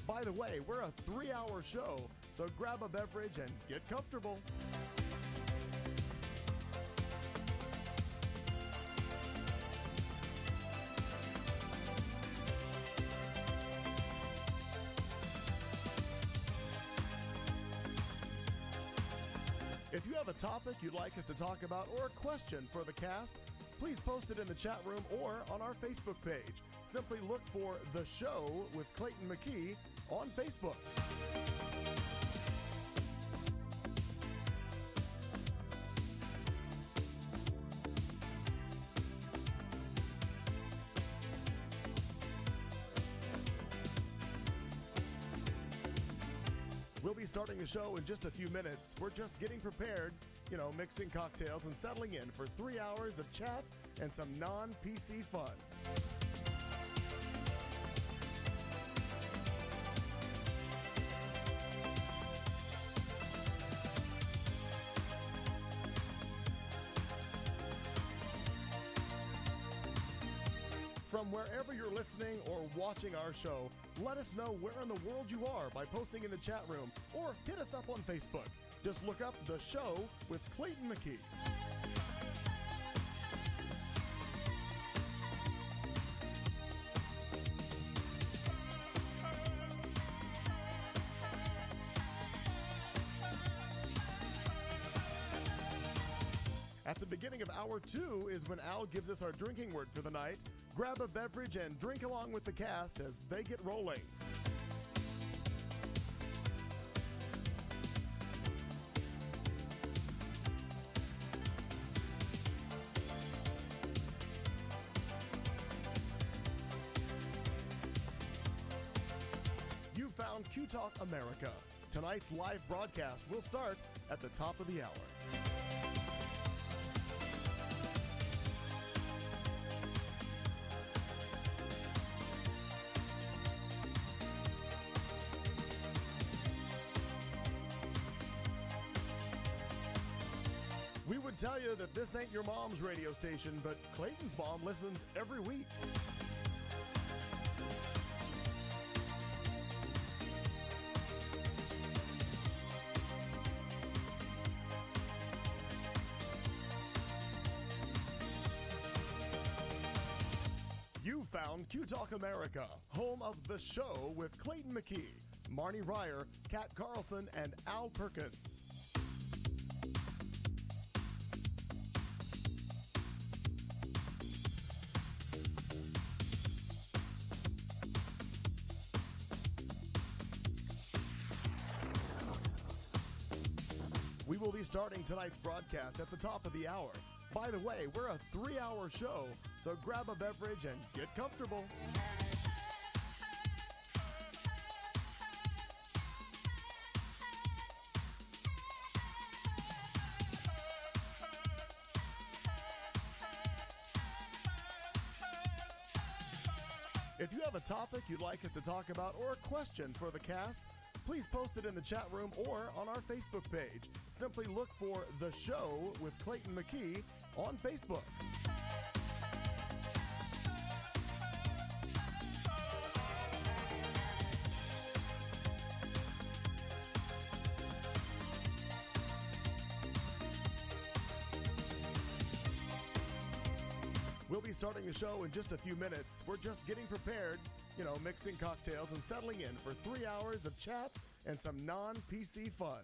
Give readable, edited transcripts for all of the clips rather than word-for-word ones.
By the way, we're a 3-hour show, so grab a beverage and get comfortable. If you have a topic you'd like us to talk about or a question for the cast, please post it in the chat room or on our Facebook page. Simply look for The Show with Clayton McKee on Facebook. We'll be starting the show in just a few minutes. We're just getting prepared, mixing cocktails and settling in for 3 hours of chat and some non-PC fun. From wherever you're listening or watching our show, let us know where in the world you are by posting in the chat room or hit us up on Facebook. Just look up The Show with Clayton McKee. At the beginning of hour 2 is when Al gives us our drinking word for the night. Grab a beverage and drink along with the cast as they get rolling. You found Q Talk America. Tonight's live broadcast will start at the top of the hour. We would tell you that this ain't your mom's radio station, but Clayton's mom listens every week. You found Q Talk America, home of The Show with Clayton McKee, Marnie Ryer, Kat Carlson, and Al Perkins. We will be starting tonight's broadcast at the top of the hour. By the way, we're a 3-hour show, so grab a beverage and get comfortable. If you have a topic you'd like us to talk about or a question for the cast, please post it in the chat room or on our Facebook page. Simply look for The Show with Clayton McKee on Facebook. We'll be starting the show in just a few minutes. We're just getting prepared, mixing cocktails and settling in for 3 hours of chat and some non-PC fun.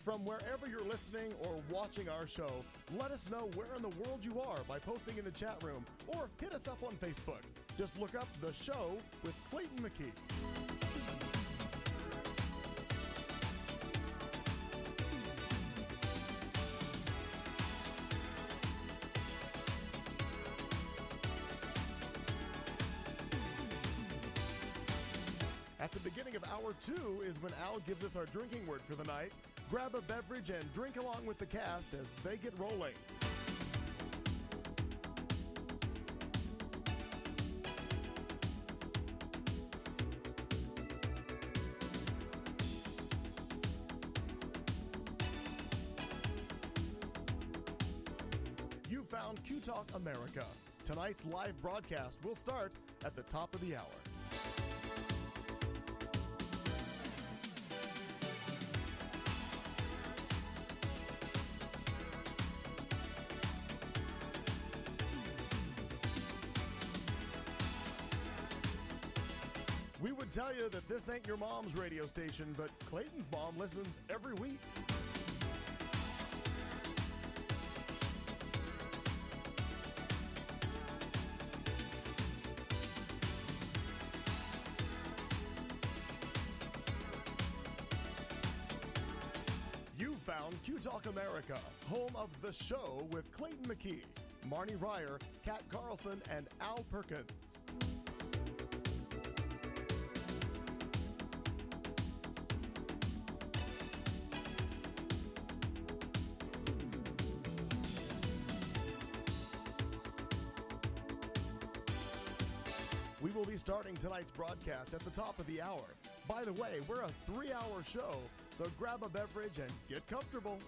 From wherever you're listening or watching our show, let us know where in the world you are by posting in the chat room or hit us up on Facebook. Just look up The Show with Clayton McKee. At the beginning of hour 2 is when Al gives us our drinking word for the night. Grab a beverage and drink along with the cast as they get rolling. found Q Talk America. Tonight's live broadcast will start at the top of the hour. We would tell you that this ain't your mom's radio station, but Clayton's mom listens every week. You found Q Talk America, home of The Show with Clayton McKee, Marnie Ryer, Kat Carlson, and Al Perkins. We will be starting tonight's broadcast at the top of the hour. By the way, we're a 3-hour show, so grab a beverage and get comfortable.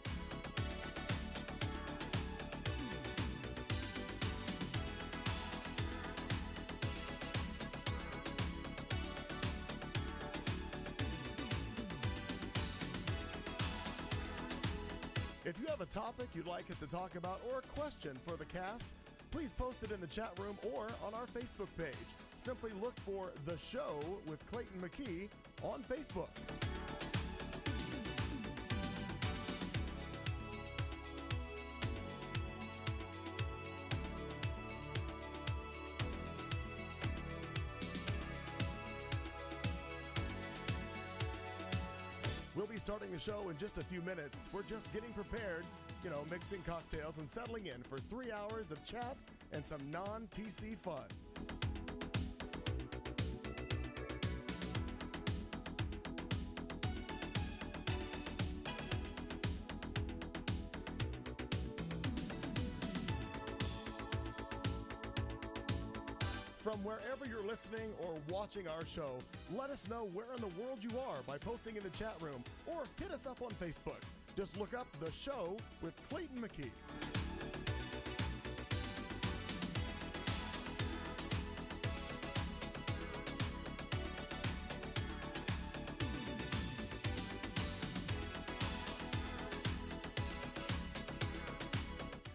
If you have a topic you'd like us to talk about or a question for the cast, please post it in the chat room or on our Facebook page. Simply look for The Show with Clayton McKee on Facebook. We'll be starting the show in just a few minutes. We're just getting prepared, mixing cocktails and settling in for 3 hours of chat and some non-PC fun. From wherever you're listening or watching our show, let us know where in the world you are by posting in the chat room or hit us up on Facebook. Just look up The Show with Clayton McKee.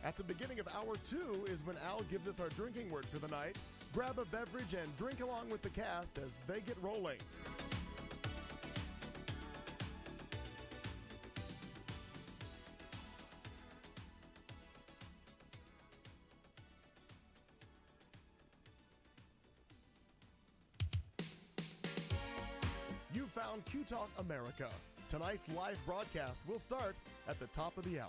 At the beginning of hour 2 is when Al gives us our drinking word for the night. Grab a beverage and drink along with the cast as they get rolling. You found Q Talk America. Tonight's live broadcast will start at the top of the hour.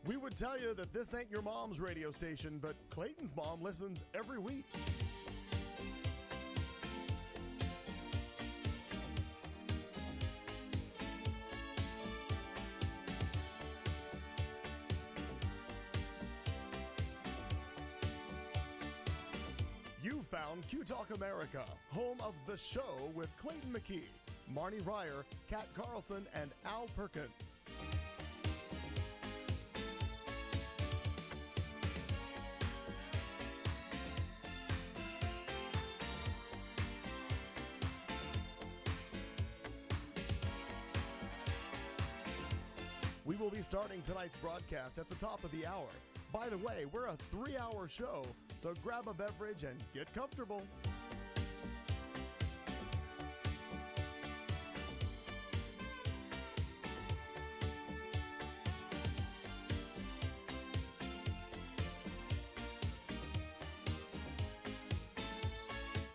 We would tell you that this ain't your mom's radio station, but Clayton's mom listens every week. You found Q Talk America, home of The Show with Clayton McKee, Marnie Ryer, Kat Carlson, and Al Perkins. We will be starting tonight's broadcast at the top of the hour. By the way, we're a 3-hour show, so grab a beverage and get comfortable.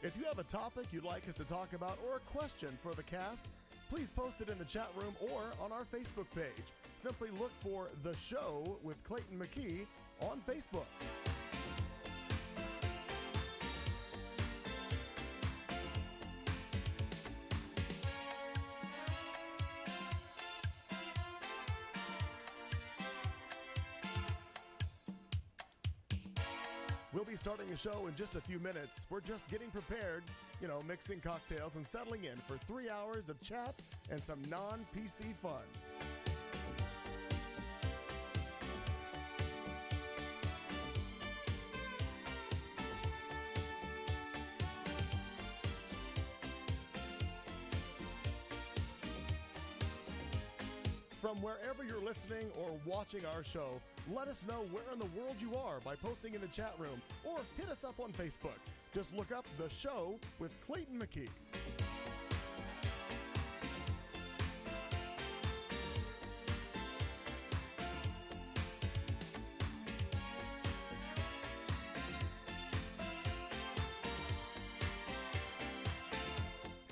If you have a topic you'd like us to talk about or a question for the cast, please post it in the chat room or on our Facebook page. Simply look for The Show with Clayton McKee on Facebook. We'll be starting the show in just a few minutes. We're just getting prepared, mixing cocktails and settling in for 3 hours of chat and some non-PC fun. From wherever you're listening or watching our show, let us know where in the world you are by posting in the chat room or hit us up on Facebook. Just look up The Show with Clayton McKee.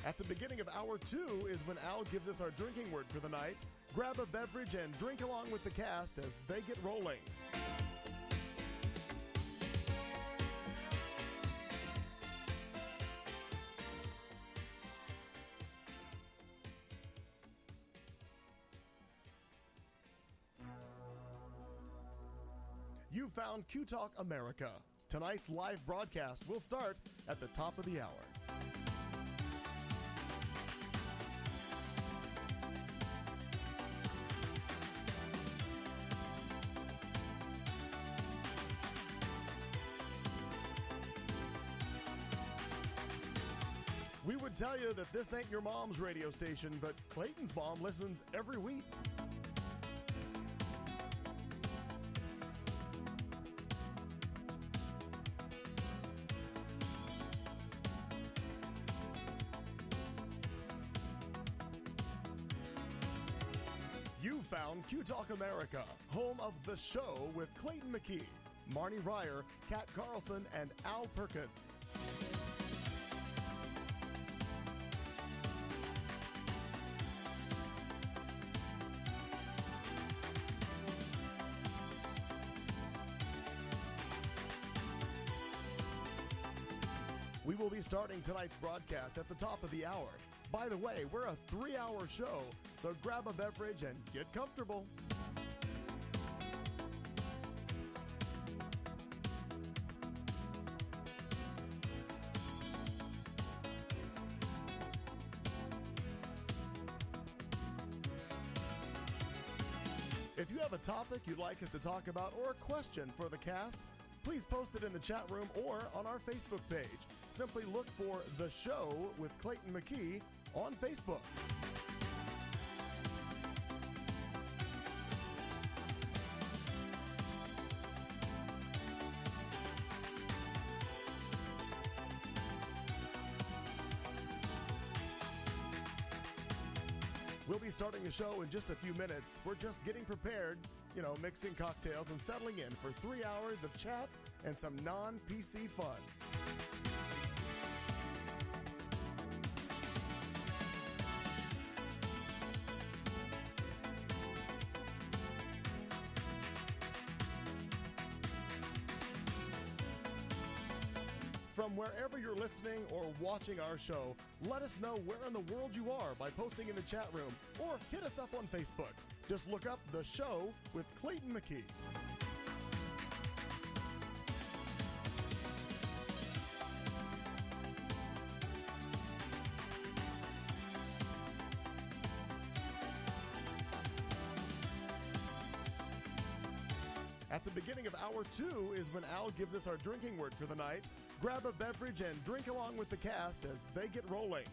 At the beginning of hour 2 is when Al gives us our drinking word for the night. Grab a beverage and drink along with the cast as they get rolling. You found Q Talk America. Tonight's live broadcast will start at the top of the hour. We would tell you that this ain't your mom's radio station, but Clayton's mom listens every week. You found Q Talk America, home of The Show with Clayton McKee, Marnie Ryer, Kat Carlson, and Al Perkins. We will be starting tonight's broadcast at the top of the hour. By the way, we're a 3-hour show, so grab a beverage and get comfortable. If you have a topic you'd like us to talk about or a question for the cast, please post it in the chat room or on our Facebook page. Simply look for The Show with Clayton McKee on Facebook. We'll be starting the show in just a few minutes. We're just getting prepared, mixing cocktails and settling in for 3 hours of chat and some non-PC fun. From wherever you're listening or watching our show, let us know where in the world you are by posting in the chat room or hit us up on Facebook. Just look up The Show with Clayton McKee. At the beginning of hour 2 is when Al gives us our drinking word for the night. Grab a beverage and drink along with the cast as they get rolling.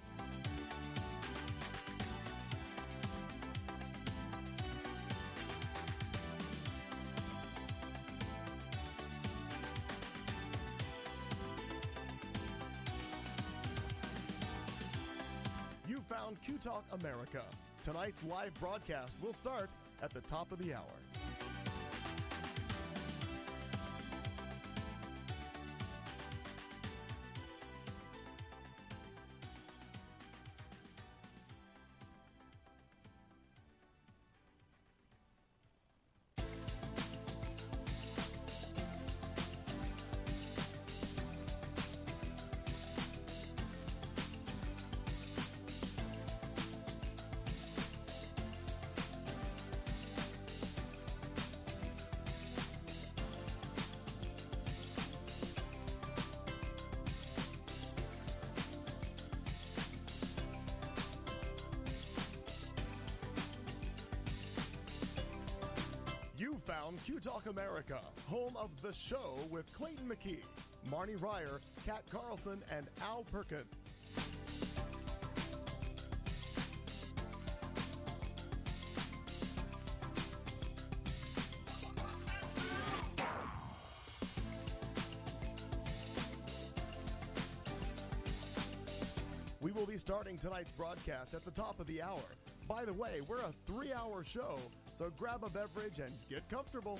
You found Q Talk America. Tonight's live broadcast will start at the top of the hour. found Q Talk America, home of The Show with Clayton McKee, Marnie Ryer, Kat Carlson, and Al Perkins. We will be starting tonight's broadcast at the top of the hour. By the way, we're a 3-hour show, so grab a beverage and get comfortable.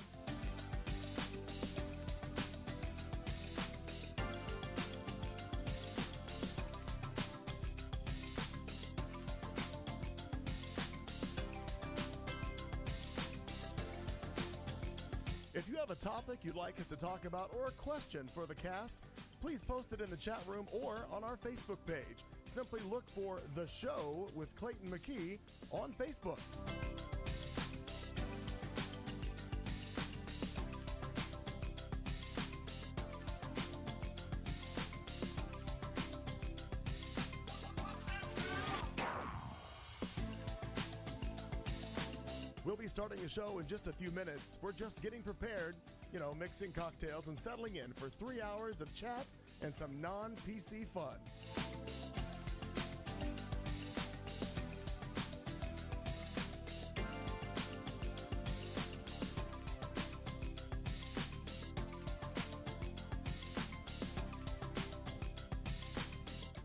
If you have a topic you'd like us to talk about or a question for the cast, please post it in the chat room or on our Facebook page. Simply look for The Show with Clayton McKee on Facebook. We'll be starting the show in just a few minutes. We're just getting prepared, mixing cocktails and settling in for 3 hours of chat and some non-PC fun.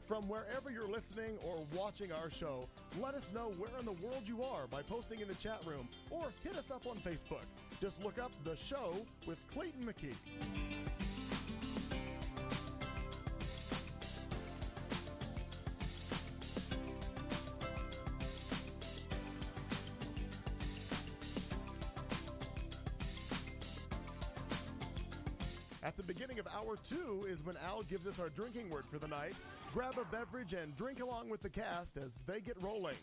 From wherever you're listening or watching our show, let us know where in the world you are by posting in the chat room or hit us up on Facebook. Just look up The Show with Clayton McKee. At the beginning of hour 2 is when Al gives us our drinking word for the night. Grab a beverage and drink along with the cast as they get rolling.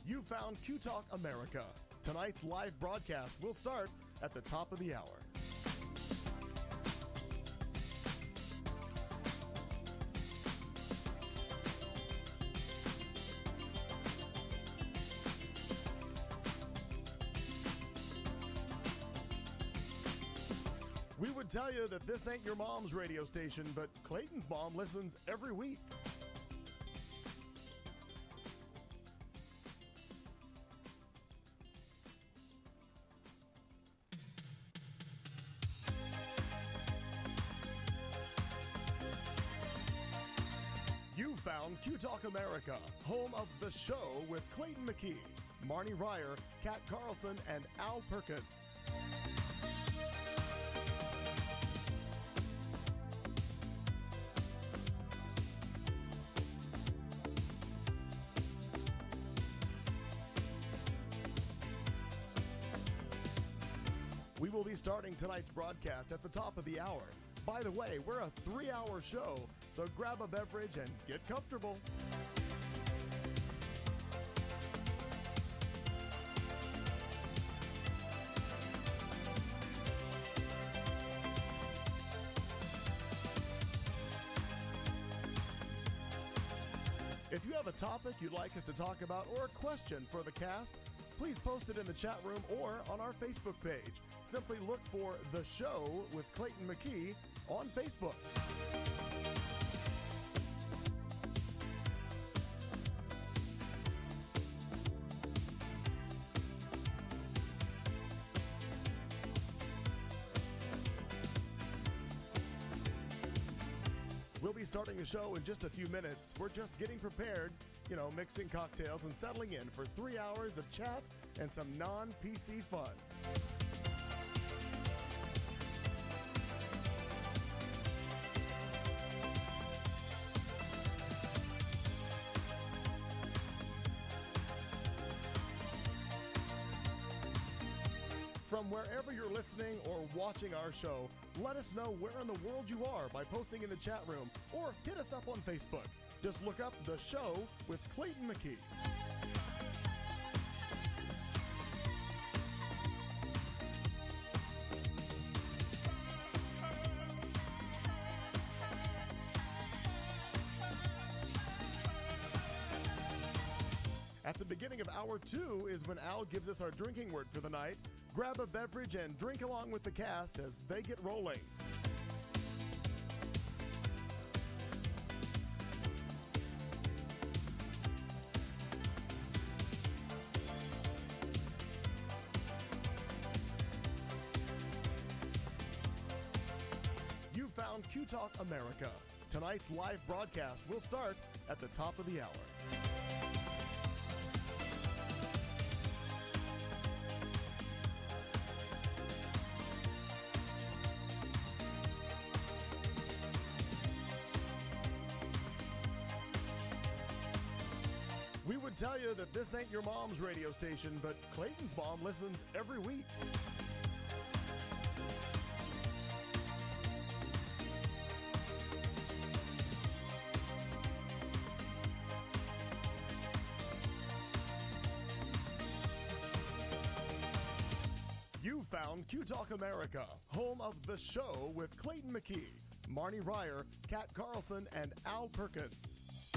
You found Q Talk America. Tonight's live broadcast will start at the top of the hour. We would tell you that this ain't your mom's radio station, but Clayton's mom listens every week. You found Q Talk America, home of The Show with Clayton McKee, Marnie Ryer, Kat Carlson, and Al Perkins. We will be starting tonight's broadcast at the top of the hour. By the way, we're a 3-hour show, so grab a beverage and get comfortable. If you have a topic you'd like us to talk about or a question for the cast, please post it in the chat room or on our Facebook page. Simply look for The Show with Clayton McKee on Facebook. We'll be starting the show in just a few minutes. We're just getting prepared, mixing cocktails and settling in for 3 hours of chat and some non-PC fun. From wherever you're listening or watching our show, let us know where in the world you are by posting in the chat room or hit us up on Facebook. Just look up The Show with Clayton McKee. At the beginning of hour 2 is when Al gives us our drinking word for the night. Grab a beverage and drink along with the cast as they get rolling. You found Q Talk America. Tonight's live broadcast will start at the top of the hour. We would tell you that this ain't your mom's radio station, but Clayton's mom listens every week. You found Q Talk America, home of The Show with Clayton McKee, Marnie Ryer, Kat Carlson, and Al Perkins.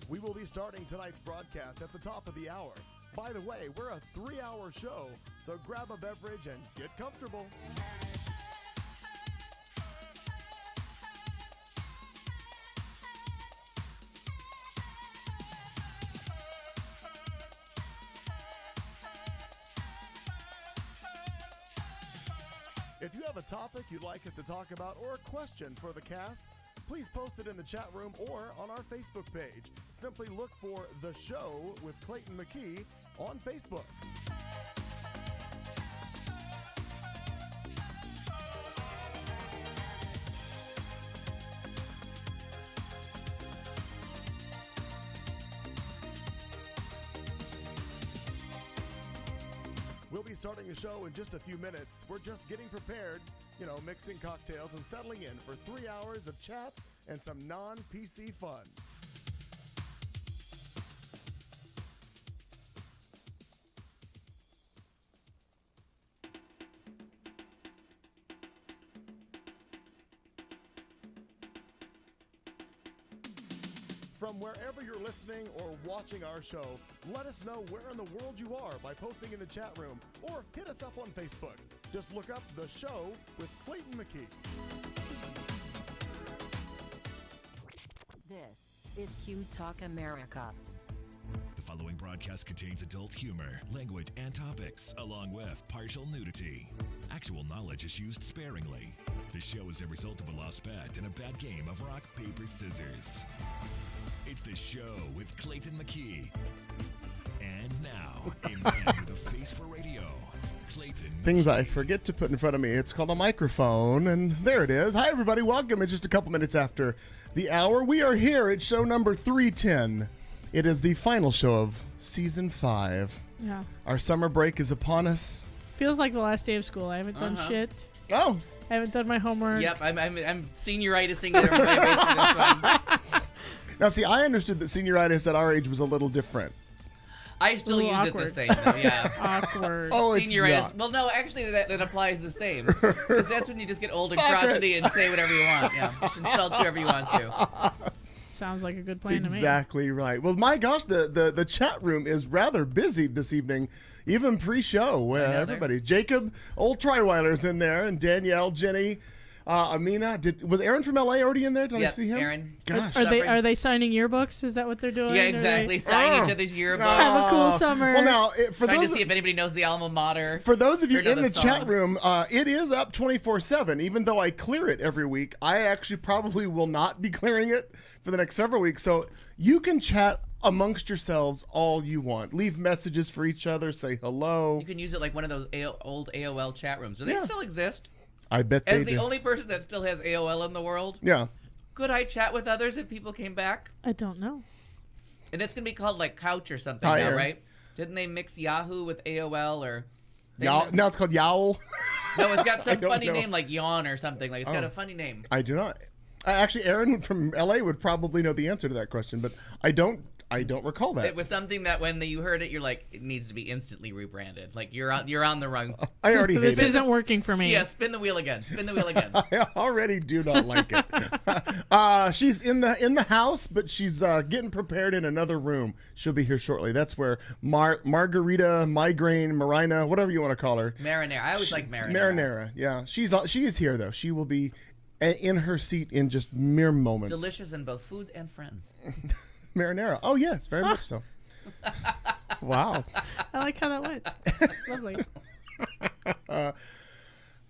We will be starting tonight's broadcast at the top of the hour. By the way, we're a 3-hour show, so grab a beverage and get comfortable. If you have a topic you'd like us to talk about or a question for the cast, please post it in the chat room or on our Facebook page. Simply look for The Show with Clayton McKee on Facebook. We'll be starting the show in just a few minutes. We're just getting prepared, mixing cocktails and settling in for 3 hours of chat and some non-PC fun. From wherever you're listening or watching our show, let us know where in the world you are by posting in the chat room or hit us up on Facebook. Just look up The Show with Clayton McKee. This is Q Talk America. The following broadcast contains adult humor, language, and topics, along with partial nudity. Actual knowledge is used sparingly. The show is a result of a lost bet and a bad game of rock, paper, scissors. It's The Show with Clayton McKee. And now, a man with a face for radio, Clayton McKee. Things I forget to put in front of me. It's called a microphone, and there it is. Hi, everybody. Welcome. It's just a couple minutes after the hour. We are here at show number 310. It is the final show of season 5. Yeah. Our summer break is upon us. Feels like the last day of school. I haven't done shit. Oh. I haven't done my homework. Yep, I'm senioritising it over my face this one. Now, see, I understood that senioritis at our age was a little different. I still use awkward. it the same, though, yeah. Awkward. Oh, Senioritis. it's not. Well, no, actually, that applies the same. Because that's when you just get old and crotchety and say whatever you want. Yeah, just insult whoever you want to. Sounds like a good plan That's to me. exactly right. Well, my gosh, the chat room is rather busy this evening, even pre-show. Everybody. Jacob, old Triweiler's in there, and Danielle, Jenny, Amina. Was Aaron from LA already in there? Did I see him? Aaron. Gosh. Are they signing yearbooks? Is that what they're doing? Yeah, Are exactly. they- Sign each other's yearbooks. Have a cool summer. Well, now, for Trying to those see if anybody knows the alma mater. For those of you or know in the chat song. room, it is up 24/7. Even though I clear it every week, I actually probably will not be clearing it for the next several weeks. So you can chat amongst yourselves all you want. Leave messages for each other. Say hello. You can use it like one of those old AOL chat rooms. Do they Yeah. still exist? I bet As they the do. only person that still has AOL in the world, Yeah. could I chat with others if people came back? I don't know. And it's going to be called like Couch or something Hi, now, Aaron. right? Didn't they mix Yahoo with AOL or... Now it's called Yowl. No, it's got some don't funny know. name like Yawn or something. Like it's got a funny name. I do not. Actually, Aaron from LA would probably know the answer to that question, but I don't I don't recall that. It was something that when you heard it, you're like, it needs to be instantly rebranded. Like you're on the wrong. I already hate This it. isn't working for me. Yeah, spin the wheel again. Spin the wheel again. I already do not like it. She's in the house, but she's getting prepared in another room. She'll be here shortly. That's where Margarita, Migraine, Marina, whatever you want to call her. Marinara. I always like marinara. Marinara, yeah. She is here though. She will be in her seat in just mere moments. Delicious in both food and friends. Marinara. Oh yes, very much so. Wow. I like how that went. It's lovely.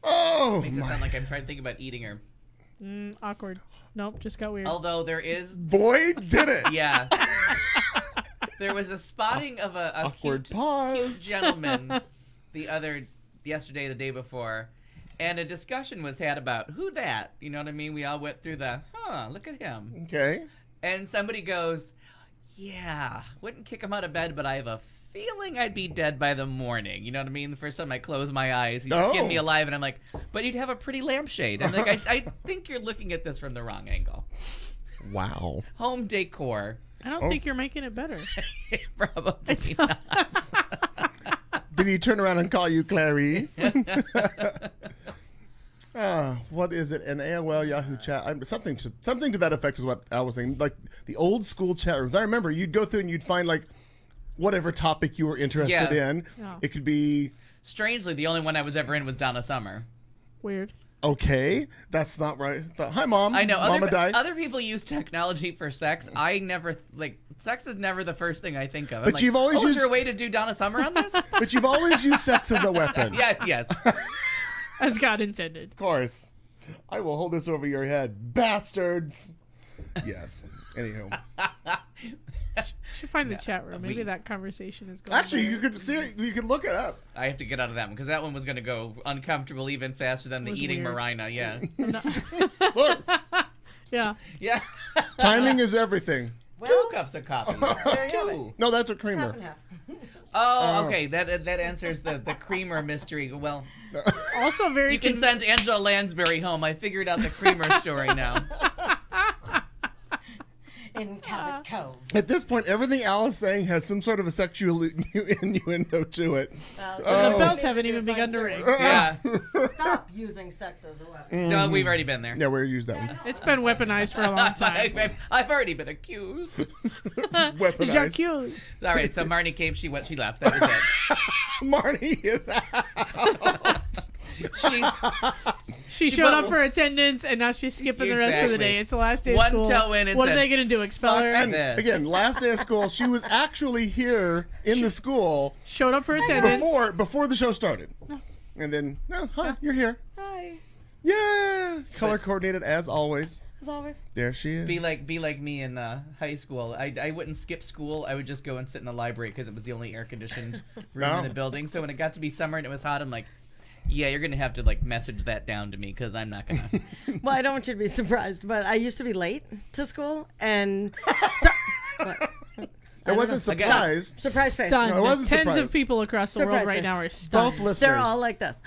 Oh, Makes it sound like I'm trying to think about eating her. Awkward. Nope, just got weird. Although there is, boy, did it. yeah. There was a spotting of a Awkward cute pause. gentleman yesterday, the day before, and a discussion was had about who dat. You know what I mean? We all went through look at him. Okay. And somebody goes, yeah, wouldn't kick him out of bed, but I have a feeling I'd be dead by the morning. You know what I mean? The first time I close my eyes, he'd skin me alive, and I'm like, but you'd have a pretty lampshade. And like, I think you're looking at this from the wrong angle. Wow. Home decor. I don't think you're making it better. Probably not. Did he turn around and call you Clarice? What is it? An AOL Yahoo chat. Something to that effect is what I was saying. Like the old school chat rooms. I remember you'd go through and you'd find like whatever topic you were interested in. Yeah. It could be. Strangely, the only one I was ever in was Donna Summer. Weird. Okay, that's not right. Hi, Mom. I know. Mama died. Other people use technology for sex. I never, sex is never the first thing I think of. I'm But like, you've always is there used- a way to do Donna Summer on this? But you've always used sex as a weapon. Yeah, yes. As God intended. Of course. I will hold this over your head, bastards. Yes. Anywho. Should find the chat room. Maybe that conversation is going. Actually, there. you could see it. You could look it up. I have to get out of that one because that one was going to go uncomfortable even faster than the was eating weird. Marina. Yeah. Look, Yeah. Yeah. timing is everything. 2 cups of coffee. There you have it. 2. No, that's a creamer. Half and half. Oh, okay. That answers the creamer mystery. Well, Also very. you can send Angela Lansbury home. I figured out the creamer story now. In Cabot Cove. At this point, everything Al is saying has some sort of a sexual innuendo to it. The Oh. bells haven't even begun to ring. Yeah. Stop using sex as a weapon. So we've already been there. Yeah, we'll use that one. It's been weaponized for a long time. I've already been accused. Weaponized. J'accuse. All right, so Marnie came. She left. That was it. Marnie is out. She showed up for attendance, and now she's skipping the rest of the Exactly. day. It's the last day of One school. toe in and What are said, they going to do? Expel her? And this. again, last day of school, she was actually here in the school Showed up for attendance. before the show started. And then, hi, you're here. Hi. Yeah. Color coordinated as always. As always. There she is. Be like me in high school. I wouldn't skip school. I would just go and sit in the library because it was the only air conditioned room No. in the building. So when it got to be summer and it was hot, I'm like, yeah, you're gonna have to like message that down to me because I'm not gonna. Well, I don't want you to be surprised, but I used to be late to school, and so, It wasn't surprise. surprise face. Stunned. No, it wasn't Tens surprise. of people across the world Surprise right face. now are stunned. Both listeners. They're all like this.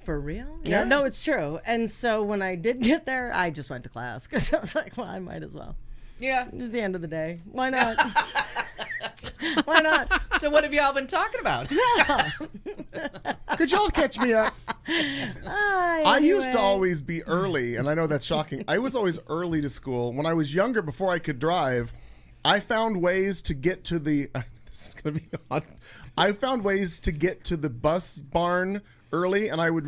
For real? Yeah. No, it's true. And so when I did get there, I just went to class because I was like, well, I might as well. Yeah. It's the end of the day. Why not? Why not? So what have y'all been talking about? Could y'all catch me up? I used to Anyway. always be early, and I know that's shocking. I was always early to school. When I was younger, before I could drive, I found ways to get to the. This is gonna be odd. I found ways to get to the bus barn early, and I would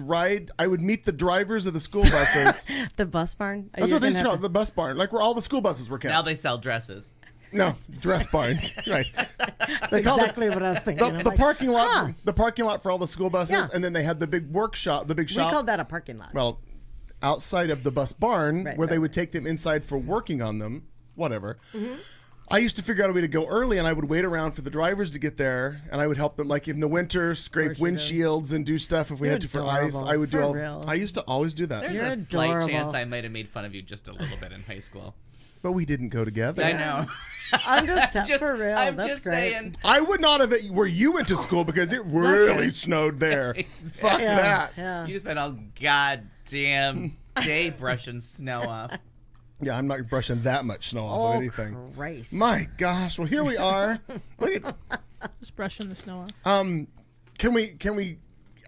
meet the drivers of the school buses. The bus barn? That's what they used to call it, the bus barn, like where all the school buses were kept. Now they sell dresses. No, dress barn. Right. They called Exactly what I was thinking. the I'm like, parking lot. huh. The parking lot for all the school buses, Yeah. and then they had the big workshop, the big We shop. called that a parking lot. Well, outside of the bus barn, Right, where they right. would take them inside for working on them, whatever. Mm-hmm. I used to figure out a way to go early, and I would wait around for the drivers to get there, and I would help them, like in the winter, scrape course you did. windshields and do stuff if we You're had to for ice. adorable, I would do for all. real. I used to always do that, There's You're a slight adorable. chance I might have made fun of you just a little bit in high school. but we didn't go together. I know. I'm just, Just- for real. I'm That's just great. saying. I would not have it where you went to school because it really snowed there. Fuck Yeah, that. yeah. You spent all goddamn day brushing snow off. Yeah, I'm not brushing that much snow off of anything. Christ. My gosh. Well, here we are. Look at. Just brushing the snow off. Can we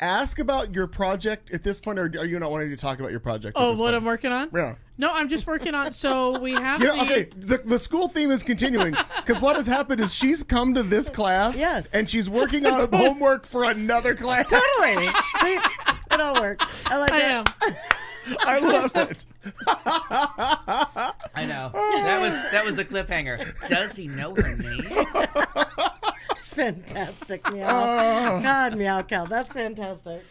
ask about your project at this point, or are you not wanting to talk about your project? At Oh, this what point? I'm working on? Yeah. No, I'm just working on. So we have. You know, okay, the school theme is continuing because what has happened is she's come to this class, Yes. and she's working on homework for another class. Totally. See, it all works. I like I it. am. I love it. I know. That was a cliffhanger. Does he know her name? It's fantastic, Meow. God, Meow Cow. That's fantastic.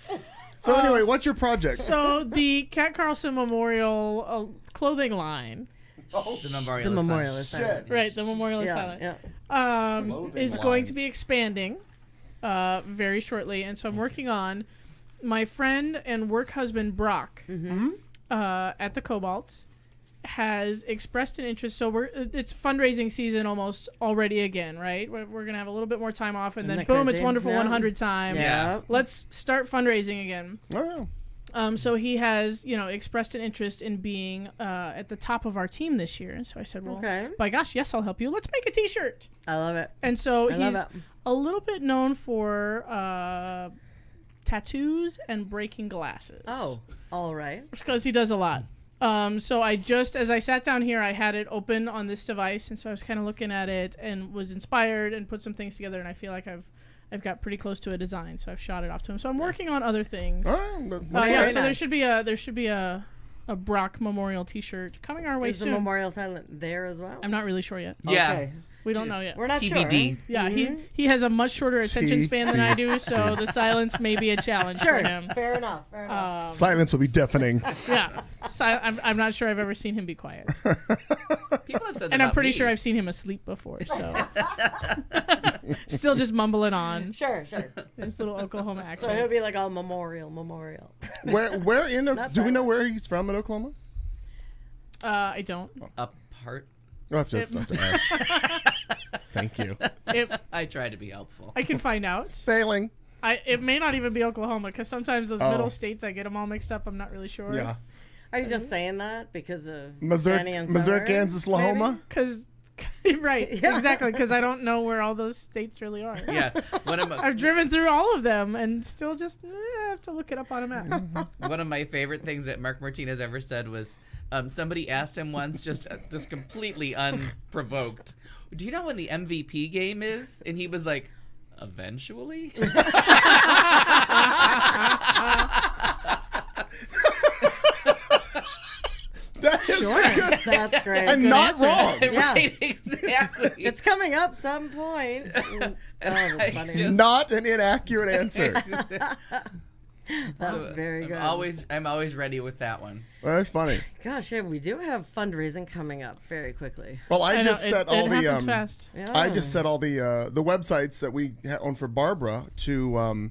So anyway, what's your project? So the Cat Carlson Memorial clothing line, The memorial is silent. right? The Memorial is Yeah, silent. yeah. Clothing Is line. going to be expanding very shortly, and so I'm working on my friend and work husband Brock at the Cobalt has expressed an interest. So it's fundraising season almost already again, right? We're gonna have a little bit more time off, and Isn't then that boom, crazy? it's Wonderful Yeah. 100 time. Yeah. Let's start fundraising again. Oh, So he has, expressed an interest in being at the top of our team this year. And so I said, well, Okay. by gosh, yes, I'll help you. Let's make a T-shirt. I love it. And so I love he's it. a little bit known for tattoos and breaking glasses. Oh, all right. Because he does a lot. So as I sat down here, I had it open on this device. And so I was kind of looking at it and was inspired and put some things together. And I feel like I've got pretty close to a design. So I've shot it off to him. So I'm working on other things. oh, Yeah, very so nice. there should be a Brock Memorial T-shirt coming our way Is the soon. memorial silent there as well? I'm not really sure yet. Yeah. Okay. We don't know yet. We're not TBD. sure. Yeah, he has a much shorter attention span than I do, so TBD. the silence may be a challenge Sure. for him. Fair enough. Fair enough. silence will be deafening. Yeah, I'm not sure I've ever seen him be quiet, People have said that and I'm about pretty me. sure I've seen him asleep before. So still just mumbling on Sure, sure. his little Oklahoma So he'll accent. be like all memorial. Where in? Do we silent. know where he's from in Oklahoma? I don't. Apart. I'll have to ask. Thank you. I tried to be helpful. I can find out. Failing. It may not even be Oklahoma because sometimes those Oh. middle states I get them all mixed up. I'm not really sure. Yeah. Are you just saying that because of Missouri, Danny and Missouri, Summer, Kansas, maybe? Lahoma. Because right, exactly. Because I don't know where all those states really are. Yeah. I've driven through all of them and still just have to look it up on a map. One of my favorite things that Mark Martinez ever said was somebody asked him once, just completely unprovoked, do you know when the MVP game is? And he was like, eventually? That is good That's great. and not wrong. Yeah. Right, exactly. It's coming up some point. Oh, that's funny. just- Not an inaccurate answer. That's very good. I'm always ready with that one. Very funny. Gosh, yeah, we do have fundraising coming up very quickly. Well, I know, just set all it the happens fast. Yeah. I just set all the websites that we own for Barbara to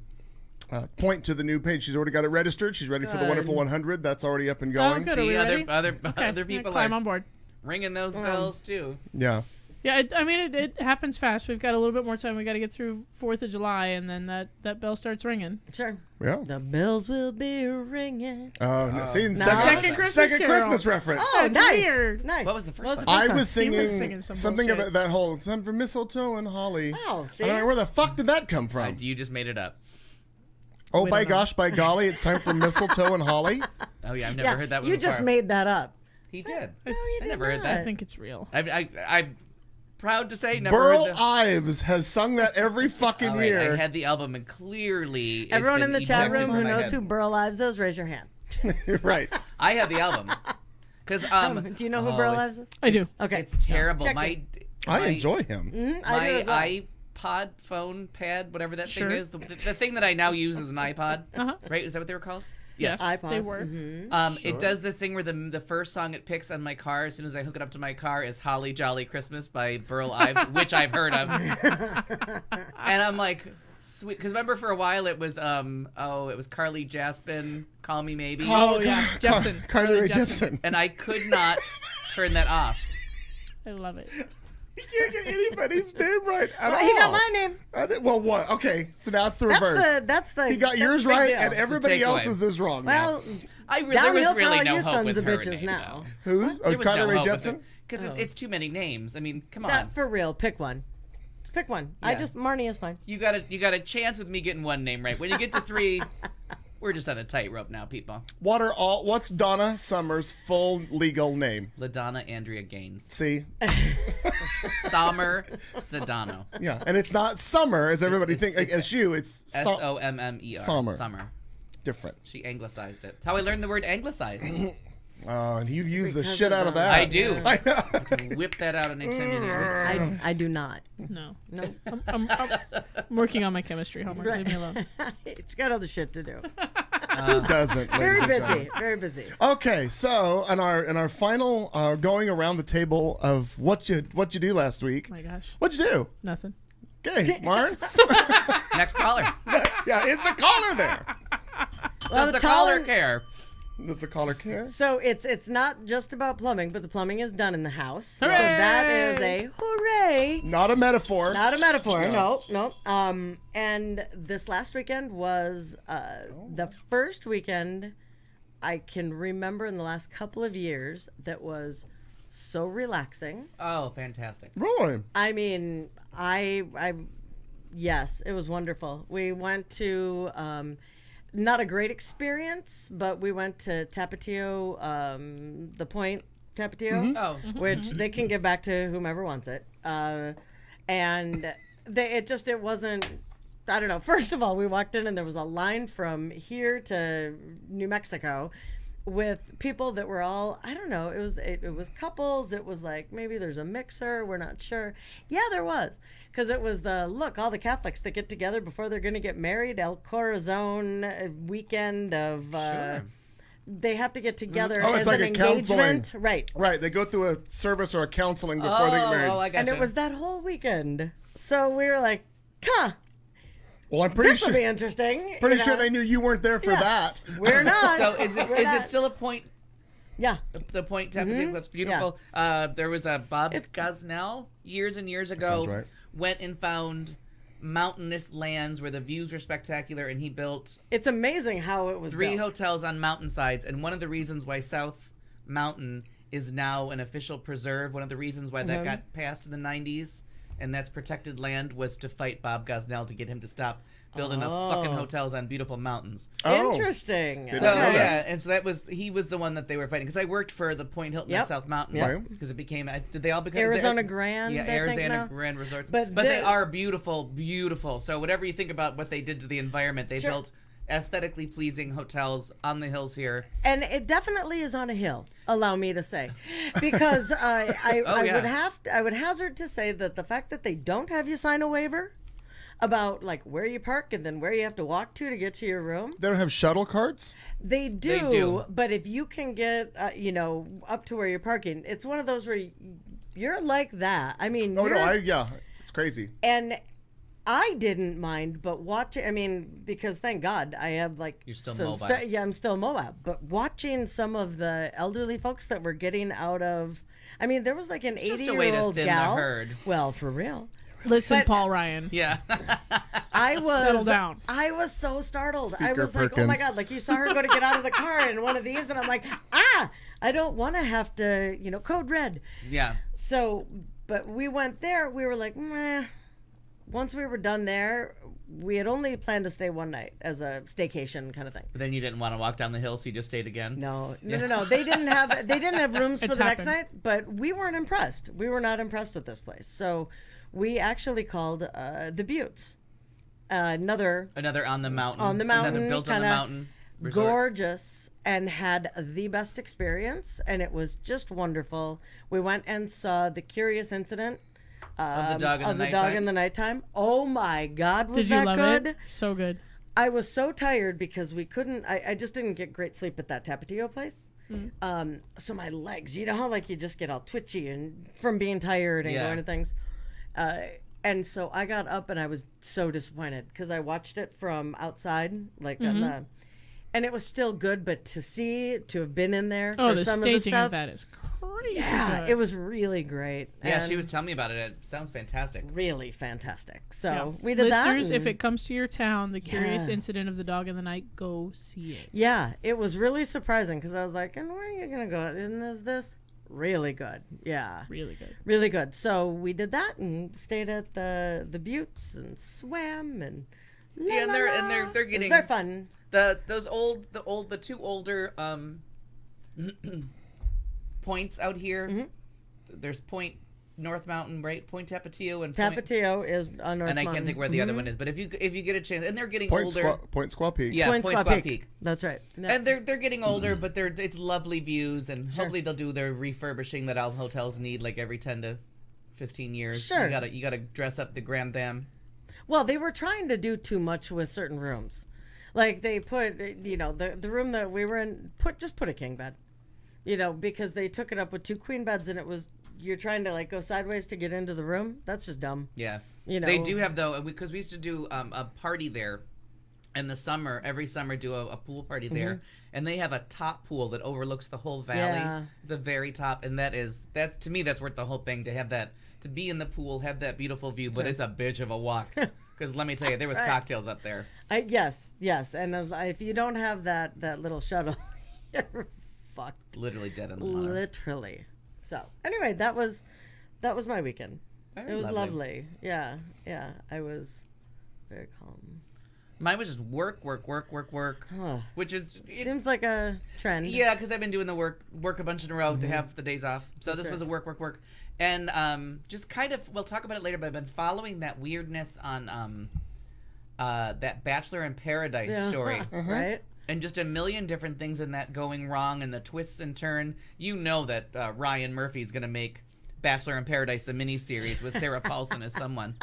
point to the new page. She's already got it registered. She's ready for the Good. Wonderful 100. That's already up and Oh, going. good. Are we See, ready? other Okay, people climb are on board. ringing those bells too. Yeah. Yeah, it happens fast. We've got a little bit more time. We got to get through 4th of July, and then that bell starts ringing. Sure. Yeah. The bells will be ringing. No, see, No. Second Christmas second Carol. Christmas reference. Oh, That's nice. weird. Nice. What was the first What one? the I first was one? He singing, was singing some something bullshit. about that whole "Some for mistletoe and holly." Oh, see? I don't know where the fuck did that come from. You just made it up. Oh, We by don't know. gosh, by golly, it's time for mistletoe and holly. Oh yeah, I've never Yeah, heard that one you before. just made that up. He did. No, you I did never heard not. that. I think it's real. I'm proud to say never Burl heard that. Ives has sung that every fucking All right, year. I had the album and clearly it's Everyone been in the chat ejected room from who my knows head. who Burl Ives is, raise your hand. Right. I have the album. Because Do you know who Burl Ives is? I do. Okay. It's terrible. Check My I enjoy him. I do as well. iPod, phone, pad, whatever that Sure. thing is, the thing that I now use is an iPod. Right? Is that what they were called? Yes. iPod. They were. It does this thing where the first song it picks on my car as soon as I hook it up to my car is Holly Jolly Christmas by Burl Ives, which I've heard of. And I'm like, sweet. Because remember for a while it was, it was Carly Jaspin, Call Me Maybe. Oh, yeah. Jepsen. Carly Rae Jepsen. And I could not turn that off. I love it. He can't get anybody's name right at all. He got my name. Well, what? Okay, so now it's the reverse. That's the. He got that's yours the big right, deal. and everybody takeaway. else's is wrong. now. Well, there downhill was for really all no you hope sons with of her bitches name, now. Who's? Oh, There was Carter no Ray hope with Jepsen? it, because it's too many names. I mean, come on. That for real. Pick one. Just pick one. Yeah. Marnie is fine. You got a chance with me getting one name right. When you get to 3, we're just on a tightrope now, people. What's Donna Summers' full legal name? LaDonna Andrea Gaines. See? Sommer Sedano. Yeah, and it's not Summer, as everybody thinks. Like, as you, it's Sommer. Summer. Different. She anglicized it. That's how I learned the word anglicized. And you've used the Because shit of out of that. that. I do. I know. I can whip that out anytime you need it. I do not. No. No. I'm working on my chemistry homework. Leave me alone. It's got other shit to do. Who doesn't? Very ladies and busy. gentlemen? Very busy. Okay, so in our final going around the table of what you do last week. My gosh. What'd you do? Nothing. Okay, Lauren. Next caller. Yeah, is the caller there? Does the caller care? Does the caller care? So it's not just about plumbing, but the plumbing is done in the house. Hooray! So that is a hooray. Not a metaphor. Not a metaphor. No. And this last weekend was the first weekend I can remember in the last couple of years that was so relaxing. Oh, fantastic. Really? I mean, yes, it was wonderful. We went to not a great experience, but we went to Tapatio, the Point Tapatio, Oh. which they can give back to whomever wants it. And it wasn't. I don't know. First of all, we walked in and there was a line from here to New Mexico with people that were all, I don't know, it was couples. It was like, maybe there's a mixer. We're not sure. Yeah, there was. Because it was all the Catholics that get together before they're going to get married. El Corazon weekend of, Sure. they have to get together Oh, it's as like an a counseling. engagement. Right. Right, they go through a service or a counseling before they get married. Oh, I got And it was that whole weekend. So we were like, huh, Well, I'm pretty this will be sure. interesting. Pretty you sure know? they knew you weren't there for Yeah. that. We're not. So is We're it not. still a point? Yeah. The Point Tapatio, that's beautiful. There was a Bob Gosnell years and years ago. sounds right. Went and found mountainous lands where the views were spectacular, and he built It's amazing how it was 3 built. hotels on mountainsides. And one of the reasons why South Mountain is now an official preserve, one of the reasons why that got passed in the 90s, and that's protected land, was to fight Bob Gosnell to get him to stop building fucking hotels on beautiful mountains. Oh. Interesting. Did So not know that. yeah, and so he was the one that they were fighting, because I worked for the Point Hilton Yep. at South Mountain, Yep. because it became, did they all become Arizona Grand, Yeah, I think Arizona now. Grand Resorts, But but they the- are beautiful, beautiful. So whatever you think about what they did to the environment, they Sure. built aesthetically pleasing hotels on the hills here. And it definitely is on a hill, allow me to say, because I yeah. I would hazard to say that the fact that they don't have you sign a waiver about like where you park and then where you have to walk to get to your room. They don't have shuttle carts? They do, do. but if you can get up to where you're parking, it's one of those where you're like that. I mean, Oh, no, you're- it's crazy. and I didn't mind, but watching, I mean, because thank God I have like You're still some mobile. yeah, I'm still mobile. But watching some of the elderly folks that were getting out of, I mean, there was like an just a way to 80-year-old thin the gal. herd. Well, for real. Listen, But- Paul Ryan. Yeah. I was Settle down. I was so startled. I Speaker was like, oh my Perkins. God, like you saw her go to get out of the car in one of these, and I'm like, I don't want to have to, code red. Yeah. So, but we went there. We were like, meh. Once we were done there, we had only planned to stay one night as a staycation kind of thing. But then you didn't want to walk down the hill, so you just stayed again. No. They didn't have rooms for It's the next happened. night, but we weren't impressed. We were not impressed with this place. So we actually called the Buttes. Another Another on the mountain. on the mountain, Another built on the kinda mountain. Resort. gorgeous, and had the best experience, and it was just wonderful. We went and saw the Curious Incident Of the dog in of the the dog nighttime? in the nighttime. Oh my God, was Did you that love good? it? So good. I was so tired because we couldn't. I just didn't get great sleep at that Tapatio place. So my legs, you know how like you just get all twitchy and from being tired and Yeah. going to things. And so I got up and I was so disappointed because I watched it from outside, like on the, and it was still good. But to have been in there Oh, for the some of the staging stuff, of that is crazy. Yeah, good. it was really great. Yeah, she and was telling me about it. It sounds fantastic. really fantastic. So Yeah. we did that. Listeners, if and- it comes to your town, the curious Yeah. incident of the dog in the night, go see it. Yeah, it was really surprising because I was like, and where are you going to go? And is this really good? Yeah. Really good. Really good. So we did that and stayed at the Buttes and swam and Yeah, and they're It was getting very fun. the two older points out here. Mm-hmm. There's Point North Mountain, right? Point Tapatio and Point, Tapatio is on North and I can't Mountain. think where the other one is. But if you get a chance, and they're getting older. Point Squaw Peak. Yeah, Point Squaw Peak. That's right. Yeah. And they're getting older, but it's lovely views, and hopefully they'll do their refurbishing that all hotels need, like every 10 to 15 years. Sure. You gotta dress up the Grand Dam. Well, they were trying to do too much with certain rooms. Like they put, the room that we were in, put a king bed. Because they took it up with 2 queen beds, and you're trying to like go sideways to get into the room. That's just dumb. Yeah. You know. They do have, though, because we used to do a party there in the summer, every summer do a pool party there, and they have a top pool that overlooks the whole valley, Yeah. the very top, and that's to me, that's worth the whole thing, to have that, to be in the pool, have that beautiful view, but it's a bitch of a walk, because let me tell you, there was cocktails up there. Yes, and if you don't have that little shuttle, you're fucked. Literally dead in the water. Literally. So anyway, that was my weekend. Very It was lovely. lovely. Yeah. I was very calm. Mine was just work, which is... Seems like a trend. Yeah, because I've been doing the work a bunch in a row to have the days off. So this was a work. And just kind of, we'll talk about it later, but I've been following that weirdness on that Bachelor in Paradise story. Right. And just a million different things in that going wrong and the twists and turn. You know that Ryan Murphy's going to make Bachelor in Paradise the miniseries with Sarah Paulson as someone.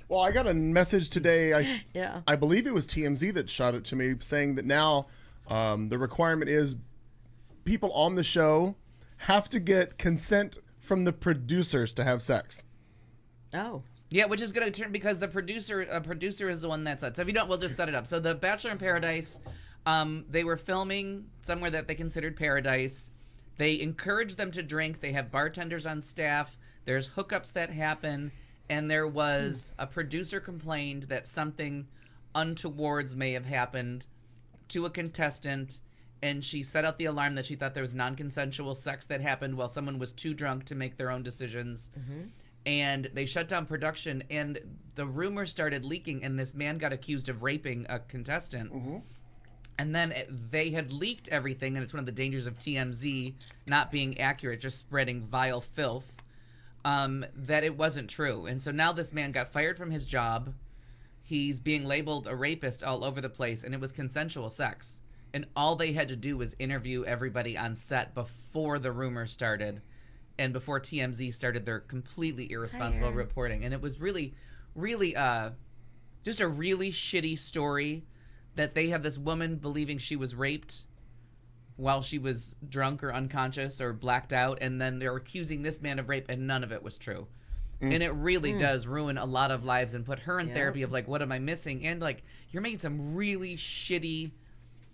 Well, I got a message today. Yeah. I believe it was TMZ that shot it to me, saying that now the requirement is people on the show have to get consent from the producers to have sex. Oh. Yeah, which is going to turn, because the producer is the one that's so if you don't, we'll just set it up. So the Bachelor in Paradise, they were filming somewhere that they considered paradise. They encourage them to drink. They have bartenders on staff. There's hookups that happen, and there was a producer complained that something untowards may have happened to a contestant, and she set out the alarm that she thought there was non-consensual sex that happened while someone was too drunk to make their own decisions. And they shut down production, and the rumor started leaking, and this man got accused of raping a contestant. And then they had leaked everything, and it's one of the dangers of TMZ not being accurate, just spreading vile filth, that it wasn't true. And so now this man got fired from his job. He's being labeled a rapist all over the place, and it was consensual sex. And all they had to do was interview everybody on set before the rumor started, and before TMZ started their completely irresponsible reporting. And it was really, really just a really shitty story that they have this woman believing she was raped while she was drunk or unconscious or blacked out, and then they're accusing this man of rape, and none of it was true. And it really does ruin a lot of lives and put her in therapy of like, what am I missing? And like, you're making some really shitty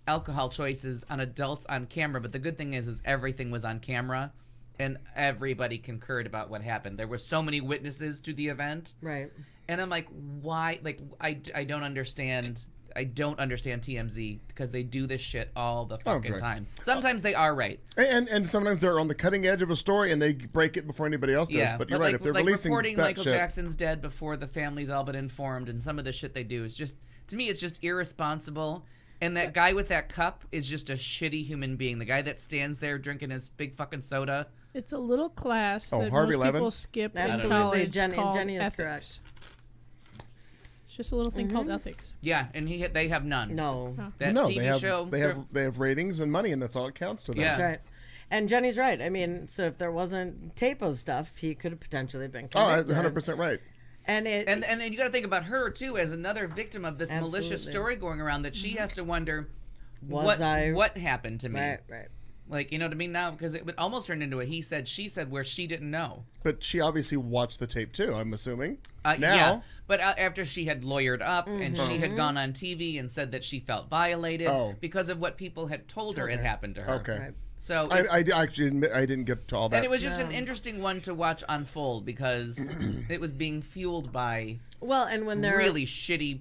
alcohol choices on adults on camera, but the good thing is everything was on camera and everybody concurred about what happened. There were so many witnesses to the event. Right. And I'm like, why? Like, I don't understand. I don't understand TMZ because they do this shit all the fucking great. time. Sometimes they are right. And sometimes they're on the cutting edge of a story and they break it before anybody else does. Yeah, But you're right. like, If they're like releasing reporting that Michael shit, Jackson's dead before the family's all but informed, and some of the shit they do is just, to me, it's just irresponsible. And that guy with that cup is just a shitty human being. The guy that stands there drinking his big fucking soda. It's a little class that Harvey most Levin? people skip in Absolutely, college Jenny- called Jenny is ethics. correct. It's just a little thing called ethics. Yeah, and they have none. No. That no, TV show. they have ratings and money, and that's all it counts to them. Yeah. That's right. And Jenny's right. I mean, so if there wasn't tape of stuff, he could have potentially been Oh, convicted. 100% right. And And you got to think about her too as another victim of this malicious Absolutely. story going around, that she has to wonder Was I- what happened to me. right. Like, you know what I mean? Now, because it would almost turn into a he said, she said, where she didn't know. But she obviously watched the tape too, I'm assuming. Now, Yeah, but after she had lawyered up and she had gone on TV and said that she felt violated Oh. because of what people had told her had happened to her. okay. Right. So I actually admit I didn't get to all that. and it was just an interesting one to watch unfold because it was being fueled by Well, and when they're really shitty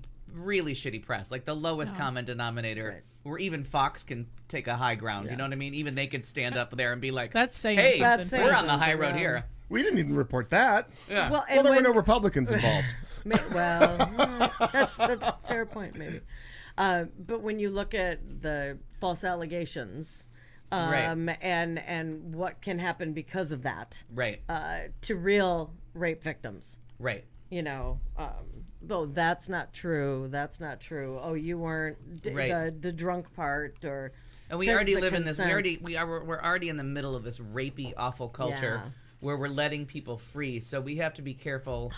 press, like the lowest common denominator, where even Fox can take a high ground. You know what I mean? Even they could stand up there and be like, That's saying "Hey, something. That's saying we're on the high something, road yeah. here." we didn't even report that. Yeah. well, Well, and there were when, no Republicans involved. that's a fair point, maybe. But when you look at the false allegations, Right. and what can happen because of that, Right. to real rape victims, Right. you know, though that's not true. That's not true. Oh, you weren't Right. the drunk part, or And we the- already the live in this. consent. We're already in the middle of this rapey, awful culture Yeah. where we're letting people free. So we have to be careful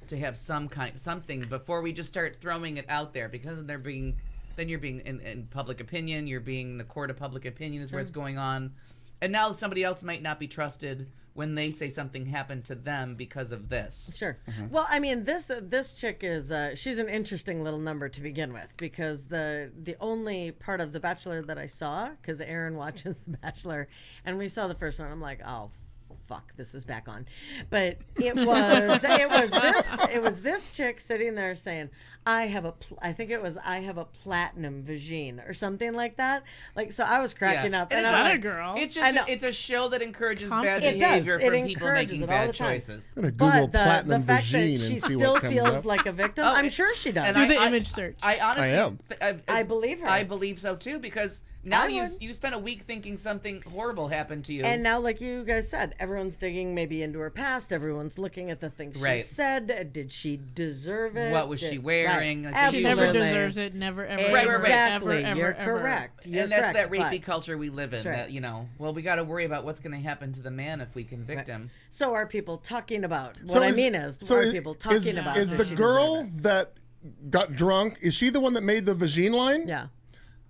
to have something before we just start throwing it out there, because then you're being in public opinion. You're being the court of public opinion is where it's going on, and now somebody else might not be trusted when they say something happened to them because of this. Sure. Well, I mean, this chick is she's an interesting little number to begin with, because the only part of The Bachelor that I saw, because Aaron watches The Bachelor, and we saw the first one, I'm like, oh fuck, this is back on. But it was this chick sitting there saying, I have a platinum vagine or something like that. Like, so I was cracking up, And and it's I'm Not a like, girl. It's I know. just it's a show that encourages bad It does. behavior It for people encourages making it all bad the time. choices. I'm gonna Google but platinum the fact vagine that and she see still what comes feels up. like a victim, Oh, I'm sure she does. and Do the image search. I honestly, I am. I believe her. I believe so too, because now I you would. you spent a week thinking something horrible happened to you. And now, like you guys said, everyone's digging maybe into her past. Everyone's looking at the things she Right. said. Did she deserve it? What was she wearing? Right. Like, She Absolutely. never deserves it. Never, ever, Right, ever, right, right. Exactly. ever, ever, You're ever. correct. You're and that's correct. that rapey But- culture we live in. Sure. That, well, we got to worry about what's going to happen to the man if we convict him. So are people talking about? So What I mean is, are people talking about? Is does the she girl deserve it? that got drunk? Is she the one that made the vagine line? Yeah.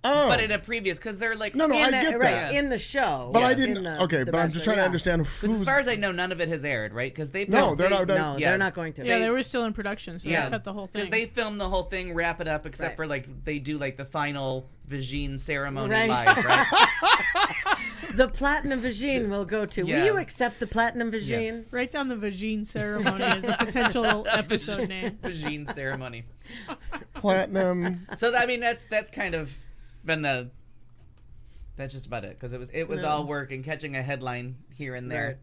Oh, But in a previous, because they're like, no, I get right, that. in the show. But I in didn't. the- Okay, the but I'm just Bachelor, trying to yeah. understand because who's. as far as I know, none of it has aired, right? Because they No, they're not done. No, Yeah. they're not going to. Yeah, they were still in production, so Yeah. they cut the whole thing. Because they film the whole thing, wrap it up, except Right. for like they do like the final vagine ceremony Right. live, right? The platinum vagine will go to. Yeah. Will you accept the platinum vagine? Write down the vagine ceremony as a potential episode name. Vagine ceremony. platinum? So I mean, that's kind of been the. That's just about it, because it was all work and catching a headline here and there.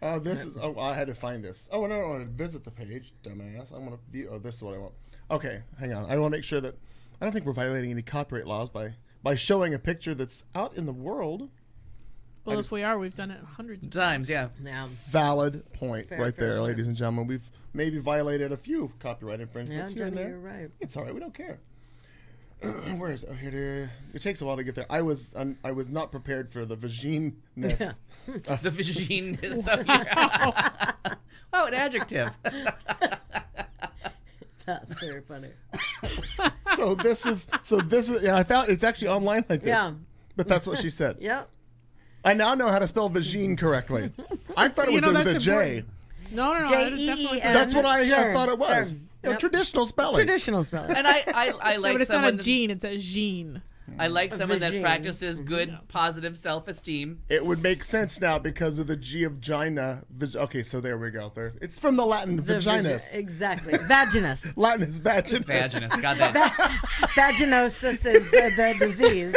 Right. This is. Oh, I had to find this. Oh, no, I want to visit the page, dumbass. I want to view. Oh, this is what I want. Okay, hang on. I want to make sure that I don't think we're violating any copyright laws by showing a picture that's out in the world. Well, if we are, we've done it hundreds of Times, yeah. Yeah. Valid point, Fair, right fair, there, fair. ladies and gentlemen. We've maybe violated a few copyright Yeah, infringements here and Jenny, there. you're right. It's all right. We don't care. Where is it? Oh, here. It takes a while to get there. I was not prepared for the vagine-ness. The vagine is so. Oh, an adjective. That's very funny. So this is. Yeah, I found it's actually online like this. Yeah. But that's what she said. Yep. I now know how to spell vagine correctly. I thought it was with a that's J. important. No, that is definitely. J-E-E-N. That's what I Sure, thought it was. sure. You know, Yep. traditional spelling. Traditional spelling. And I Yeah, like but it's not someone. a gene; it's a gene. I like someone that vagine. practices good, positive self-esteem. It would make sense now because of the G of gina. Okay, so there we go. There, it's from the Latin The vaginus. exactly. Vaginus. Latin is vaginus. Vaginus, got that. Vaginosis is the disease.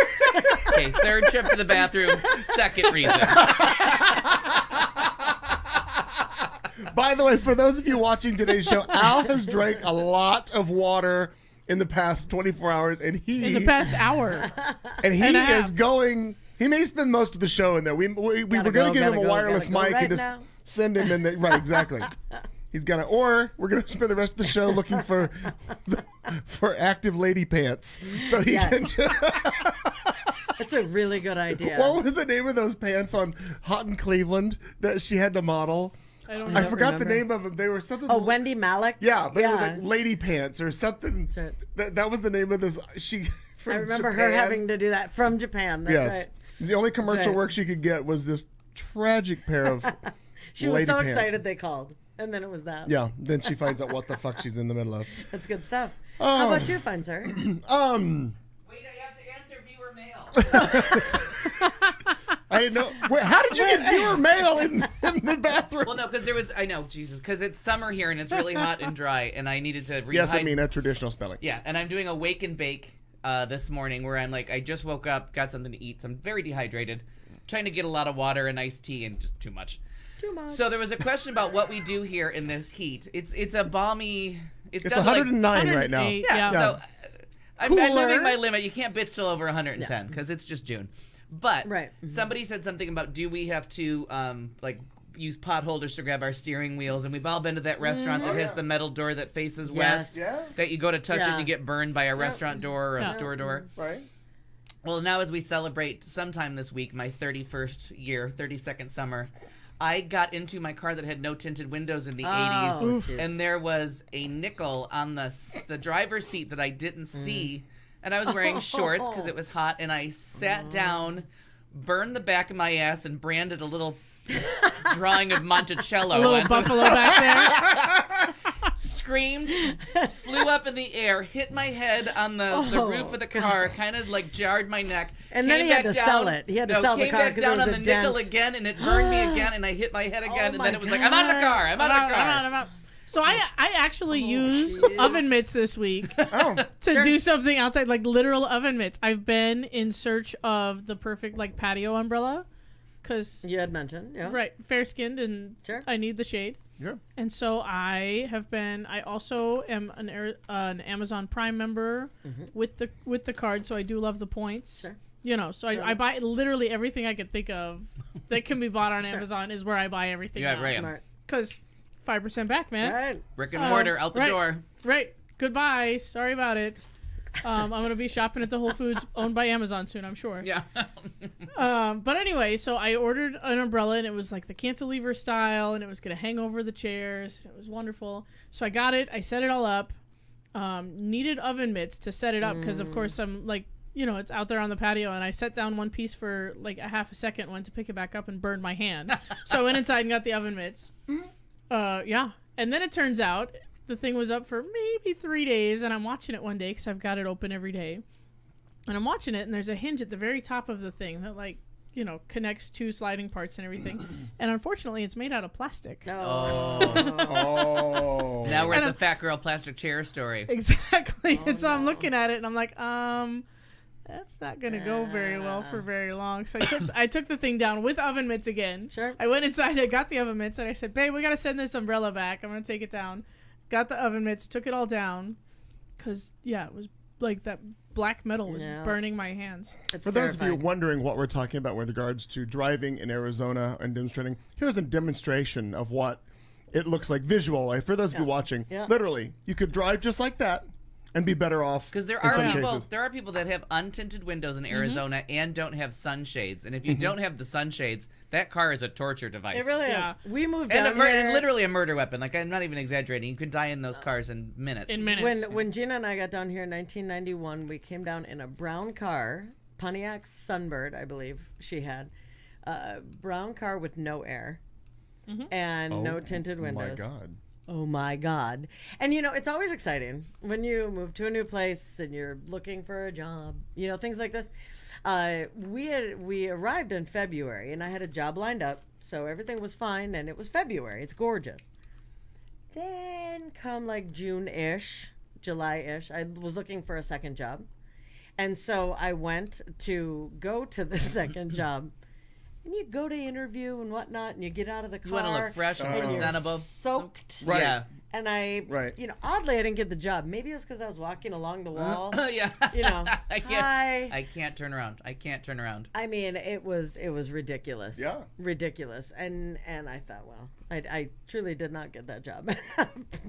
Okay, third trip to the bathroom, second reason. By the way, for those of you watching today's show, Al has drank a lot of water in the past 24 hours, and In the past hour, and he and a is half. going. He may spend most of the show in there. We were going to give him a wireless gotta go mic right and just now. send him in there. Right, exactly. He's gonna, or we're gonna spend the rest of the show looking for active lady pants, so he Yes. can. That's a really good idea. What was the name of those pants on Hot in Cleveland that she had to model? I don't I know. forgot the remember. name of them. They were something. Oh, Wendy Malick? Yeah, but it was Yeah. like lady pants or something. right. That was the name of this. She. From I remember her Japan. having to do that from Japan. That's Yes. right. The only commercial right. work she could get was this tragic pair of. She was lady so pants. excited they called. And then it was that. Yeah. Then she finds out what the fuck she's in the middle of. That's good stuff. How about you, fine sir? Wait, I have to answer viewer mail. I didn't know. Wait, how did you get viewer mail in the bathroom? Well, no, because because it's summer here and it's really hot and dry, and I needed to Yes, I mean a traditional spelling. Yeah, and I'm doing a wake and bake this morning where I'm like, I just woke up, got something to eat, so I'm very dehydrated, trying to get a lot of water and iced tea, and just too much. So there was a question about what we do here in this heat. It's a balmy. It's 109 right now. Yeah. So I'm moving my limit. You can't bitch till over 110 because it's just June. But somebody said something about, do we have to use pot holders to grab our steering wheels? And we've all been to that restaurant that has the metal door that faces west. Yes. That you go to touch it and you get burned by a restaurant door or a store door. Right. Well, now as we celebrate sometime this week my 31st year, 32nd summer, I got into my car that had no tinted windows in the 80s, and there was a nickel on the driver's seat that I didn't see, and I was wearing shorts because it was hot, and I sat down, burned the back of my ass, and branded a little drawing of Monticello. A little buffalo back there. Screamed, flew up in the air, hit my head on the roof of the car, kind of like jarred my neck. And then he had to sell it. He had to sell the car because it was down on the nickel again, and it burned me again, and I hit my head again, and then it was like, I'm out of the car. I'm out. So I actually used oven mitts this week to do something outside, like literal oven mitts. I've been in search of the perfect patio umbrella, because you had mentioned, right, fair skinned, and I need the shade. Yeah. And so I also am an Amazon Prime member with the card, so I do love the points. Sure. So I buy literally everything I can think of that can be bought on Amazon is where I buy everything. Yeah, right. Smart. Because 5% back, man. Right. Brick and mortar out the door. Right. Goodbye. Sorry about it. I'm going to be shopping at the Whole Foods owned by Amazon soon, I'm sure. Yeah. But anyway, so I ordered an umbrella, and it was like the cantilever style, and it was going to hang over the chairs. It was wonderful. So I got it. I set it all up. Needed oven mitts to set it up because, of course, I'm it's out there on the patio, and I set down one piece for like a half a second, went to pick it back up, and burned my hand. So I went inside and got the oven mitts. And then it turns out the thing was up for maybe 3 days, and I'm watching it one day because I've got it open every day. And I'm watching it, and there's a hinge at the very top of the thing that connects two sliding parts and everything. And unfortunately, it's made out of plastic. Now we're at the fat girl plastic chair story. Exactly. And so I'm looking at it, and I'm like, that's not going to go very well for very long. So I took the thing down with oven mitts again. Sure. I went inside, I got the oven mitts, and I said, babe, we got to send this umbrella back. I'm going to take it down. Got the oven mitts, took it all down, because, it was like that black metal was burning my hands. For those of you wondering what we're talking about with regards to driving in Arizona and demonstrating, here's a demonstration of what it looks like visual. For those of you watching, literally, you could drive just like that and be better off. Because there are people that have untinted windows in Arizona and don't have sunshades, and if you don't have the sunshades, that car is a torture device. It really is. We moved and down here. And literally a murder weapon. Like, I'm not even exaggerating. You could die in those cars in minutes. When Gina and I got down here in 1991, we came down in a brown car, Pontiac Sunbird, I believe she had, brown car with no air and no tinted windows. Oh my God. Oh my God. And it's always exciting when you move to a new place and you're looking for a job, things like this. We arrived in February, and I had a job lined up, so everything was fine, and it was February. It's gorgeous. Then come like June-ish, July-ish, I was looking for a second job. And so I went to go to the second job. And you go to interview and whatnot, and you get out of the car. You want to look fresh and presentable. Soaked. Right. Yeah. And oddly, I didn't get the job. Maybe it was because I was walking along the wall. Yeah. I can't turn around. I can't turn around. I mean, it was ridiculous. Yeah. Ridiculous. And I thought, well, I truly did not get that job.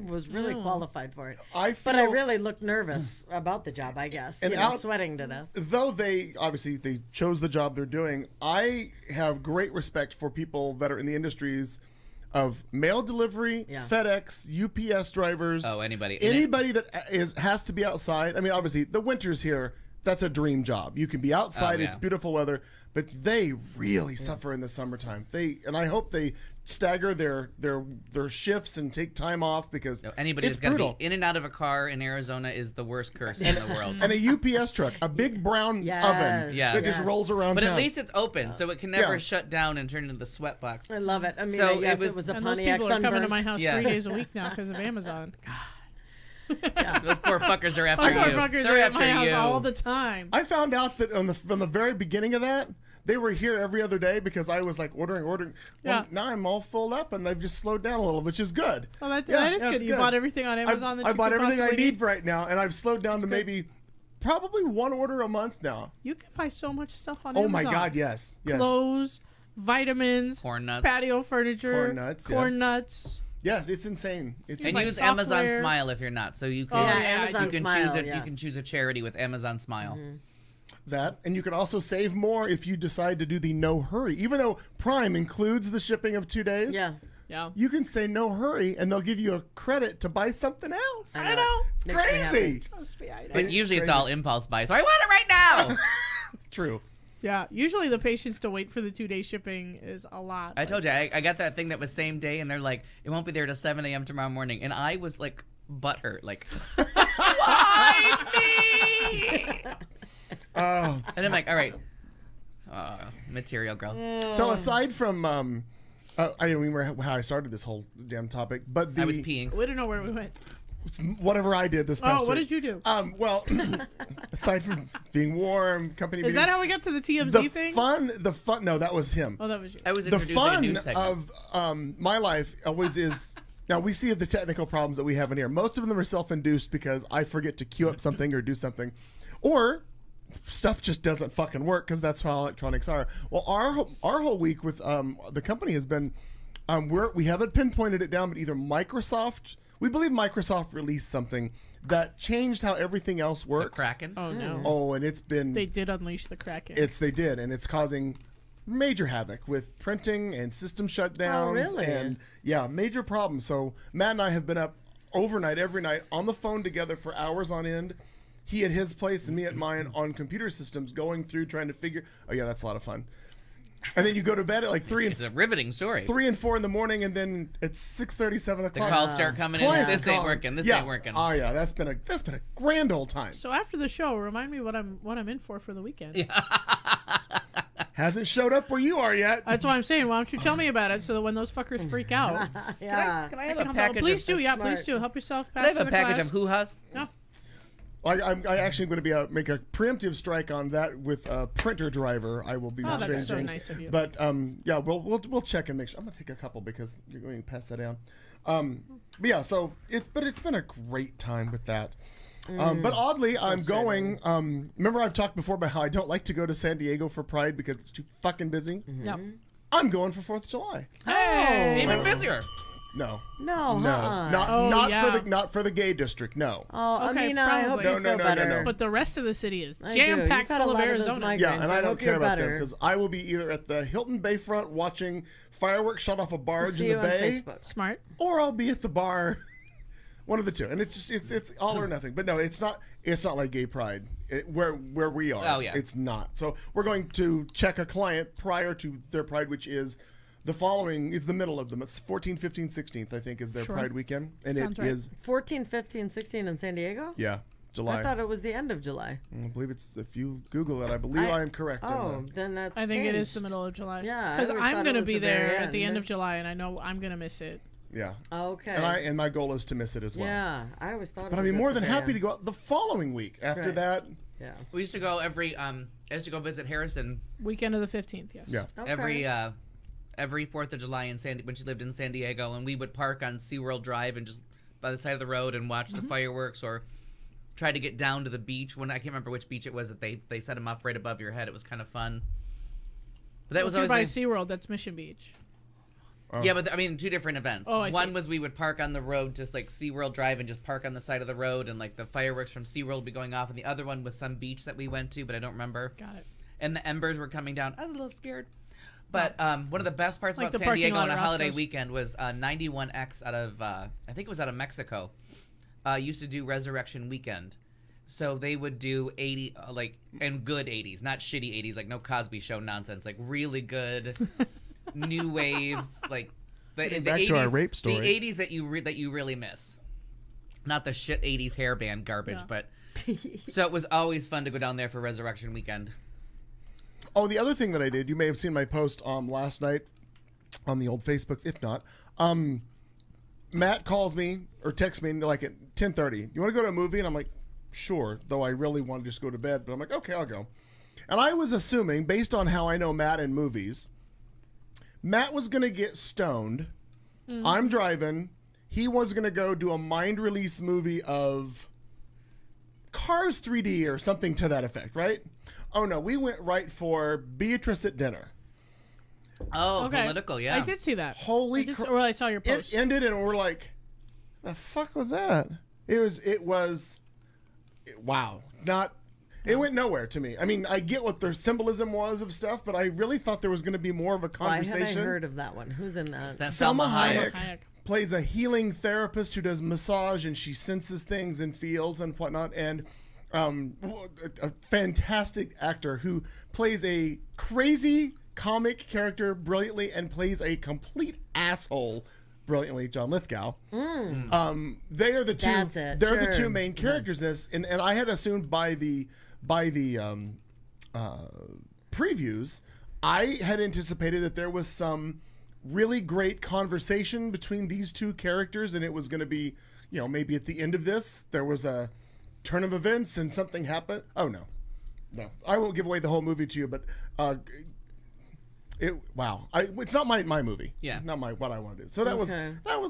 Was really qualified for it. But I really looked nervous about the job, I guess. And sweating to death. Though they chose the job they're doing, I have great respect for people that are in the industries of mail delivery, FedEx, UPS drivers. Oh, anybody that has to be outside. I mean, obviously, the winters here, that's a dream job. You can be outside, it's beautiful weather, but they really suffer in the summertime. And I hope they stagger their shifts and take time off because So anybody it's who's got to brutal. be in and out of a car in Arizona is the worst curse in the world. And a UPS truck, a big brown Yes. oven Yeah. that just Yes. rolls around But town. at least it's open, so it can never Yeah. shut down and turn into the sweat box. I love it. I mean, So yes, it it was- was a And those Pontiac people are coming to Sunburnt. my house Yeah. 3 days a week now because of Amazon. Those poor fuckers are after My you. motherfuckers They're are at my after house you. all the time. I found out that from the very beginning of that, they were here every other day because I was like ordering. Well, Yeah. now I'm all filled up and they've just slowed down a little, which is good. Oh, that Yeah, is that's good. You bought everything on Amazon that I you bought could everything I possibly need right now, and I've slowed down to good. maybe probably 1 order a month now. You can buy so much stuff on Oh Amazon. my God, yes. Clothes, vitamins, Corn nuts. patio furniture, Corn nuts, nuts. Yes, it's insane. It's And my use Amazon software. Smile if you're not. So you can, Oh, Yeah, yeah, Amazon you can Smile, choose it. yes. You can choose a charity with Amazon Smile. that, and you can also save more if you decide to do the no hurry. Even though Prime includes the shipping of 2 days, Yeah. Yeah. you can say no hurry, and they'll give you a credit to buy something else. I know. It's Makes me crazy. Trust me, I know. But usually it's crazy. all impulse buy. So I want it right now. True. Yeah. Usually the patience to wait for the 2-day shipping is a lot. I told you, I got that thing that was same day, and they're like, it won't be there till 7 a.m. tomorrow morning. And I was like, butthurt. Like, why me? Oh. And I'm like, all right. Material girl. So aside from, I don't remember how I started this whole damn topic, but I was peeing. We don't know where we went. whatever I did this past Oh, what week. did you do? Well, aside from being warm, company Is that meetings, how we got to the TMZ the thing? fun, no, that was him. Oh, that was you. I was The introducing a fun new segment. of my life always is. Now we see the technical problems that we have in here. Most of them are self-induced because I forget to queue up something or do something, or stuff just doesn't fucking work because that's how electronics are. Well, our whole week with the company has been we haven't pinpointed it down, but either Microsoft. We believe Microsoft released something that changed how everything else works. Kraken. Oh, no. Oh, and it's been They did unleash the Kraken. they did, and it's causing major havoc with printing and system shutdowns. Oh, really? And yeah, major problems. So Matt and I have been up overnight, every night, on the phone together for hours on end. He at his place and me at mine on computer systems, going through trying to figure. Oh yeah, that's a lot of fun. And then you go to bed at like 3 It's a riveting story. 3 and 4 in the morning, and then it's 6:30, 7 The o'clock. calls start coming in. Clients This are ain't calling. working. This Yeah. ain't working. Oh yeah, that's been a grand old time. So after the show, remind me what I'm in for the weekend. Hasn't showed up where you are yet. That's why I'm saying. Why don't you tell me about it so that when those fuckers freak out, Yeah. Can I have can a help out. package? Please of, do. Yeah, Smart. please do. Help yourself. Can Pass I have to a the package class. of hoo-has? No. I actually going to make a preemptive strike on that with a printer driver. I will be Oh, that's changing. so nice of you. But yeah, we'll check and make sure. I'm gonna take a couple because you're going to pass that down. But yeah, so it's been a great time with that. But oddly, I'm going. Remember, I've talked before about how I don't like to go to San Diego for Pride because it's too fucking busy. No. I'm going for 4th of July. Hey. Even busier. No, No, no, uh-uh. Oh, not for the gay district. No. Oh, Okay, Amina, I hope probably. you No, feel no, better. no. But the rest of the city is I do. jam packed You've had a full of lot of those Arizona. migraines. Yeah, and I I don't hope you're care about them better. because I will be either at the Hilton Bayfront watching fireworks shot off a barge See in you the on bay, Facebook. Smart. or I'll be at the bar. One of the two, and it's all or nothing. But no, it's not like Gay Pride where we are. Oh, yeah. It's not. So we're going to check a client prior to their Pride, which is the following is the middle of them. It's 14th, 15th, 16th, I think, is their Sure. Pride weekend, and Sounds it right. is 14, 15, 16 in San Diego? yeah July. I thought it was the end of July. I believe it's if you Google it, I believe I am correct. Oh, then that's I think it is the changed. middle of July. Yeah, I Because always I'm thought it going to was be the very there at the end. end of July, and I know I'm going to miss it. Yeah, Okay. and my goal is to miss it as well. Yeah, I always thought. But I'd be more than happy to go out the following week after Right. that. Yeah. We used to go every. I used to go visit Harrison Weekend of the 15th, yes. Yeah. Okay. every 4th of July when she lived in San Diego, and we would park on SeaWorld Drive and just by the side of the road and watch the fireworks or try to get down to the beach. When I can't remember which beach it was that they set them off right above your head. It was kind of fun. But that If was you're always by my- SeaWorld, that's Mission Beach. Yeah, but I mean, two different events. Oh, I see. One was we would park on the road, just like SeaWorld Drive, and just park on the side of the road, and like the fireworks from SeaWorld would be going off. And the other one was some beach that we went to, but I don't remember. Got it. And the embers were coming down. I was a little scared. But one of the best parts Like about the San parking Diego lot on a at holiday Roscoe's. weekend was 91X out of, I think it was out of Mexico, used to do Resurrection Weekend. So they would do 80, and good 80s, not shitty 80s, like no Cosby Show nonsense, like really good, new wave, like Back to our rape story. The 80s that you really miss. Not the shit 80s hairband garbage, but... So it was always fun to go down there for Resurrection Weekend. Oh, the other thing that I did, you may have seen my post last night on the old Facebooks. If not, Matt calls me or texts me like at 10:30. You want to go to a movie? And I'm like, sure. Though I really want to just go to bed, but I'm like, okay, I'll go. And I was assuming, based on how I know Matt in movies, Matt was going to get stoned. Mm-hmm. I'm driving. He was going to go do a mind release movie of Cars 3D or something to that effect, right? Oh, no. We went right for Beatrice at Dinner. Oh, okay. Political, yeah. I did see that. Holy crap. Well, I saw your post. It ended and we're like, the fuck was that? It was wow. It went nowhere to me. I mean, I get what their symbolism was of stuff, but I really thought there was going to be more of a conversation. Why had I heard of that one? Who's in that? That's Salma Hayek plays a healing therapist who does massage, and she senses things and feels and whatnot. And a fantastic actor who plays a crazy comic character brilliantly and plays a complete asshole brilliantly, John Lithgow. They are the two. That's it. They're Sure. the two main characters in this, and I had assumed by the previews, I had anticipated that there was some really great conversation between these two characters, and it was going to be, you know, maybe at the end of this there was a turn of events and something happened. Oh no, I won't give away the whole movie to you, but it's not my movie. Yeah, not what I want to do. So that was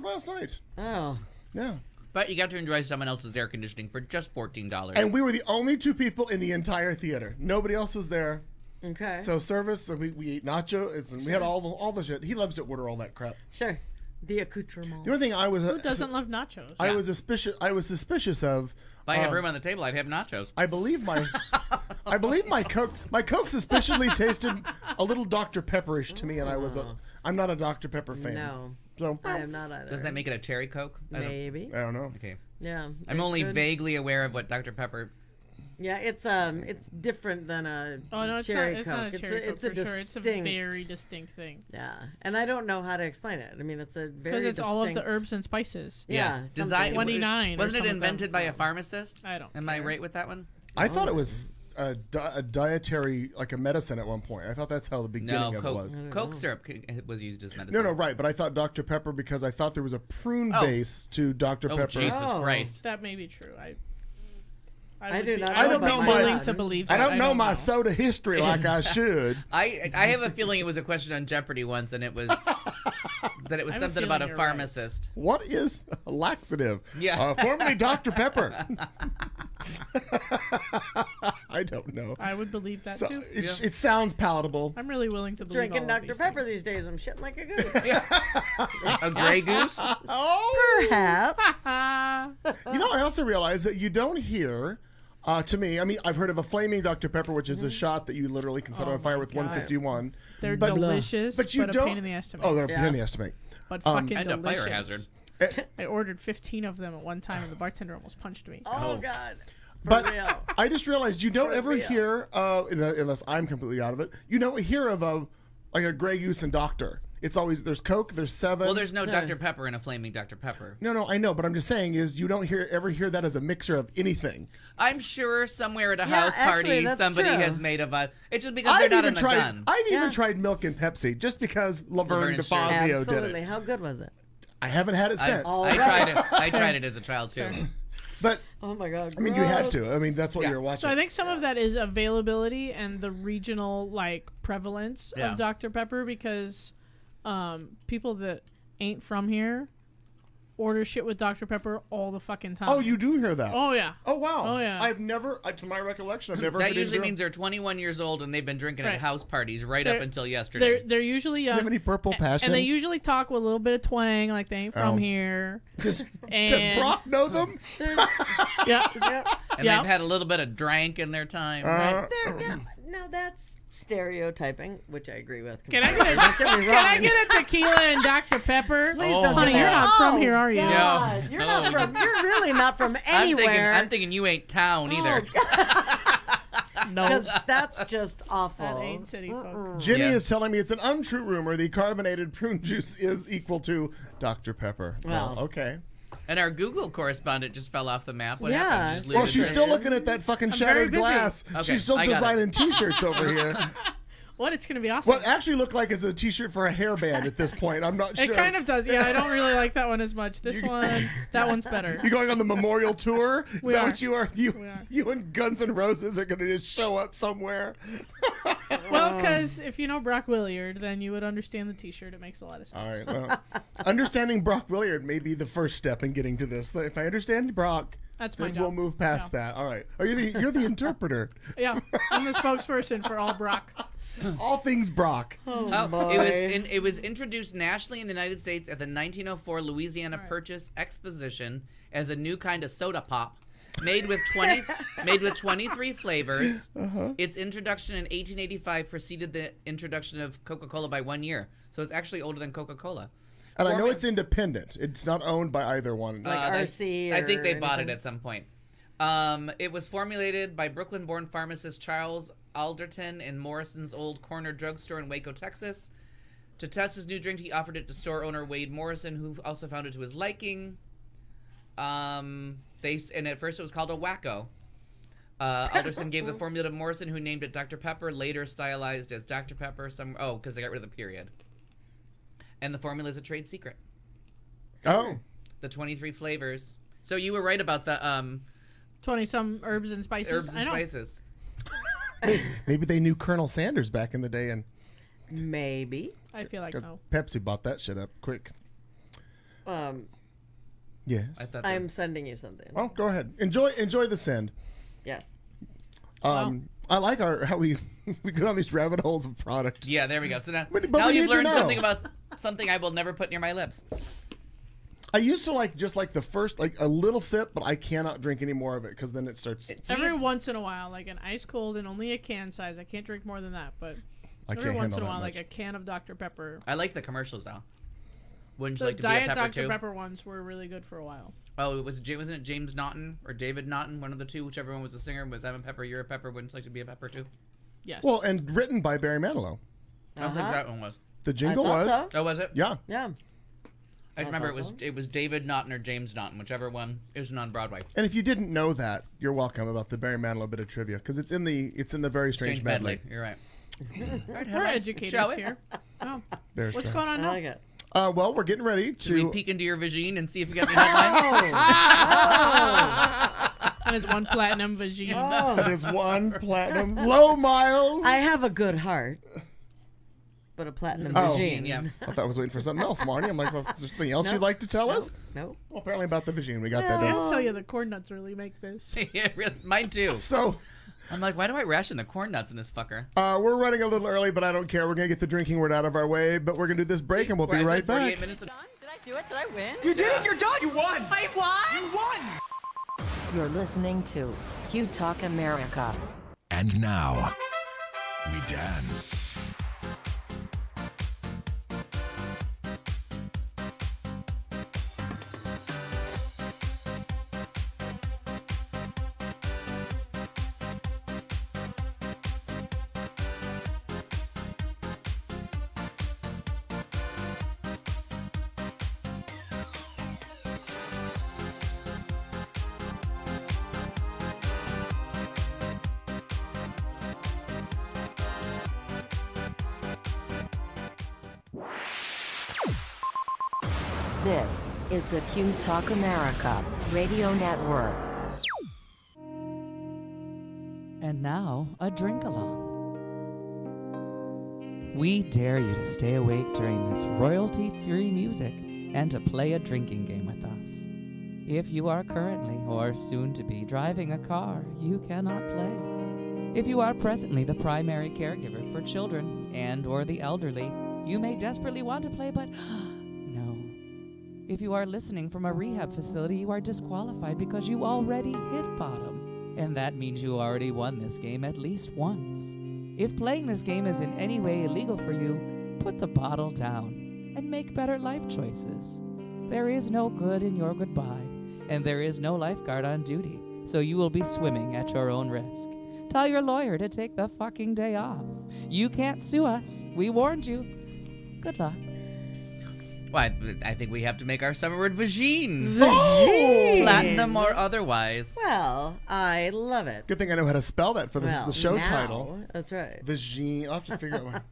last night. Oh, yeah. But you got to enjoy someone else's air conditioning for just $14. And we were the only two people in the entire theater. Nobody else was there. Okay. So service, we ate nachos, and we had all the shit. He loves to order all that crap. Sure. The accoutrement. The only thing I was who doesn't love nachos? I was suspicious of. If I had room on the table, I'd have nachos. I believe my Coke suspiciously tasted a little Dr. Pepperish to me, and I'm not a Dr. Pepper fan. No. So I am not either. Doesn't that make it a cherry Coke? Maybe. I don't know. Okay. Yeah. I'm only vaguely aware of what Dr. Pepper. Yeah, it's different than a cherry Coke. Not a cherry Coke. It's a distinct. It's a very distinct thing. Yeah, and I don't know how to explain it. I mean, it's a very because it's distinct... all of the herbs and spices. Yeah. Design 29. Wasn't it invented by a pharmacist? I don't. Am I right with that one? I thought it was a dietary, like a medicine at one point. I thought that's how the beginning of it was. Coke syrup was used as medicine. No, right. But I thought Dr. Pepper because I thought there was a prune base to Dr. Pepper. Jesus Christ. That may be true. I do not. I don't know willing to believe that. I don't know my soda history like I should. I have a feeling it was a question on Jeopardy once, and it was that it was something about a pharmacist. Right. What is a laxative? Yeah, formerly Dr. Pepper. I don't know. I would believe that too. It sounds palatable. I'm really willing to believe drinking all Dr. Pepper these days. I'm shitting like a goose. A gray goose? Perhaps. You know, I also realized that you don't hear. To me, I mean, I've heard of a flaming Dr. Pepper, which is a shot that you literally can set on fire with 151. They're delicious, but a pain in the estimate. Oh, they're a pain in the estimate. But fucking and delicious. A fire hazard. I ordered 15 of them at one time, and the bartender almost punched me. Oh, God. But I just realized you don't ever hear, unless I'm completely out of it, you don't hear of a Grey Goose and Doctor. It's always, there's Coke, there's 7. Well, there's no Dr. Pepper in a flaming Dr. Pepper. No, I know, but I'm just saying is you don't ever hear that as a mixture of anything. I'm sure somewhere at a house party somebody has made a... It's just because they're not in the gun. I've even tried milk and Pepsi just because Laverne DeFazio did it. How good was it? I haven't had it since. I tried it as a child too. But oh my God! I mean, you had to. I mean, that's what you're watching. So I think some of that is availability and the regional prevalence of Dr. Pepper because people that ain't from here order shit with Dr. Pepper all the fucking time. Oh, you do hear that? Oh yeah. Oh wow. Oh yeah. I've never, to my recollection, I've never. That usually means they're 21 years old and they've been drinking at house parties up until yesterday. They're usually young. Do you have any Purple Passion? And they usually talk with a little bit of twang, like they ain't from here. Does Brock know them? Yeah. And they've had a little bit of drank in their time. Right? Now that's stereotyping, which I agree with. Can I get a tequila and Dr. Pepper? Please don't. Honey, you're not from here, are you? God, you're not from. You're really not from anywhere. I'm thinking you ain't town either. No, Because that's just awful. that ain't city folk. Jenny Yeah. is telling me it's an untrue rumor the carbonated prune juice is equal to Dr. Pepper. Well, Well. okay. And our Google correspondent just fell off the map. What Yeah, happened? Just so- Well, leave it she's there? still looking at that fucking very shattered busy. glass. Okay, She's still I got it. designing T-shirts over here. What? It's gonna be awesome. What actually looked like is a T-shirt for a hairband at this point. I'm not It sure. kind of does. Yeah, I don't really like that one as much. This one, that one's better. You going on the memorial tour? Is We that are. what you are? You, are. you and Guns N' Roses are going to just show up somewhere. Well, because if you know Brock Williard, then you would understand the T-shirt. It makes a lot of sense. All right. Well, understanding Brock Williard may be the first step in getting to this. If I understand Brock, That's my then job. we'll move past that. All right. Are you you're the interpreter? Yeah, I'm the spokesperson for all Brock. All things Brock. Oh, it was introduced nationally in the United States at the 1904 Louisiana Purchase Exposition as a new kind of soda pop, made with 23 flavors. Its introduction in 1885 preceded the introduction of Coca-Cola by 1 year, so it's actually older than Coca-Cola. And I know it's independent. It's not owned by either one. RC I think they or bought it anything. at some point. It was formulated by Brooklyn-born pharmacist Charles Alderton in Morrison's old corner drugstore in Waco, Texas. To test his new drink, he offered it to store owner Wade Morrison, who also found it to his liking. And at first it was called a Wacko. Alderson gave the formula to Morrison, who named it Dr. Pepper, later stylized as Dr. Pepper. Because they got rid of the period. And the formula is a trade secret. Oh. The 23 flavors. So you were right about the 20-some herbs and spices. herbs and I know. spices. Maybe they knew Colonel Sanders back in the day, and Maybe. I feel like because no. Pepsi bought that shit up quick. Yes. I thought I'm sending you something. Well, go ahead. Enjoy the send. Yes. I like how we we go down these rabbit holes of products. Yeah, there we go. So now, But now we need you've to learned know. something about something I will never put near my lips. I used to like just like the first like a little sip, but I cannot drink any more of it because then it starts. Every once in a while, like an ice cold and only a can size. I can't drink more than that, but I can't every once handle in a that while, much. like a can of Dr. Pepper. I like the commercials though. Wouldn't you The like to be a Diet pepper Dr. too? Pepper ones were really good for a while. Oh, wasn't it James Naughton or David Naughton? One of the two, whichever one was the singer. Was I'm a pepper, you're a pepper. Wouldn't you like to be a pepper too? Yes. Well, and written by Barry Manilow. I don't think that one was. The jingle thought was. so. Oh, was it? Yeah. Yeah. I just remember thought so. it was David Naughton or James Naughton, whichever one. It was on Broadway. And if you didn't know that, you're welcome about the Barry Manilow bit of trivia because it's in the very strange medley. You're right. We're educators Shall we? here. Oh, There's what's that. going on I now? like it. Well, we're getting ready Should we to. peek into your vagine and see if you got any headlines? That is one platinum vagine. That is one platinum. Low miles. I have a good heart, but a platinum Oh. vagine. Yeah. I thought I was waiting for something else, Marnie. I'm like, well, is there something else you'd like to tell us? Nope. Well, apparently about the vagine. We got I that done. have to tell you, the corn nuts really make this. Yeah, really, mine too. So, I'm like, why do I ration the corn nuts in this fucker? we're running a little early, but I don't care. We're going to get the drinking word out of our way, but we're going to do this break, and we'll Why be is it right 48 back. minutes? Did I do it? Did I win? You did it! You're done! You won! I won? You won! You're listening to Q Talk America. And now, we dance. This is the Q Talk America Radio Network. And now, a drink along. We dare you to stay awake during this royalty-free music and to play a drinking game with us. If you are currently or soon to be driving a car, you cannot play. If you are presently the primary caregiver for children and or the elderly, you may desperately want to play, but no. If you are listening from a rehab facility, you are disqualified because you already hit bottom. And that means you already won this game at least once. If playing this game is in any way illegal for you, put the bottle down and make better life choices. There is no good in your goodbye, and there is no lifeguard on duty, so you will be swimming at your own risk. Tell your lawyer to take the fucking day off. You can't sue us. We warned you. Good luck. Well, I think we have to make our summer word vagine. Vagine. Platinum or otherwise. Well, I love it. Good thing I know how to spell that for the show now, title. That's right. Vagine. I'll have to figure out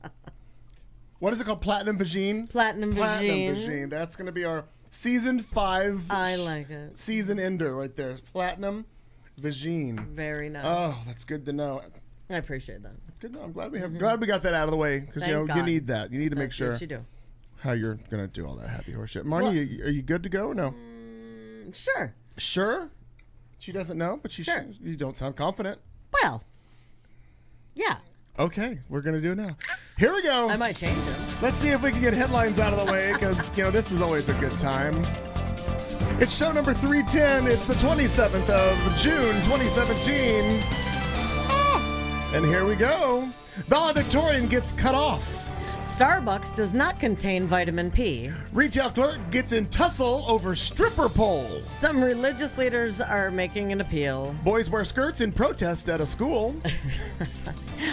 what is it called? Platinum Vagine? Platinum Vagine. Vagine. That's going to be our season 5. I like it. Season ender right there. Platinum Vagine. Very nice. Oh, that's good to know. I appreciate that. Good. I'm glad glad we got that out of the way because you Thank God. need that. You need to make sure Yes, you do. how you're gonna do all that happy horse shit. Marnie, are you good to go or no? Sure. Sure. She doesn't know, but Sure. you don't sound confident. Well, yeah. Okay, we're gonna do it now. Here we go. I might change it. Let's see if we can get headlines out of the way because this is always a good time. It's show number 310. It's the 27th of June, 2017. And here we go. Valedictorian gets cut off. Starbucks does not contain vitamin P. Retail clerk gets in tussle over stripper poles. Some religious leaders are making an appeal. Boys wear skirts in protest at a school.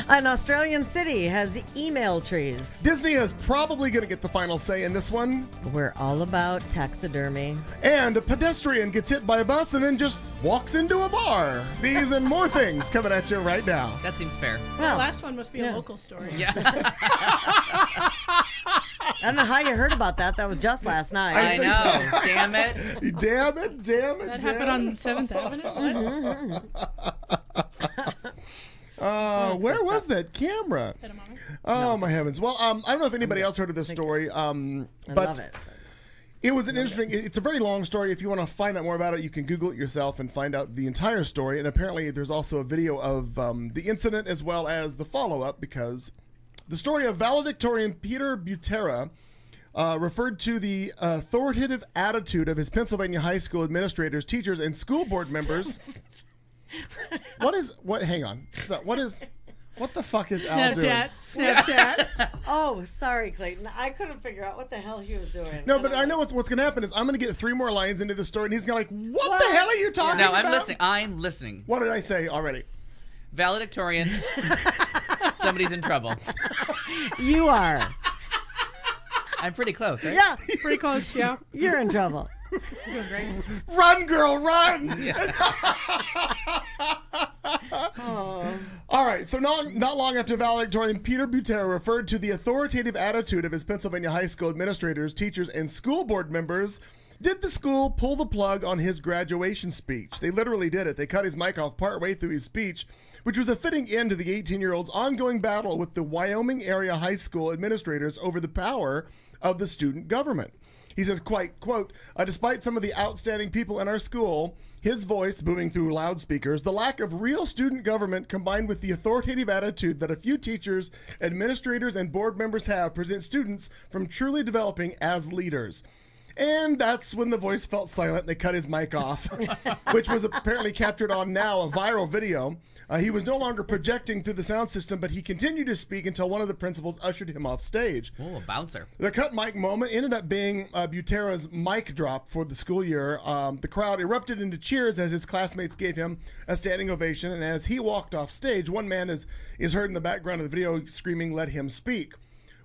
An Australian city has email trees. Disney is probably going to get the final say in this one. We're all about taxidermy. And a pedestrian gets hit by a bus and then just walks into a bar. These and more things coming at you right now. That seems fair. The Well, last one must be yeah. a local story. Yeah. I don't know how you heard about that. That was just last night. I know. Damn it. Damn it. That happened on 7th Avenue? What? Where was that camera? Oh, my heavens. Well, I don't know if anybody else heard of this story. I but love it. It was an interesting, it's a very long story. If you want to find out more about it, you can Google it yourself and find out the entire story. And apparently there's also a video of the incident as well as the follow-up, because the story of valedictorian Peter Butera referred to the authoritative attitude of his Pennsylvania high school administrators, teachers, and school board members. Hang on. What the fuck is Al doing? Snapchat. Oh, sorry, Clayton. I couldn't figure out what the hell he was doing. No, but I know what's going to happen is I'm going to get 3 more lines into the story, and he's going to what the hell are you talking No, about? I'm listening. What did I say already? Valedictorian. Somebody's in trouble. You are. I'm pretty close, right? Yeah, Pretty close, yeah. you're in trouble. Doing great. Run, girl, run! All right, so not long after valedictorian Peter Butera referred to the authoritative attitude of his Pennsylvania high school administrators, teachers, and school board members, did the school pull the plug on his graduation speech. They literally did it. They cut his mic off partway through his speech, which was a fitting end to the 18-year-old's ongoing battle with the Wyoming area high school administrators over the power of the student government. He says, quote, despite some of the outstanding people in our school, his voice booming through loudspeakers, the lack of real student government combined with the authoritative attitude that a few teachers, administrators, and board members have prevent students from truly developing as leaders. And that's when the voice felt silent and they cut his mic off, which was apparently captured on now a viral video. He was no longer projecting through the sound system, but he continued to speak until one of the principals ushered him off stage. Oh, a bouncer. The cut mic moment ended up being Butera's mic drop for the school year. The crowd erupted into cheers as his classmates gave him a standing ovation, and as he walked off stage, one man is heard in the background of the video screaming, "Let him speak."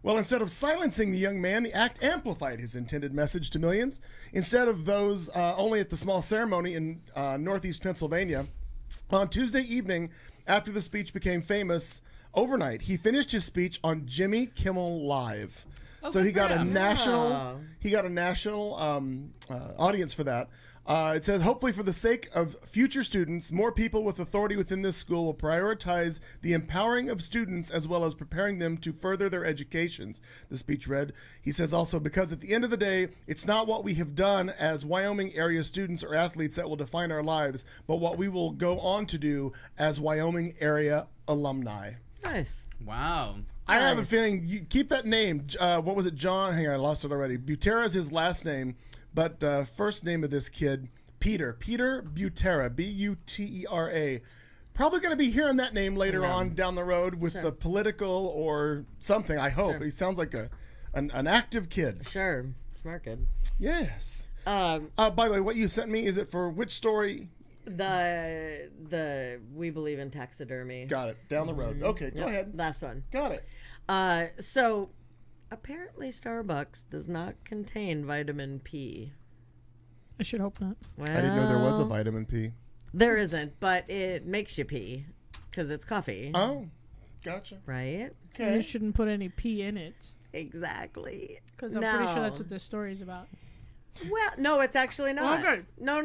Well, instead of silencing the young man, the act amplified his intended message to millions. Instead of those only at the small ceremony in northeast Pennsylvania, on Tuesday evening, after the speech became famous overnight, he finished his speech on Jimmy Kimmel Live. So he got a national audience for that. It says, hopefully for the sake of future students, more people with authority within this school will prioritize the empowering of students as well as preparing them to further their educations, the speech read. He says also, because at the end of the day, it's not what we have done as Wyoming area students or athletes that will define our lives, but what we will go on to do as Wyoming area alumni. Nice. Wow. I have a feeling, you keep that name. What was it, John? Hang on, I lost it already. Butera is his last name. But first name of this kid, Peter Butera, B-U-T-E-R-A. Probably going to be hearing that name later on down the road with the political or something, I hope. He sounds like an active kid. Sure. Smart kid. Yes. Um, By the way, what you sent me, is it for which story? The we believe in taxidermy. Got it. Down the road. Okay, go ahead. Last one. Got it. So apparently Starbucks does not contain vitamin P. I should hope not. Well, I didn't know there was a vitamin P. There isn't, but it makes you pee because it's coffee. Oh, gotcha. Right? You shouldn't put any pee in it. Exactly. Because I'm pretty sure that's what this story is about. Well, no, it's actually not. Okay. No.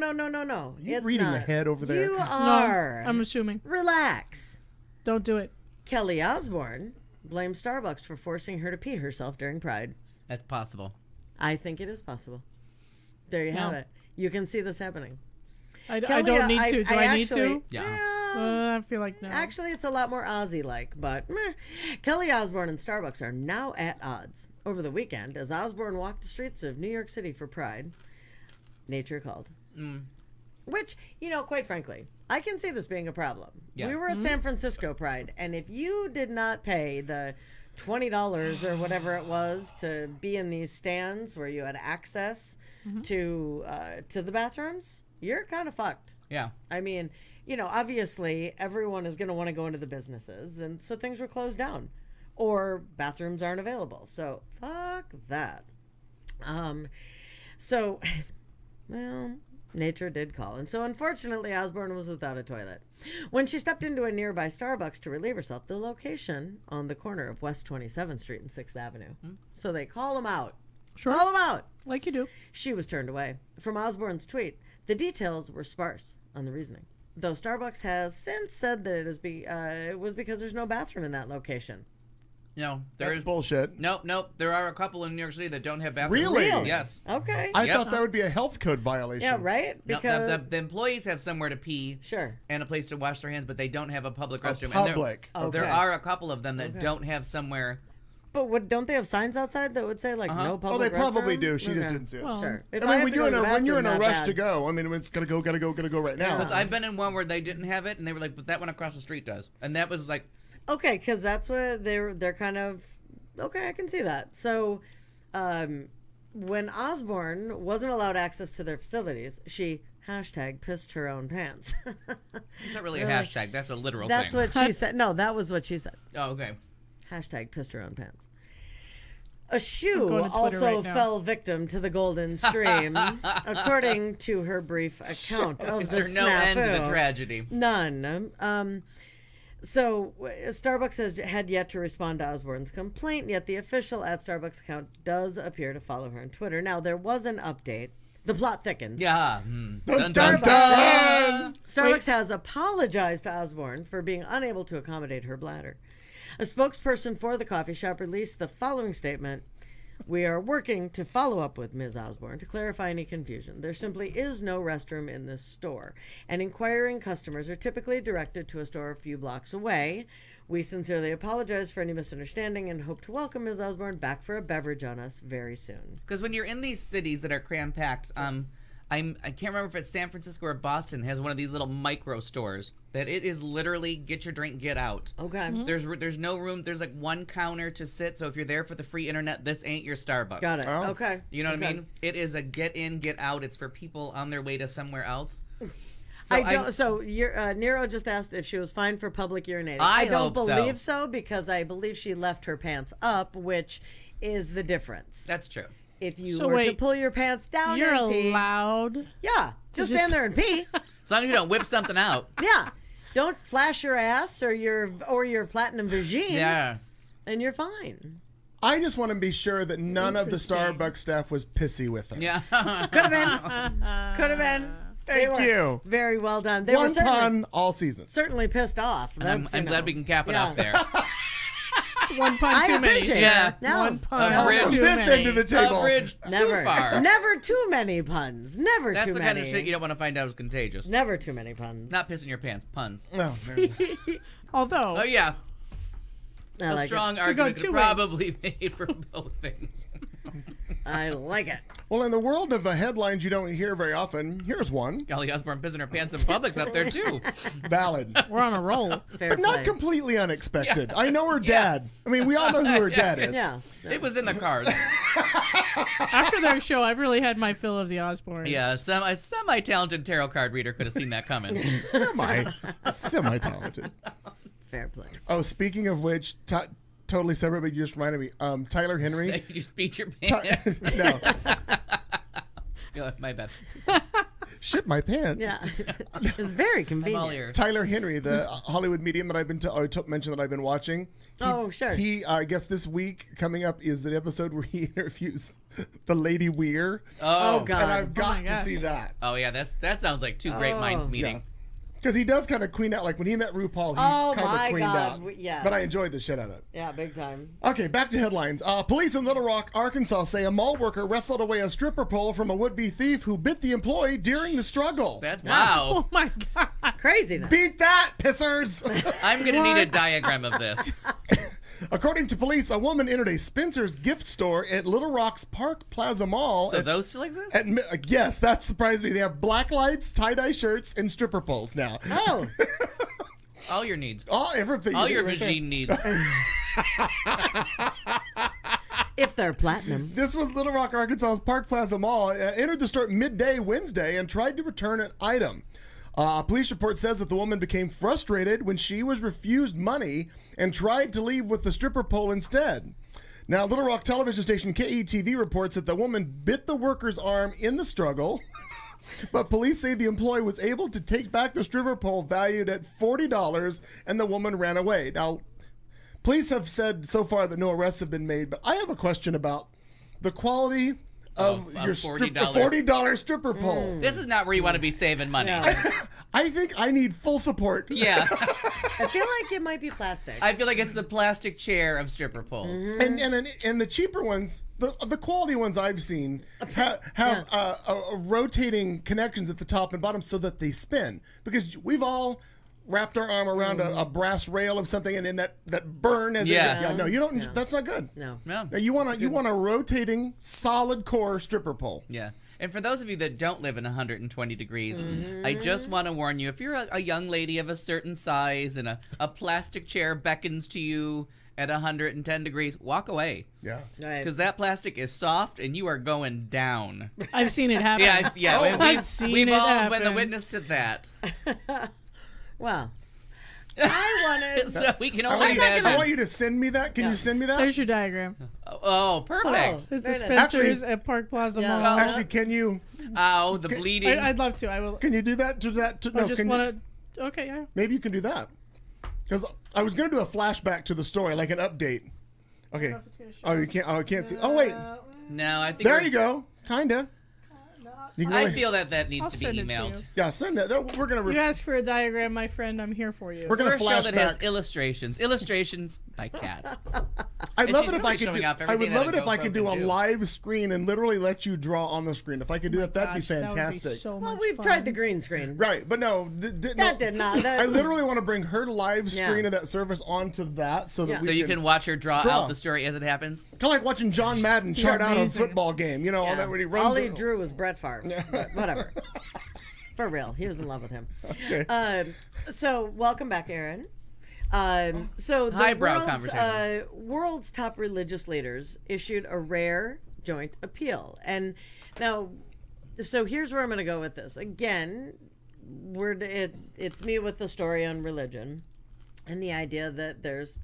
You It's reading not. ahead over there? You are. No, I'm assuming. Relax. Don't do it. Kelly Osbourne blames Starbucks for forcing her to pee herself during Pride. That's possible. I think it is possible. There you have No. it. You can see this happening. I Kelly, don't need to. Do I need actually, to? Yeah. I feel like no. Actually, it's a lot more Ozzy-like, but meh. Kelly Osbourne and Starbucks are now at odds. Over the weekend, as Osbourne walked the streets of New York City for Pride, nature called. Which, quite frankly, I can see this being a problem. Yeah. We were at San Francisco Pride, and if you did not pay the $20 or whatever it was to be in these stands where you had access to the bathrooms, you're kind of fucked. Yeah. I mean, obviously everyone is going to want to go into the businesses, and so things were closed down or bathrooms aren't available. So fuck that. So, well, nature did call. And so unfortunately, Osbourne was without a toilet. When she stepped into a nearby Starbucks to relieve herself, the location on the corner of West 27th Street and 6th Avenue. So they call him out. Sure. Call him out. Like you do. She was turned away. From Osbourne's tweet, the details were sparse on the reasoning, though Starbucks has since said that it was because there's no bathroom in that location. No, That's bullshit. Nope. There are a couple in New York City that don't have bathrooms. Really? Yes. Okay. I Yep. thought that would be a health code violation. Yeah, right? No, Because the employees have somewhere to pee sure. and a place to wash their hands, but they don't have a public A restroom. public. And there Okay. are a couple of them that Okay. don't have somewhere. But don't they have signs outside that would say no public Oh, they probably restroom? do. She just Okay. didn't see it. Well, Sure. I If mean, have when to go to the when you're in a bathroom, rush not to bad. go, I mean, it's gotta go right now. Because I've been in one where they didn't have it, and they were like, "But that one across the street does," and that was like, Okay, because that's what they're kind of okay. I can see that. So, when Osbourne wasn't allowed access to their facilities, she #pissed her own pants. it's not really a hashtag. That's a literal That's thing. what she said. No, that was what she said. Oh, okay. #pissed her own pants. A shoe going to Twitter also right now. fell victim to the golden stream, according to her brief account of Is the there no end to the snafu. tragedy? None. So Starbucks had yet to respond to Osbourne's complaint, yet the official at Starbucks account does appear to follow her on Twitter. Now, there was an update. The plot thickens. Yeah. Dun, dun, dun. Starbucks has apologized to Osbourne for being unable to accommodate her bladder. A spokesperson for the coffee shop released the following statement. We are working to follow up with Ms. Osbourne to clarify any confusion. There simply is no restroom in this store, and inquiring customers are typically directed to a store a few blocks away. We sincerely apologize for any misunderstanding and hope to welcome Ms. Osbourne back for a beverage on us very soon. Because when you're in these cities that are cram packed, I can't remember if it's San Francisco or Boston has one of these little micro stores that it is literally get your drink, get out. Okay. There's no room. There's like one counter to sit. So if you're there for the free internet, this ain't your Starbucks. Got it. Oh. Okay. You know what I Okay. mean? It is a get in, get out. It's for people on their way to somewhere else. So Nero just asked if she was fine for public urinating. I don't hope so. believe so because I believe she left her pants up, which is the difference. That's true. If you So were to wait, pull your pants down You're and pee, allowed. yeah, just stand there and pee. As long as you don't whip something out. Yeah, don't flash your ass or your platinum vagine. Yeah. and you're fine. I just want to be sure that none of the Starbucks staff was pissy with her. Yeah. Could have been. Could have been. They Thank were you. Very well done. They were One certainly, pun all season. certainly pissed off. I'm That's, you glad know. we can cap it Yeah. off there. One pun I too many. appreciate Yeah. it. No. One pun A bridge. From too this many. end of the table. A bridge Never. too far. Never too many puns. Never That's too the many. kind of shit you don't want to find out is contagious. Never too many puns. Not pissing your pants. Puns. No, there's Although, Oh, yeah. I A like strong it. argument two could ways. probably be made for both things. I like it. Well, in the world of headlines you don't hear very often, here's one. Golly Osborne pissing her pants in public's up there too. Valid. We're on a roll. Fair But not play. completely unexpected. I know her dad. I mean, we all know who her dad is. Yeah. It was in the cards. After their show, I've really had my fill of the Osbournes. Yeah, a semi-talented tarot card reader could have seen that coming. Semi-talented. Fair play. Oh, speaking of which, totally separate, but you just reminded me. Tyler Henry. You just beat your pants. No. Oh, my bad. Shit my pants. Yeah. It's very I'm all convenient. ears. Tyler Henry, the Hollywood medium that I've been mentioned that I've been watching. Sure. He, I guess this week coming up is the episode where he interviews the Lady Weir. Oh, God. And I've got to gosh. see that. Oh yeah, that sounds like two great minds meeting. Because he does kind of queen out. Like when he met RuPaul, he Oh, kind my of queened God. out. Yes. But I enjoyed the shit out of it. Yeah, big time. Okay, back to headlines. Police in Little Rock, Arkansas say a mall worker wrestled away a stripper pole from a would-be thief who bit the employee during the struggle. That's wow. Oh my god. Craziness. Beat that, pissers! I'm gonna need a What? diagram of this. According to police, a woman entered a Spencer's gift store at Little Rock's Park Plaza Mall. So those still exist? Yes, that surprised me. They have black lights, tie-dye shirts, and stripper poles now. Oh. All your needs. Everything. All your right there. machine needs. If they're platinum. This was Little Rock, Arkansas's Park Plaza Mall. Entered the store midday Wednesday and tried to return an item. A police report says that the woman became frustrated when she was refused money and tried to leave with the stripper pole instead. Now, Little Rock television station KETV reports that the woman bit the worker's arm in the struggle, but police say the employee was able to take back the stripper pole valued at $40 and the woman ran away. Now, police have said so far that no arrests have been made, but I have a question about the quality of your $40 stripper pole. This is not where you want to be saving money. I think I need full support. Yeah. I feel like it might be plastic. I feel like it's the plastic chair of stripper poles. And the cheaper ones, the quality ones I've seen have rotating connections at the top and bottom so that they spin. Because we've all wrapped our arm around a brass rail of something, and then that burn as no, you don't. No. That's not good. No. No. Now you want a rotating solid core stripper pole. Yeah. And for those of you that don't live in 120 degrees, I just want to warn you, if you're a young lady of a certain size and a plastic chair beckons to you at 110 degrees, walk away. Yeah. Right. Because that plastic is soft and you are going down. I've seen it happen. Yeah, seen we've it all happen. been the witness to that. Well, I wanted. So we can I only want, you, imagine. I want you to send me that. Can you send me that? There's your diagram. Oh, perfect. There's the Very nice. Spencer's at Park Plaza Yeah. Mall. Actually, can you Ow, the bleeding. I'd love to. I will. do that? I just want to. Okay, yeah. Maybe you can do that. Because I was going to do a flashback to the story, like an update. Okay. Oh, you can't. Oh, I can't see. Oh, wait. No, I think There we're- you go. Kinda. You can I really- feel that needs I'll to send be it to emailed. you. Yeah, send that. We're gonna. You ask for a diagram, my friend. I'm here for you. We're gonna We're a show that has flashback. illustrations by Kat. I'd and love she's it if really I could. showing Do, off I would everything love that it a if I GoPro could do a can do. live screen and literally let you draw on the screen. If I could do that, that'd be Gosh, that would be fantastic. so Well, much we've fun. tried the green screen. Right, but no, That did not. I literally want to bring her live Yeah. screen of that service onto that so that Yeah. we So you can watch her draw Draw. out the story as it happens. kind of like watching John Madden chart out a amazing. football game. You know, all Yeah. that when he runs. All he drew was Brett Favre. But whatever. For real, he was in love with him. Okay. So welcome back, Aaron. So the Highbrow conversation. world's top religious leaders issued a rare joint appeal, and now, so here's where I'm going to go with this. Again, it's me with the story on religion, and the idea that there's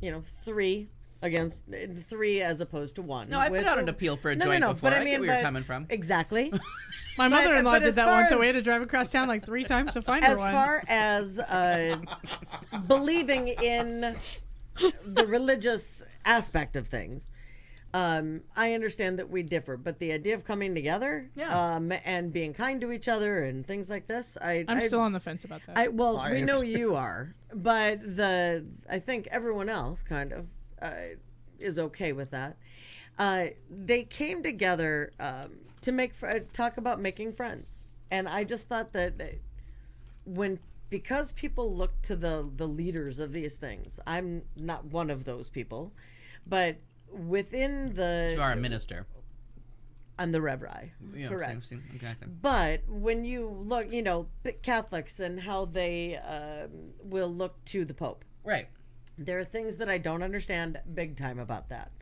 three as opposed to one. No, I put with out an the- appeal for a No, joint no, before. but I get where you're coming from. Exactly. My mother-in-law but did as that far once, so we as- had to drive across town like 3 times to find her As one. far as believing in the religious aspect of things, I understand that we differ, but the idea of coming together, Yeah. and being kind to each other and things like this, I'm still on the fence about that. we know you are, but I think everyone else kind of is okay with that. They came together to talk about making friends, and I just thought that because people look to the leaders of these things, I'm not one of those people, but within the You are a minister. I'm the Revri. Yeah, Correct. same exactly. But when you look, Catholics and how they will look to the Pope. Right. There are things that I don't understand big time about that.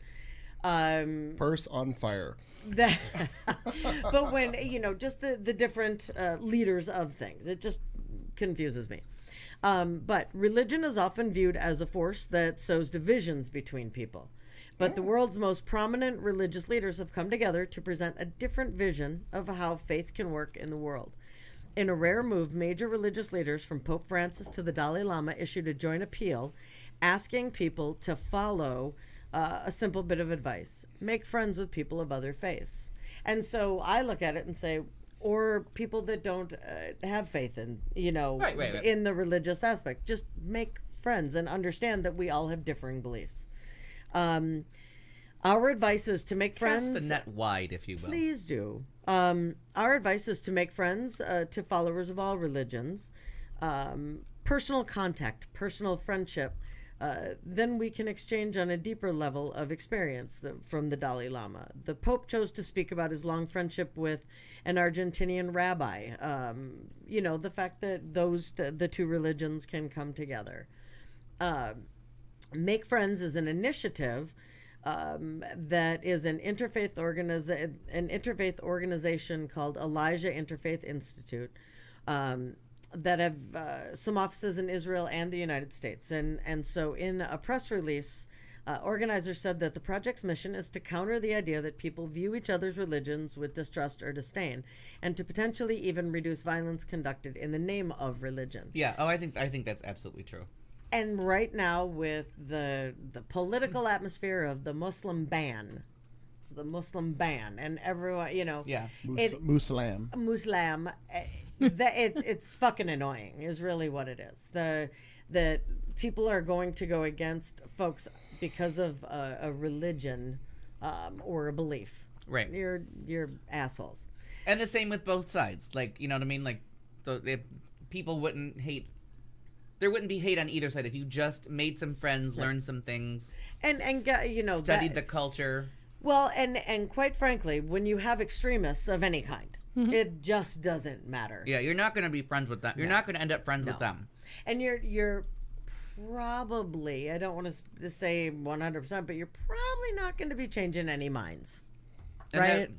Purse on fire. But when, just the different leaders of things, it just confuses me. But religion is often viewed as a force that sows divisions between people. But the world's most prominent religious leaders have come together to present a different vision of how faith can work in the world. In a rare move, major religious leaders from Pope Francis to the Dalai Lama issued a joint appeal asking people to follow a simple bit of advice: make friends with people of other faiths. And so I look at it and say, or people that don't have faith in, Right. in the religious aspect, just make friends and understand that we all have differing beliefs. Our advice is to make friends. Cast the net wide, if you will. Please do. Our advice is to make friends to followers of all religions. Personal contact, personal friendship. Then we can exchange on a deeper level of experience from the Dalai Lama. The Pope chose to speak about his long friendship with an Argentinian rabbi. The fact that the two religions can come together. Make Friends is an initiative that is an interfaith organization called Elijah Interfaith Institute. That have some offices in Israel and the United States. And so in a press release, organizers said that the project's mission is to counter the idea that people view each other's religions with distrust or disdain, and to potentially even reduce violence conducted in the name of religion. Yeah, I think that's absolutely true. And right now, with the political atmosphere of the Muslim ban, and everyone, Yeah. Muslim. It's fucking annoying is really what it is. That people are going to go against folks because of a religion or a belief. Right. You're assholes. And the same with both sides. Like, you know what I mean? Like, if people wouldn't hate. There wouldn't be hate on either side if you just made some friends, learned some things, and studied the culture. Well, and quite frankly, when you have extremists of any kind, it just doesn't matter. Yeah, you're not going to be friends with them. You're not going to end up friends with them. And you're probably, I don't want to say 100%, but you're probably not going to be changing any minds. And right?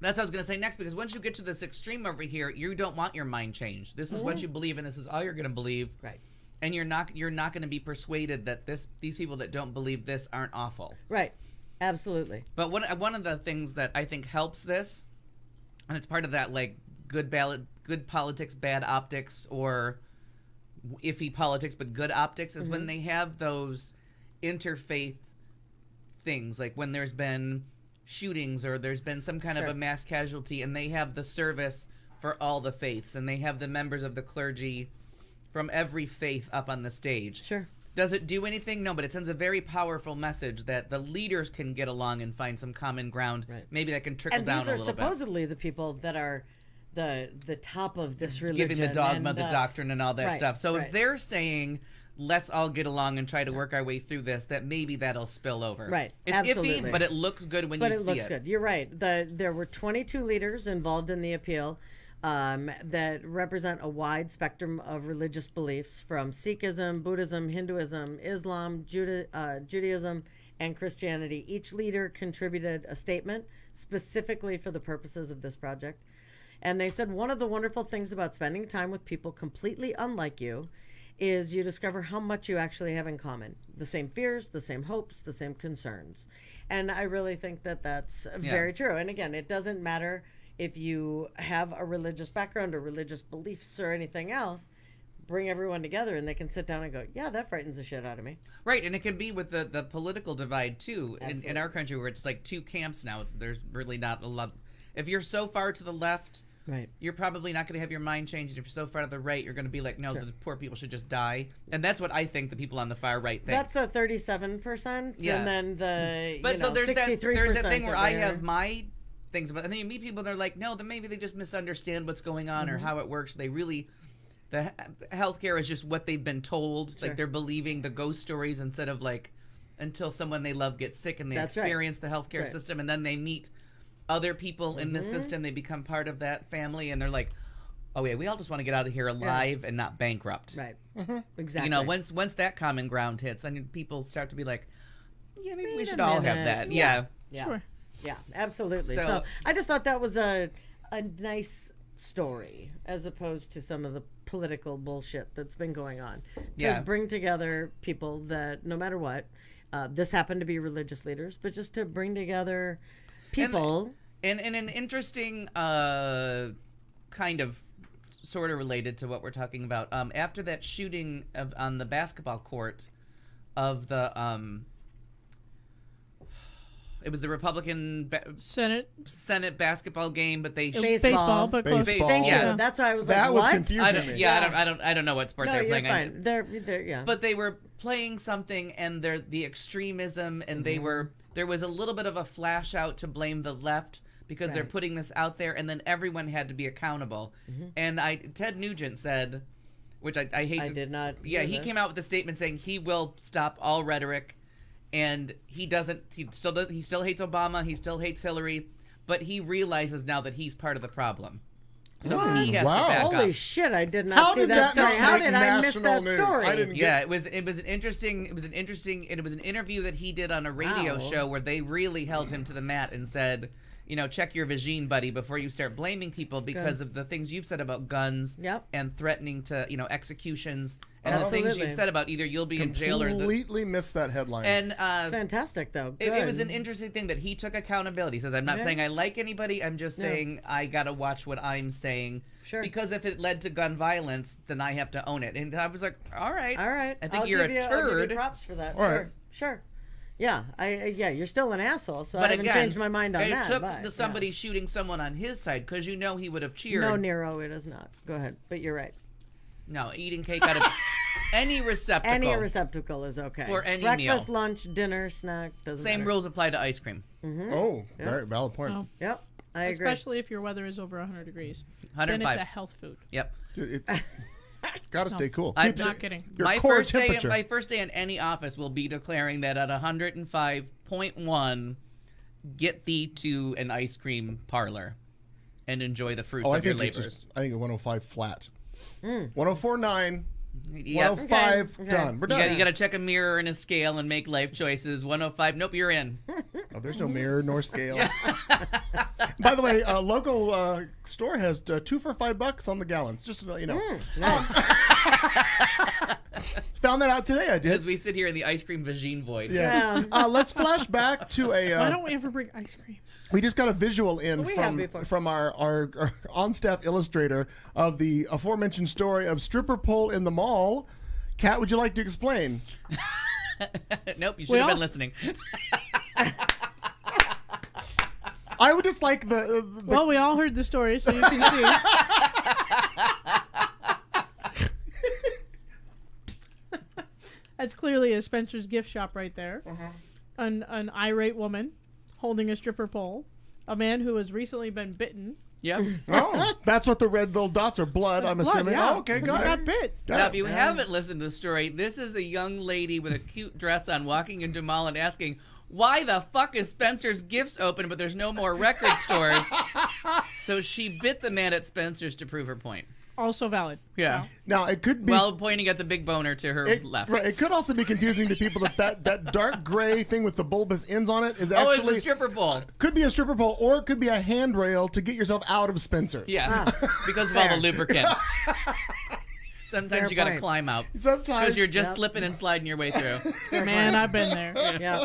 That's what I was going to say next, because once you get to this extreme over here, you don't want your mind changed. This is what you believe, and this is all you're going to believe. Right. And you're not going to be persuaded that these people that don't believe this aren't awful. Right. Absolutely. But one of the things that I think helps this, and it's part of that, like, good politics, bad optics, or iffy politics but good optics, is when they have those interfaith things, like when there's been shootings or there's been some kind of a mass casualty, and they have the service for all the faiths, and they have the members of the clergy from every faith up on the stage. Sure. Does it do anything? No, but it sends a very powerful message that the leaders can get along and find some common ground. Right. Maybe that can trickle down a little bit. And these are supposedly the people that are the top of this religion. Giving the dogma, the doctrine, and all that stuff. So right. if they're saying, let's all get along and try to work our way through this, that maybe that'll spill over. Right. It's absolutely. iffy, but it looks good when you see it. But it looks good. You're right. There were 22 leaders involved in the appeal. That represent a wide spectrum of religious beliefs, from Sikhism, Buddhism, Hinduism, Islam, Judaism, and Christianity. Each leader contributed a statement specifically for the purposes of this project. And they said, one of the wonderful things about spending time with people completely unlike you is you discover how much you actually have in common. The same fears, the same hopes, the same concerns. And I really think that that's very true. And again, it doesn't matter if you have a religious background or religious beliefs or anything else. Bring everyone together and they can sit down and go, yeah, that frightens the shit out of me. Right, and it can be with the political divide too. In our country, where it's like two camps now. There's really not a lot. If you're so far to the left, right, you're probably not going to have your mind changed. If you're so far to the right, you're going to be like, no, the poor people should just die. And that's what I think the people on the far right think. That's the 37%, yeah. And then the so there's 63%. There's that thing where I have my things about, and then you meet people that are like, no, then maybe they just misunderstand what's going on or how it works. They really, the healthcare is just what they've been told. Like they're believing the ghost stories instead of like, until someone they love gets sick and they experience the healthcare system, and then they meet other people in the system. They become part of that family, and they're like, oh yeah, we all just want to get out of here alive and not bankrupt. Right. Exactly. You know, once that common ground hits, then people start to be like, yeah, maybe we Wait a should all have minute. that. Yeah. Sure. Yeah, absolutely. So- So I just thought that was a nice story as opposed to some of the political bullshit that's been going on. To Yeah. bring together people that, no matter what, this happened to be religious leaders, but just to bring together people. And an interesting kind of sort of related to what we're talking about. After that shooting on the basketball court of the it was the Republican Senate basketball game, but they Baseball. but close. Baseball. Thank you. Yeah. That's why I was That like, was what? confusing me. I don't know what sport No, they're you're playing. fine. They're yeah. But they were playing something, and the extremism, and there was a little bit of a flash out to blame the left because they're Right. putting this out there, and then everyone had to be accountable. And Ted Nugent said, which I hate. I did not. Yeah, hear he this. came out with a statement saying he will stop all rhetoric, and he doesn't. He still hates Obama. He still hates Hillary, but he realizes now that he's part of the problem. So he has Wow. to back Holy up. shit! I did not How see did that that story. not How make did I miss national that news? story? I didn't Yeah, it was an interesting interview that he did on a radio Wow. show where they really held him to the mat and said, you know, check your vagine, buddy, before you start blaming people because of the things you've said about guns Yep. and threatening to, you know, executions and the things Absolutely. you've said about either you'll be in jail or Completely missed that headline. and It's fantastic, though. it was Good. an interesting thing that he took accountability. He says, I'm not saying I like anybody. I'm just saying I got to watch what I'm saying. Sure. Because if it led to gun violence, then I have to own it. And I was like, all right. All right. I think I'll you're give a you, I'll give turd. you props for that. All sure. right. Sure. Yeah. Yeah. You're still an asshole. So I But haven't again, changed my mind on it that. took but, somebody shooting someone on his side because you know he would have cheered. No, Nero, it is not. Go ahead. But you're right. No, eating cake out of any receptacle. Any receptacle is okay. For any Breakfast, meal. lunch, dinner, snack, doesn't Same matter. rules apply to ice cream. Oh, very valid point. Oh. Yep. I agree. Especially if your weather is over 100 degrees. Then 105. it's a health food. Yep. Dude, gotta stay cool. I'm Keep not kidding. Your My core first temperature. my first day in any office will be declaring that at 105.1, get thee to an ice cream parlor and enjoy the fruits I of your think it's labors. just, I think 105 flat. 104.9, Yep. 105 Okay. done. We're You done. got to check a mirror and a scale and make life choices. 105, nope, you're in. Oh, there's no mirror nor scale. By the way, a local store has 2 for $5 on the gallons. Just to let you know. Found that out today. I did. As we sit here in the ice cream vagine void. Yeah. Let's flash back to a. Why don't we ever bring ice cream? We just got a visual in We have before. from our on-staff illustrator of the aforementioned story of stripper pole in the mall. Kat, would you like to explain? Nope, you should have Well- been listening. I would just like the Well, we all heard the story, so you can see. That's clearly a Spencer's gift shop right there. An irate woman holding a stripper pole. A man who has recently been bitten. Yep. oh, that's what the red little dots are. Blood. I'm Blood, assuming. yeah, Oh, okay, 'cause got he it. got bit. Now, if you haven't listened to the story, this is a young lady with a cute dress on walking into a mall and asking, why the fuck is Spencer's Gifts open but there's no more record stores? So she bit the man at Spencer's to prove her point. Also valid. Yeah. Now it could be. While pointing at the big boner to her left. Right, it could also be confusing to people that dark gray thing with the bulbous ends on it is Oh, actually it's a stripper pole. could be a stripper pole or it could be a handrail to get yourself out of Spencer's. Yeah. Because of all the lubricant. Sometimes Fair you got to point. climb out. Sometimes Because you're just Yep. slipping and sliding your way through. Man, I've been there. Yeah.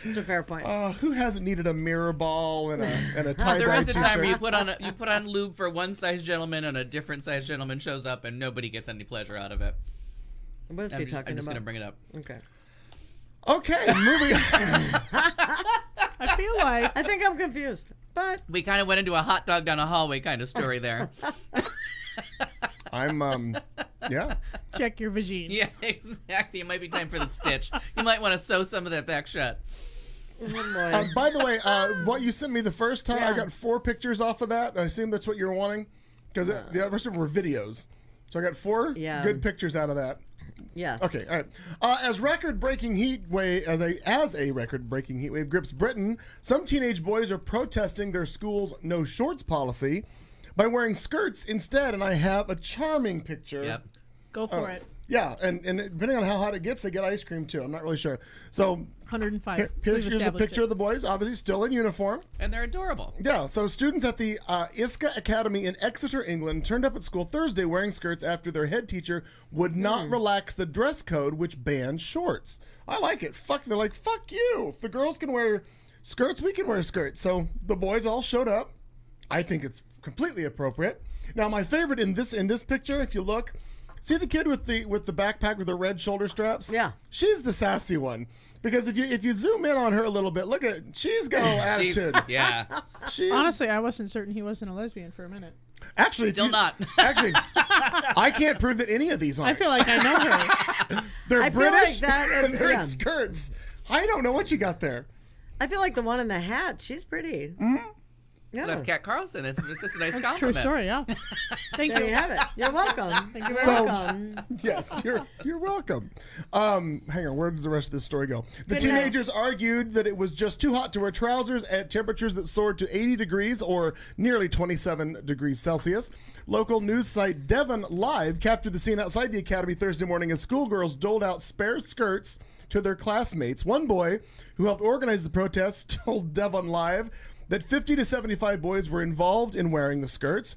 It's a fair point. who hasn't needed a mirror ball and a tie There dye is a time where t-shirt? you put on lube for one size gentleman and a different size gentleman shows up and nobody gets any pleasure out of it. What is he I'm talking just about? gonna bring it up. Okay. Okay, moving. I feel like I think I'm confused, but We kind of went into a hot dog down a hallway kind of story there. I'm yeah. check your vagine. Yeah, exactly. It might be time for the stitch. You might want to sew some of that back shut. oh boy. By the way, what you sent me the first time, I Yeah. got 4 pictures off of that. I assume that's what you're wanting, because the rest of them were videos. So I got 4 Yeah. good pictures out of that. Yes. Okay, all right. As a record-breaking heat wave grips Britain, some teenage boys are protesting their school's no shorts policy by wearing skirts instead, and I have a charming picture. Yep. Go for it. Yeah, and depending on how hot it gets, they get ice cream too. I'm not really sure. So 105. here's a picture of the boys, obviously still in uniform. And they're adorable. Yeah, so students at the ISCA Academy in Exeter, England, turned up at school Thursday wearing skirts after their head teacher would not relax the dress code, which banned shorts. I like it. They're like, fuck you. If the girls can wear skirts, we can wear skirts. So the boys all showed up. I think it's completely appropriate. Now, my favorite in this picture, if you look, see the kid with the backpack with the red shoulder straps? Yeah. She's the sassy one. Because if you zoom in on her a little bit, look at she's got a little attitude. Yeah. Honestly, I wasn't certain he wasn't a lesbian for a minute. Actually, Still not. Actually, I can't prove that any of these aren't. I feel like I know her. They're I feel British like that- and they're yeah. in skirts. I don't know what you got there. I feel like the one in the hat, she's pretty. Mm-hmm. Yeah. That's Kat Carlson. It's a nice That's a compliment. true story, yeah. Thank There you. you have it. You're welcome. Thank you very So- welcome. Yes, you're welcome. Hang on, where does the rest of this story go? The Good night. teenagers argued that it was just too hot to wear trousers at temperatures that soared to 80 degrees or nearly 27 degrees Celsius. Local news site Devon Live captured the scene outside the academy Thursday morning as schoolgirls doled out spare skirts to their classmates. One boy who helped organize the protest told Devon Live that 50 to 75 boys were involved in wearing the skirts.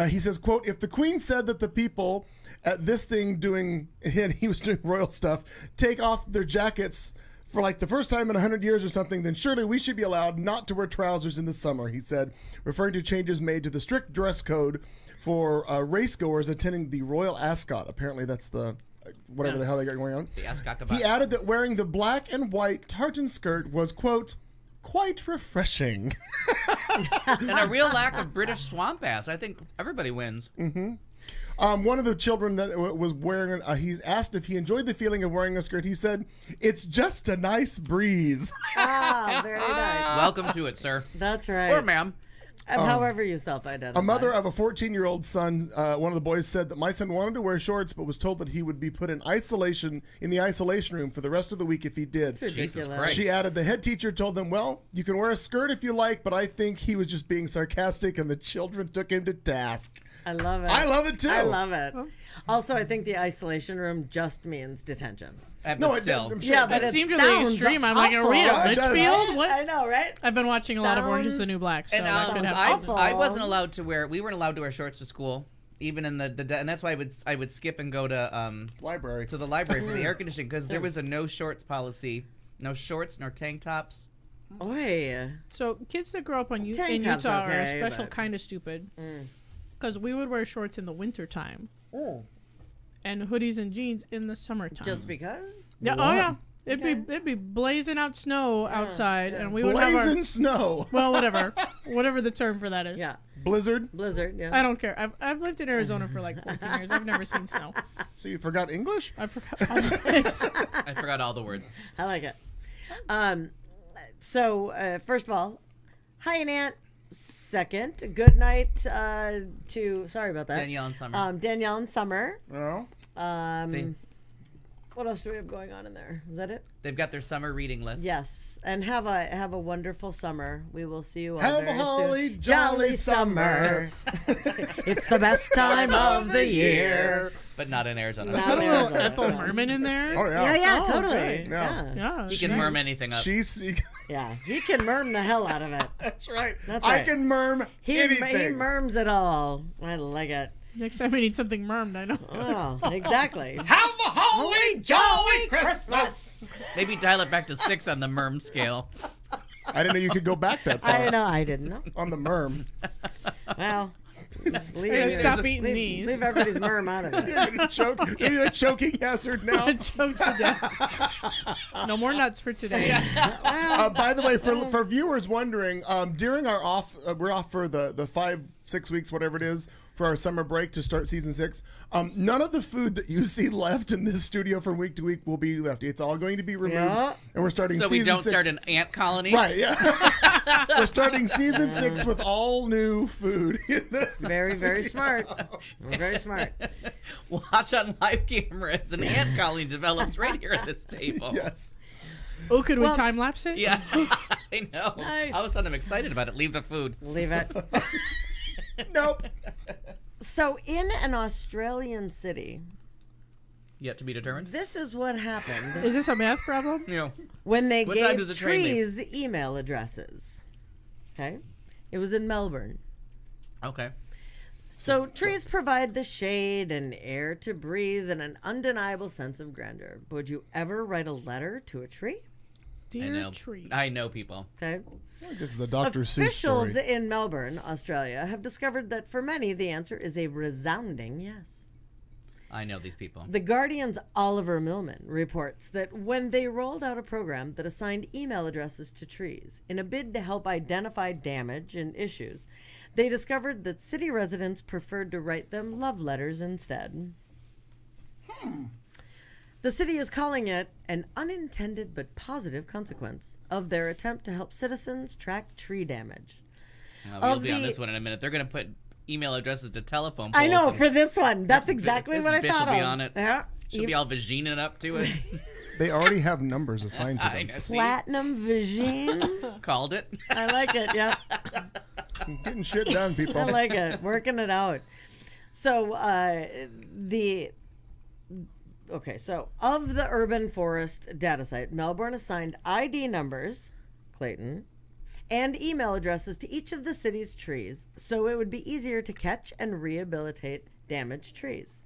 He says, quote, if the Queen said that the people at this thing doing, and he was doing royal stuff, take off their jackets for like the first time in 100 years or something, then surely we should be allowed not to wear trousers in the summer, he said, referring to changes made to the strict dress code for racegoers attending the Royal Ascot. Apparently that's the whatever the hell they got going on. The Ascot He added that wearing the black and white tartan skirt was, quote, quite refreshing. And a real lack of British swamp ass. I think everybody wins. One of the children that was wearing he's asked if he enjoyed the feeling of wearing a skirt. He said, it's just a nice breeze. Ah, very nice. Welcome to it, sir. That's right. Or ma'am. However you self-identify. A mother of a 14-year-old son, one of the boys said that my son wanted to wear shorts, but was told that he would be put in the isolation room for the rest of the week if he did. It's ridiculous. Jesus Christ. She added, the head teacher told them, well, you can wear a skirt if you like, but I think he was just being sarcastic, and the children took him to task. I love it. I love it, too. I love it. Also, I think the isolation room just means detention. But No, still. I'm sure. Yeah, but It it seemed really sounds extreme. I'm like, are awful. we Yeah, at it does. Litchfield? What? I know, right? I've been watching a lot of Orange is the New Black, so And that could have I awful. wasn't allowed to wear. We weren't allowed to wear shorts to school, even in and that's why I would skip and go to Library. the library for the air conditioning because there was a no shorts policy, no shorts nor tank tops. Oy. So kids that grow up in Tank Utah top's are okay, special but- kind of stupid. Because we would wear shorts in the wintertime Oh, and hoodies and jeans in the summertime. just because? Yeah, oh yeah. It'd be blazing out snow outside, and we would Blazing have our snow. well, whatever the term for that is. Yeah. Blizzard. Blizzard, yeah. I don't care. I've lived in Arizona for like 14 years. I've never seen snow. So you forgot English? I forgot all the things. I forgot all the words. I like it. So, first of all, hi, Aunt. Second, good night to, sorry about that. Danielle and Summer. Danielle and Summer. No. What else do we have going on in there? Is that it? They've got their summer reading list. Yes. And have a wonderful summer. We will see you all Have a very holly soon. jolly summer. It's the best time of the year. But not in Arizona. Not Is that a in little Arizona. Ethel Merman in there? Oh, Yeah, yeah, Oh, totally. okay. Yeah. Yeah. He can she's- merm anything up. Yeah. He can merm the hell out of it. That's right. That's I right. can merm He anything. merms it all. I like it. Next time we need something mermed, I know. Oh, exactly. Have a holly jolly Christmas. Maybe dial it back to 6 on the merm scale. I didn't know you could go back that far I know. I didn't know. on the merm. Well, just leave, Hey, leave, stop eating leave, these. leave everybody's merm out of it. You're gonna choke. Are you a choking hazard now? Chokes to death. No more nuts for today. By the way, for viewers wondering, during our we're off for the 5-6 weeks, whatever it is, for our summer break to start season 6. None of the food that you see left in this studio from week to week will be left. It's all going to be removed. Yeah. And we're starting So season we don't 6. start an ant colony? Right, yeah. We're starting season 6 with all new food in this. Very, very smart. Very smart. Watch on live camera as an ant colony develops right here at this table. Yes. Oh, could we time lapse it? Yeah, I know. Nice. All of a sudden, I'm excited about it. Leave the food. Leave it. Nope. So, in an Australian city, Yet to be determined. this is what happened Is this a math problem? Yeah. when they What time gave does the train leave? trees email addresses. Okay? It was in Melbourne. Okay. So, trees provide the shade and air to breathe and an undeniable sense of grandeur. Would you ever write a letter to a tree? Dear tree. I know people. Okay. This is a Dr. Seuss Officials story. in Melbourne, Australia, have discovered that for many, the answer is a resounding yes. I know these people. The Guardian's Oliver Millman reports that when they rolled out a program that assigned email addresses to trees in a bid to help identify damage and issues, they discovered that city residents preferred to write them love letters instead. The city is calling it an unintended but positive consequence of their attempt to help citizens track tree damage. We'll Of be on the- this one in a minute. They're going to put email addresses to telephone poles. I know, and for this one. That's exactly this what I bitch thought will be of. on it. Yeah. She'll be all vagina up to it. They already have numbers assigned to I them. know, see? Platinum Vision. Called it. I like it, yeah. Getting shit done, people. I like it. Working it out. So so of the urban forest data site, Melbourne assigned ID numbers, Clayton, and email addresses to each of the city's trees so it would be easier to catch and rehabilitate damaged trees.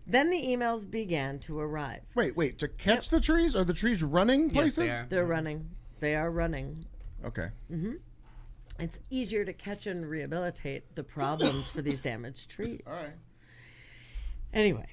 Then the emails began to arrive. Wait. To catch the trees? Are the trees running places? Yes, they are. They're running. They are running. Okay. It's easier to catch and rehabilitate the problems for these damaged trees. All right. Anyway.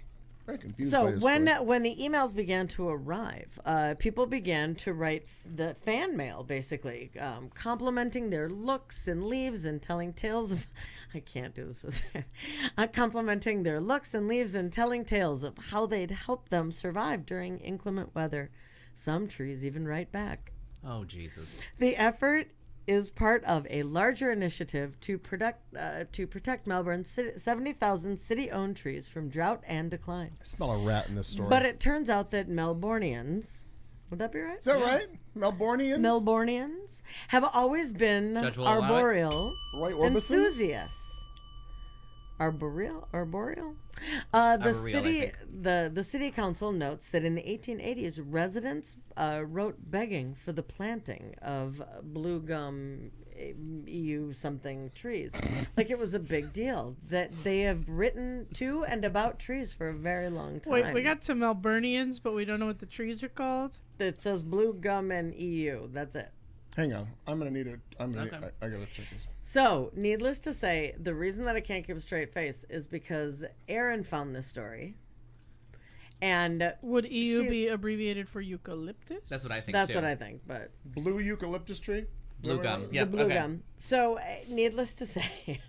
Very confused So by this when story. the emails began to arrive, people began to write the fan mail, basically complimenting their looks and leaves and telling tales of. I can't do this with complimenting their looks and leaves and telling tales of how they'd helped them survive during inclement weather. Some trees even write back. Oh, Jesus. The effort is part of a larger initiative to protect Melbourne's 70,000 city-owned trees from drought and decline. I smell a rat in this story. But it turns out that Melbournians, would that be right? Is that right? Melbournians? Melbournians have always been Judge will allow it. arboreal Roy Orbison? enthusiasts. Arboreal? Arboreal, The city council notes that in the 1880s, residents wrote begging for the planting of blue gum EU something trees. Like it was a big deal that they have written to and about trees for a very long time. Wait, we got some Melburnians, but we don't know what the trees are called. It says blue gum and EU. That's it. Hang on. I'm going to need it. I got to check this. So, needless to say, the reason that I can't keep a straight face is because Aaron found this story. And Would EU be abbreviated for eucalyptus? That's what I think, that's too. what I think, but Blue eucalyptus tree? Blue gum. the Yep, blue okay. gum. So, needless to say,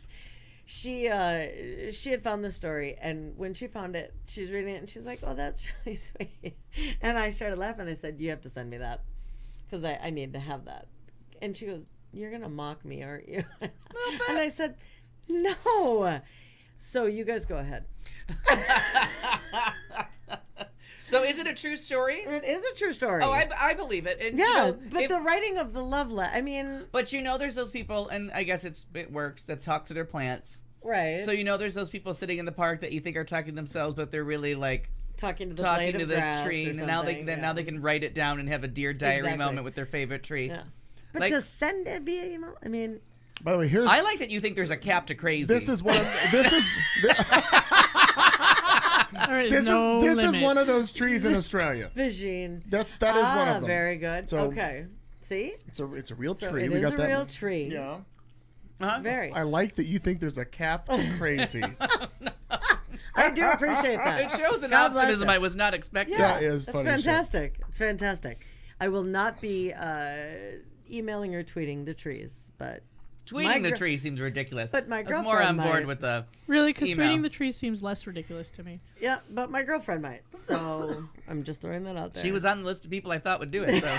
she had found this story, and when she found it, she's reading it, and she's like, "Oh, that's really sweet." And I started laughing. I said, "You have to send me that, because I need to have that." And she goes, "You're gonna mock me, aren't you?" And I said, "No." So you guys go ahead. So is it a true story? It is a true story. Oh, I believe it. And, yeah, you know, but the writing of the love letter, I mean... But you know there's those people, and I guess it works, that talk to their plants. Right. So you know there's those people sitting in the park that you think are talking to themselves, but they're really like... Talking to the blade of grass tree. or And now they something, now they can write it down and have a Dear Diary Exactly. moment with their favorite tree. Yeah. But Like- to send it via email, I mean... By the way, here's... I like that you think there's a cap to crazy. This is one of... This is... There is This no is limit. one of those trees in Australia. Vision. That is one of them. Very good. So- okay. See? It's a real So tree. it we is got a that. real tree. Yeah. Uh-huh. Very. I like that you think there's a cap to crazy. I do appreciate that. It shows an God bless optimism it. I was not expecting. Yeah, That is that's funny shit. fantastic. It's fantastic. I will not be emailing or tweeting the trees, but Tweeting the tree seems ridiculous. But my I was more on girlfriend board might. with the Really, because email. tweeting the tree seems less ridiculous to me. Yeah, but my girlfriend might. So I'm just throwing that out there. She was on the list of people I thought would do it. So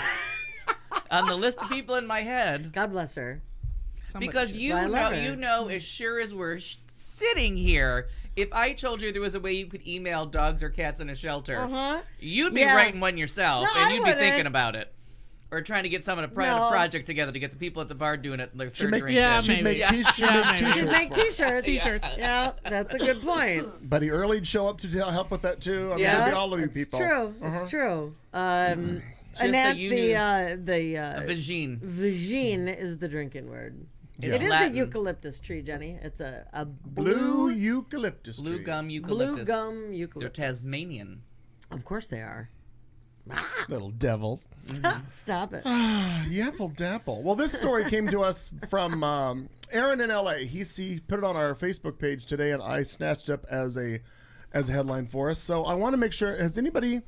on the list of people in my head. God bless her. Somebody Because should. you I love know, her. as sure as we're sitting here, if I told you there was a way you could email dogs or cats in a shelter, you'd be Yeah. writing one yourself, No, and I you'd be thinking wouldn't. about it. Or trying to get someone to No. a project together to get the people at the bar doing it in their She'd third make, drink. Yeah, in. she'd maybe. make, t- she'd Yeah, make maybe. t-shirts. She'd make for it. t-shirts. T-shirts. Yeah, that's a good point. Buddy Early'd show up to help with that too. I mean, Yeah. it'd be all of you It's people. true. It's true. so Annette, you the knew- the Vagine. vagine is the drinking word. It's It is Latin. a eucalyptus tree, Jenny. It's a Blue eucalyptus Blue tree. gum blue eucalyptus. gum They're eucalyptus. Tasmanian. Of course they are. Little devils. Stop it. Yapple dapple. Well, this story came to us from Aaron in LA. He put it on our Facebook page today, and I snatched up as a headline for us. So I want to make sure. Has anybody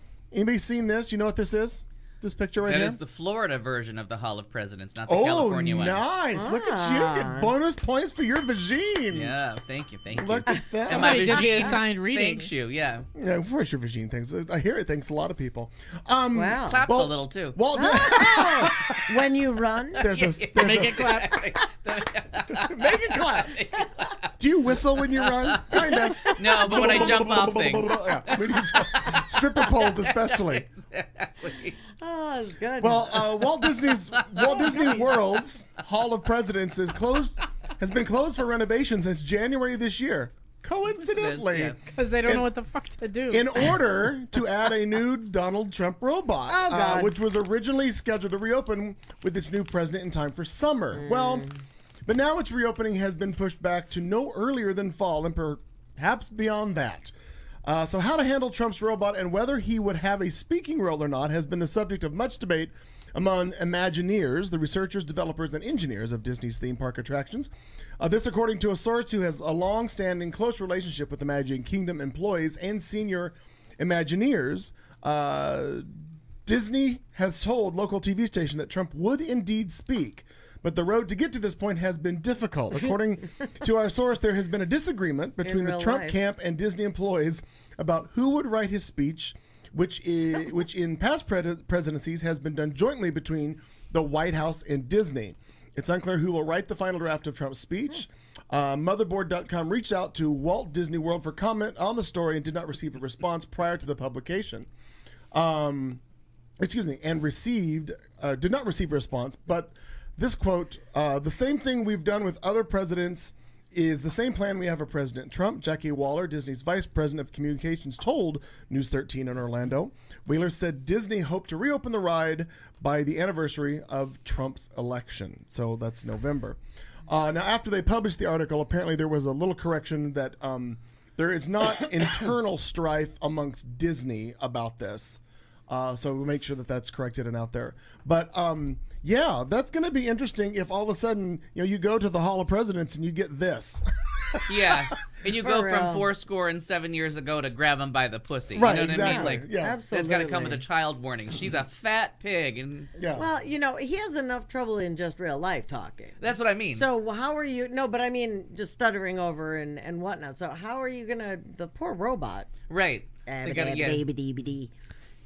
seen this? You know what this is? This picture right That here. is the Florida version of the Hall of Presidents, not the Oh, California one. nice! Look at you. Get bonus points for your vagine. Yeah, thank you. Look at that. And my Somebody did the vagine assigned reading. thanks you, yeah. Yeah, of course your vagine thanks. I hear it thanks a lot of people. Wow. Claps Well- a little, too. Well, When you run, there's a Make it clap. make it clap. Do you whistle when you run? Kind of. No, but when I jump off things. Yeah, when you jump. Stripper poles especially. Exactly. oh, it's good. Well, Walt Disney World's Hall of Presidents has been closed for renovation since January this year. Coincidentally, Yeah. Because they don't know what the fuck to do. in order to add a new Donald Trump robot, Oh, God. which was originally scheduled to reopen with its new president in time for summer. Well, but now its reopening has been pushed back to no earlier than fall and perhaps beyond that. So how to handle Trump's robot and whether he would have a speaking role or not has been the subject of much debate among Imagineers, the researchers, developers, and engineers of Disney's theme park attractions. This according to a source who has a long-standing close relationship with the Magic Kingdom employees and senior Imagineers. Disney has told local TV station that Trump would indeed speak, but the road to get to this point has been difficult. According to our source, there has been a disagreement between the real Trump life. camp and Disney employees about who would write his speech, which in past presidencies has been done jointly between the White House and Disney. It's unclear who will write the final draft of Trump's speech. Motherboard.com reached out to Walt Disney World for comment on the story and did not receive a response prior to the publication. And did not receive a response. But this quote, the same thing we've done with other presidents is the same plan we have for President Trump. Jackie Waller, Disney's vice president of communications, told News 13 in Orlando. Wheeler said Disney hoped to reopen the ride by the anniversary of Trump's election. So that's November. Now, after they published the article, apparently there was a little correction that there is not internal strife amongst Disney about this. So we'll make sure that that's corrected and out there. But yeah, that's going to be interesting if all of a sudden you go to the Hall of Presidents and you get this. Yeah. And you For go real. from 87 years ago to grab him by the pussy. Right, You know what exactly. I mean? Like, Yeah. Absolutely. that's got to come with a child warning. She's a fat pig. And Yeah. Well, he has enough trouble in just real life talking. that's what I mean. So how are you? No, but I mean just stuttering over and whatnot. So how are you gonna? The poor robot. right. They gotta- yeah.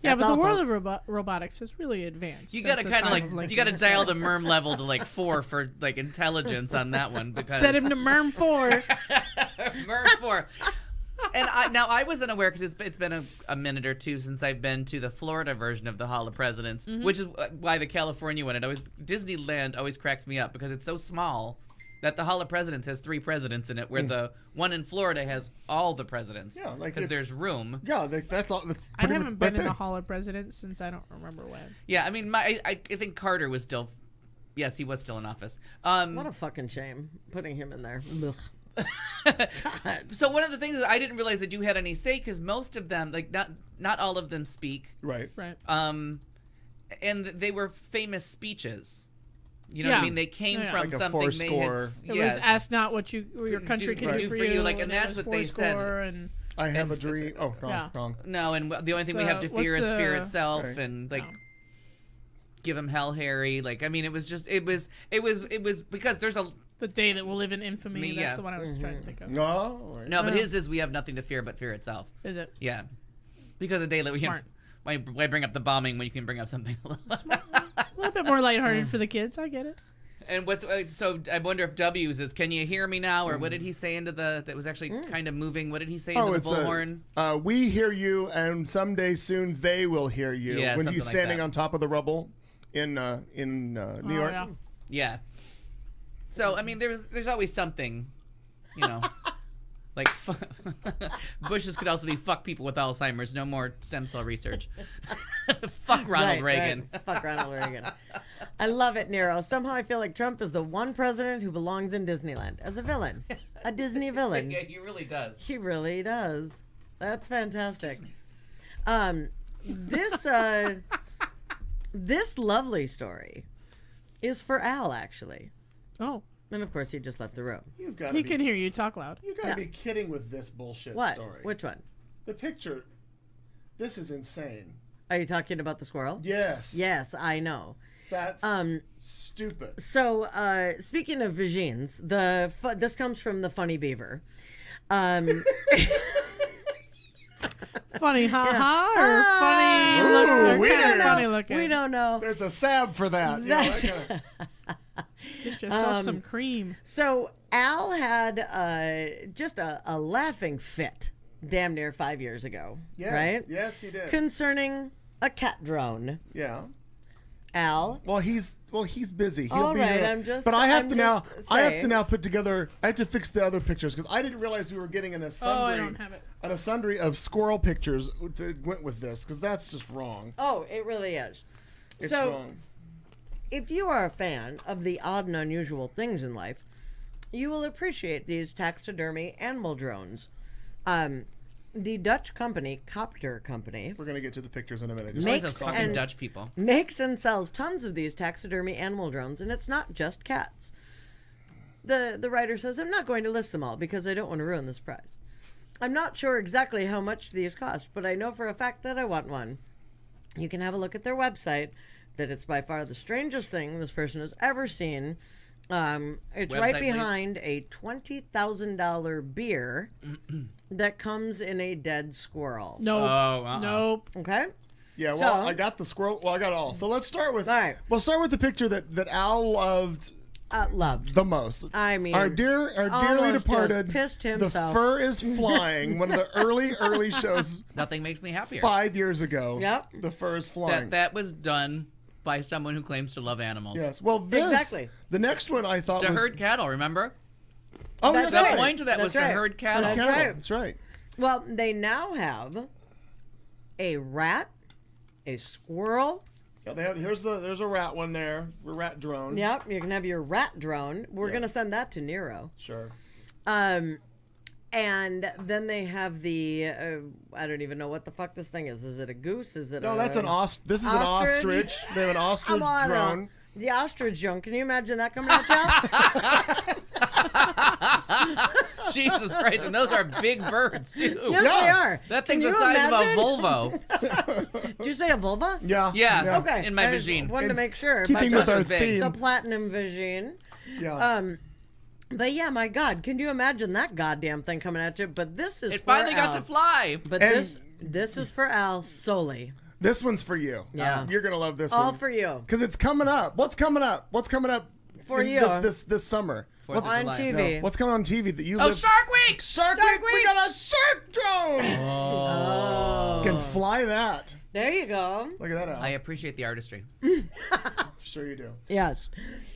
Yeah, That's but all, the world folks. of robotics has really advanced. You since gotta the kind of time like Lincoln you gotta was dial there. the merm level to like 4 for like intelligence on that one because Set him to MERM 4. merm 4. And I wasn't aware because it's been a minute or two since I've been to the Florida version of the Hall of Presidents, which is why the California one. Disneyland always cracks me up because it's so small that the Hall of Presidents has 3 presidents in it, where the one in Florida has all the presidents. Yeah, like because it's- there's room. Yeah, that's all. That's I pretty haven't much been right in there. the Hall of Presidents since I don't remember when. Yeah, I mean, I think Carter was still. Yes, he was still in office. What a fucking shame putting him in there. Ugh. So one of the things is I didn't realize that you had any say because most of them, like not all of them speak. Right. Right. And they were famous speeches. You know what I Yeah. mean? They came Yeah. from Like a something they had. fourscore. It was ask not what your country do- can do do for for you, you, like, and it that's was what they said. fourscore and I have a dream. Oh, wrong, Yeah. wrong. No, and the only thing we So, have to fear what's is fear the- itself, Right. and like No. give him hell, Harry. Like I mean, it was just it was because there's The day that will live in infamy. Me, That's yeah. the one I was trying to think of. No. No, but his is we have nothing to fear but fear itself. Is it? Yeah. Because a day that we Smart. why bring up the bombing when you can bring up something A little bit more lighthearted for the kids. I get it. And what's so I wonder if W's is can you hear me now, or what did he say into the that was actually kind of moving? What did he say into the it's bullhorn? we hear you, and someday soon they will hear you. Yeah, when something he's like standing that. on top of the rubble in New York. Yeah. Yeah. So I mean, there's always something, you know, like Bushes could also be fuck people with Alzheimer's. No more stem cell research. Fuck Ronald Reagan. Right. Fuck Ronald Reagan. I love it, Nero. Somehow I feel like Trump is the one president who belongs in Disneyland as a villain, a Disney villain. Yeah, he really does. He really does. That's fantastic. This this lovely story is for Al, actually, Oh, and of course he just left the room. You've got he to can be, hear you talk loud. you got to be kidding with this bullshit What? story. Which one? The picture. This is insane. Are you talking about the squirrel? Yes. Yes, I know. That's stupid. So, speaking of vagines, this comes from the Funny Beaver. Funny, ha or Ah. funny Ooh, look? we They're kind don't of know. funny looking. We don't know. There's a salve for that. You know, That's- that kinda- Get yourself some cream. So Al had just a laughing fit damn near 5 years ago, yes. right? Yes, he did. Concerning a cat drone. yeah. Al, Well, he's busy. He'll All be right, here. I'm just- But I have I'm to now. just I have saying. to now put together. I have to fix the other pictures because I didn't realize we were getting an Oh, I assembly. don't have it. An assembly of squirrel pictures that went with this because that's just wrong. oh, it really is. It's so, wrong. if you are a fan of the odd and unusual things in life, you will appreciate these taxidermy animal drones. The Dutch company, Copter Company, We're gonna get to the pictures in a minute. There's always Makes those fucking and- Dutch people. makes and sells tons of these taxidermy animal drones, and it's not just cats. The writer says, I'm not going to list them all because I don't want to ruin the surprise. I'm not sure exactly how much these cost, but I know for a fact that I want one. You can have a look at their website, that it's by far the strangest thing this person has ever seen. It's Website, right please. behind a $20,000 beer that comes in a dead squirrel. Nope. uh-uh. Nope. Okay? Yeah, well, So- I got the squirrel. Well, I got it all. So let's start with. All right. We'll start with the picture that Al loved Loved. the most. I mean, our dearly almost just departed. pissed The himself. Fur is Flying. One of the early shows Nothing makes me happier. 5 years ago. Yep. The Fur is Flying. That was done by someone who claims to love animals. Yes. Well, this Exactly. the next one I thought To was herd cattle, remember? Oh, That's The right. point of that was That's to right. herd cattle. That's cattle. right. That's right. Well, they now have a rat, a squirrel. Yeah, there's a rat one there. A rat drone. Yep, you can have your rat drone. We're Yeah. gonna send that to Nero. Sure. And then they have the I don't even know what the fuck this thing is. Is it a goose? Is it No, a that's an this is an ostrich? ostrich. They have an ostrich Come on, drone. the ostrich drone. Can you imagine that coming at you? Jesus Christ, and those are big birds, too. Yes, Yeah. they are. That Can thing's the you size imagine? of a Volvo. Did you say a vulva? Yeah. Yeah. Okay. In my I vagine. wanted to make sure. Keeping But with our big. theme. the platinum vagine. Yeah. But yeah, my God, can you imagine that goddamn thing coming at you? But this is It for finally got Al. to fly. But And- this is for Al solely. This one's for you. Yeah. You're gonna love this All one. for you. Because it's coming up. What's coming up? What's coming up For in you. this summer? Fourth of On July. TV. No, what's coming on TV that you Oh, live? Shark Week! Shark Week! We got a shark drone. Oh. Can fly that. There you go. Look at that. Al. I appreciate the artistry. Sure you do. Yes.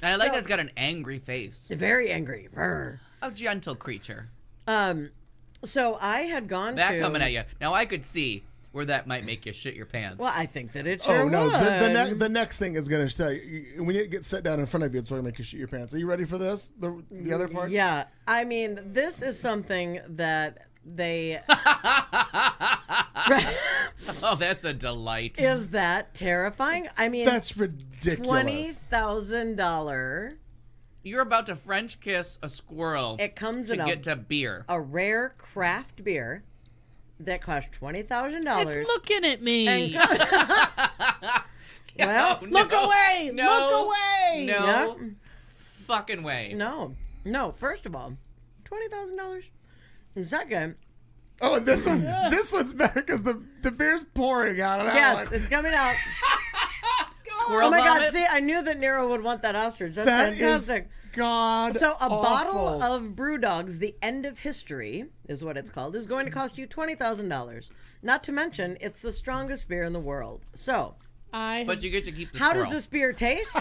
And I like So- that it's got an angry face. Very angry. Brr. A gentle creature. So I had gone That to... coming at you. Now, I could see where that might make you shit your pants. Well, I think that it sure Oh no! would. The next thing is gonna tell you when you get set down in front of you. It's going to make you shit your pants. Are you ready for this? The other part? Yeah. I mean, this is something that they... Oh, that's a delight. Is that terrifying? I mean, That's ridiculous. $20,000. You're about to French kiss a squirrel It comes to in get to beer. a rare craft beer that costs $20,000. It's looking at me. Well, No, Look away! No. Look away! No Yeah. fucking way. No. No, first of all, $20,000. And second, Oh, and this one's better because the beer's pouring out of that yes, one. it's coming out. Squirrel Oh my vomit? God! See, I knew that Nero would want that ostrich. That's That is fantastic. God. So a bottle awful. of Brew Dogs, the end of history is what it's called, is going to cost you $20,000. Not to mention, it's the strongest beer in the world. So, But you get to keep the how squirrel. does this beer taste?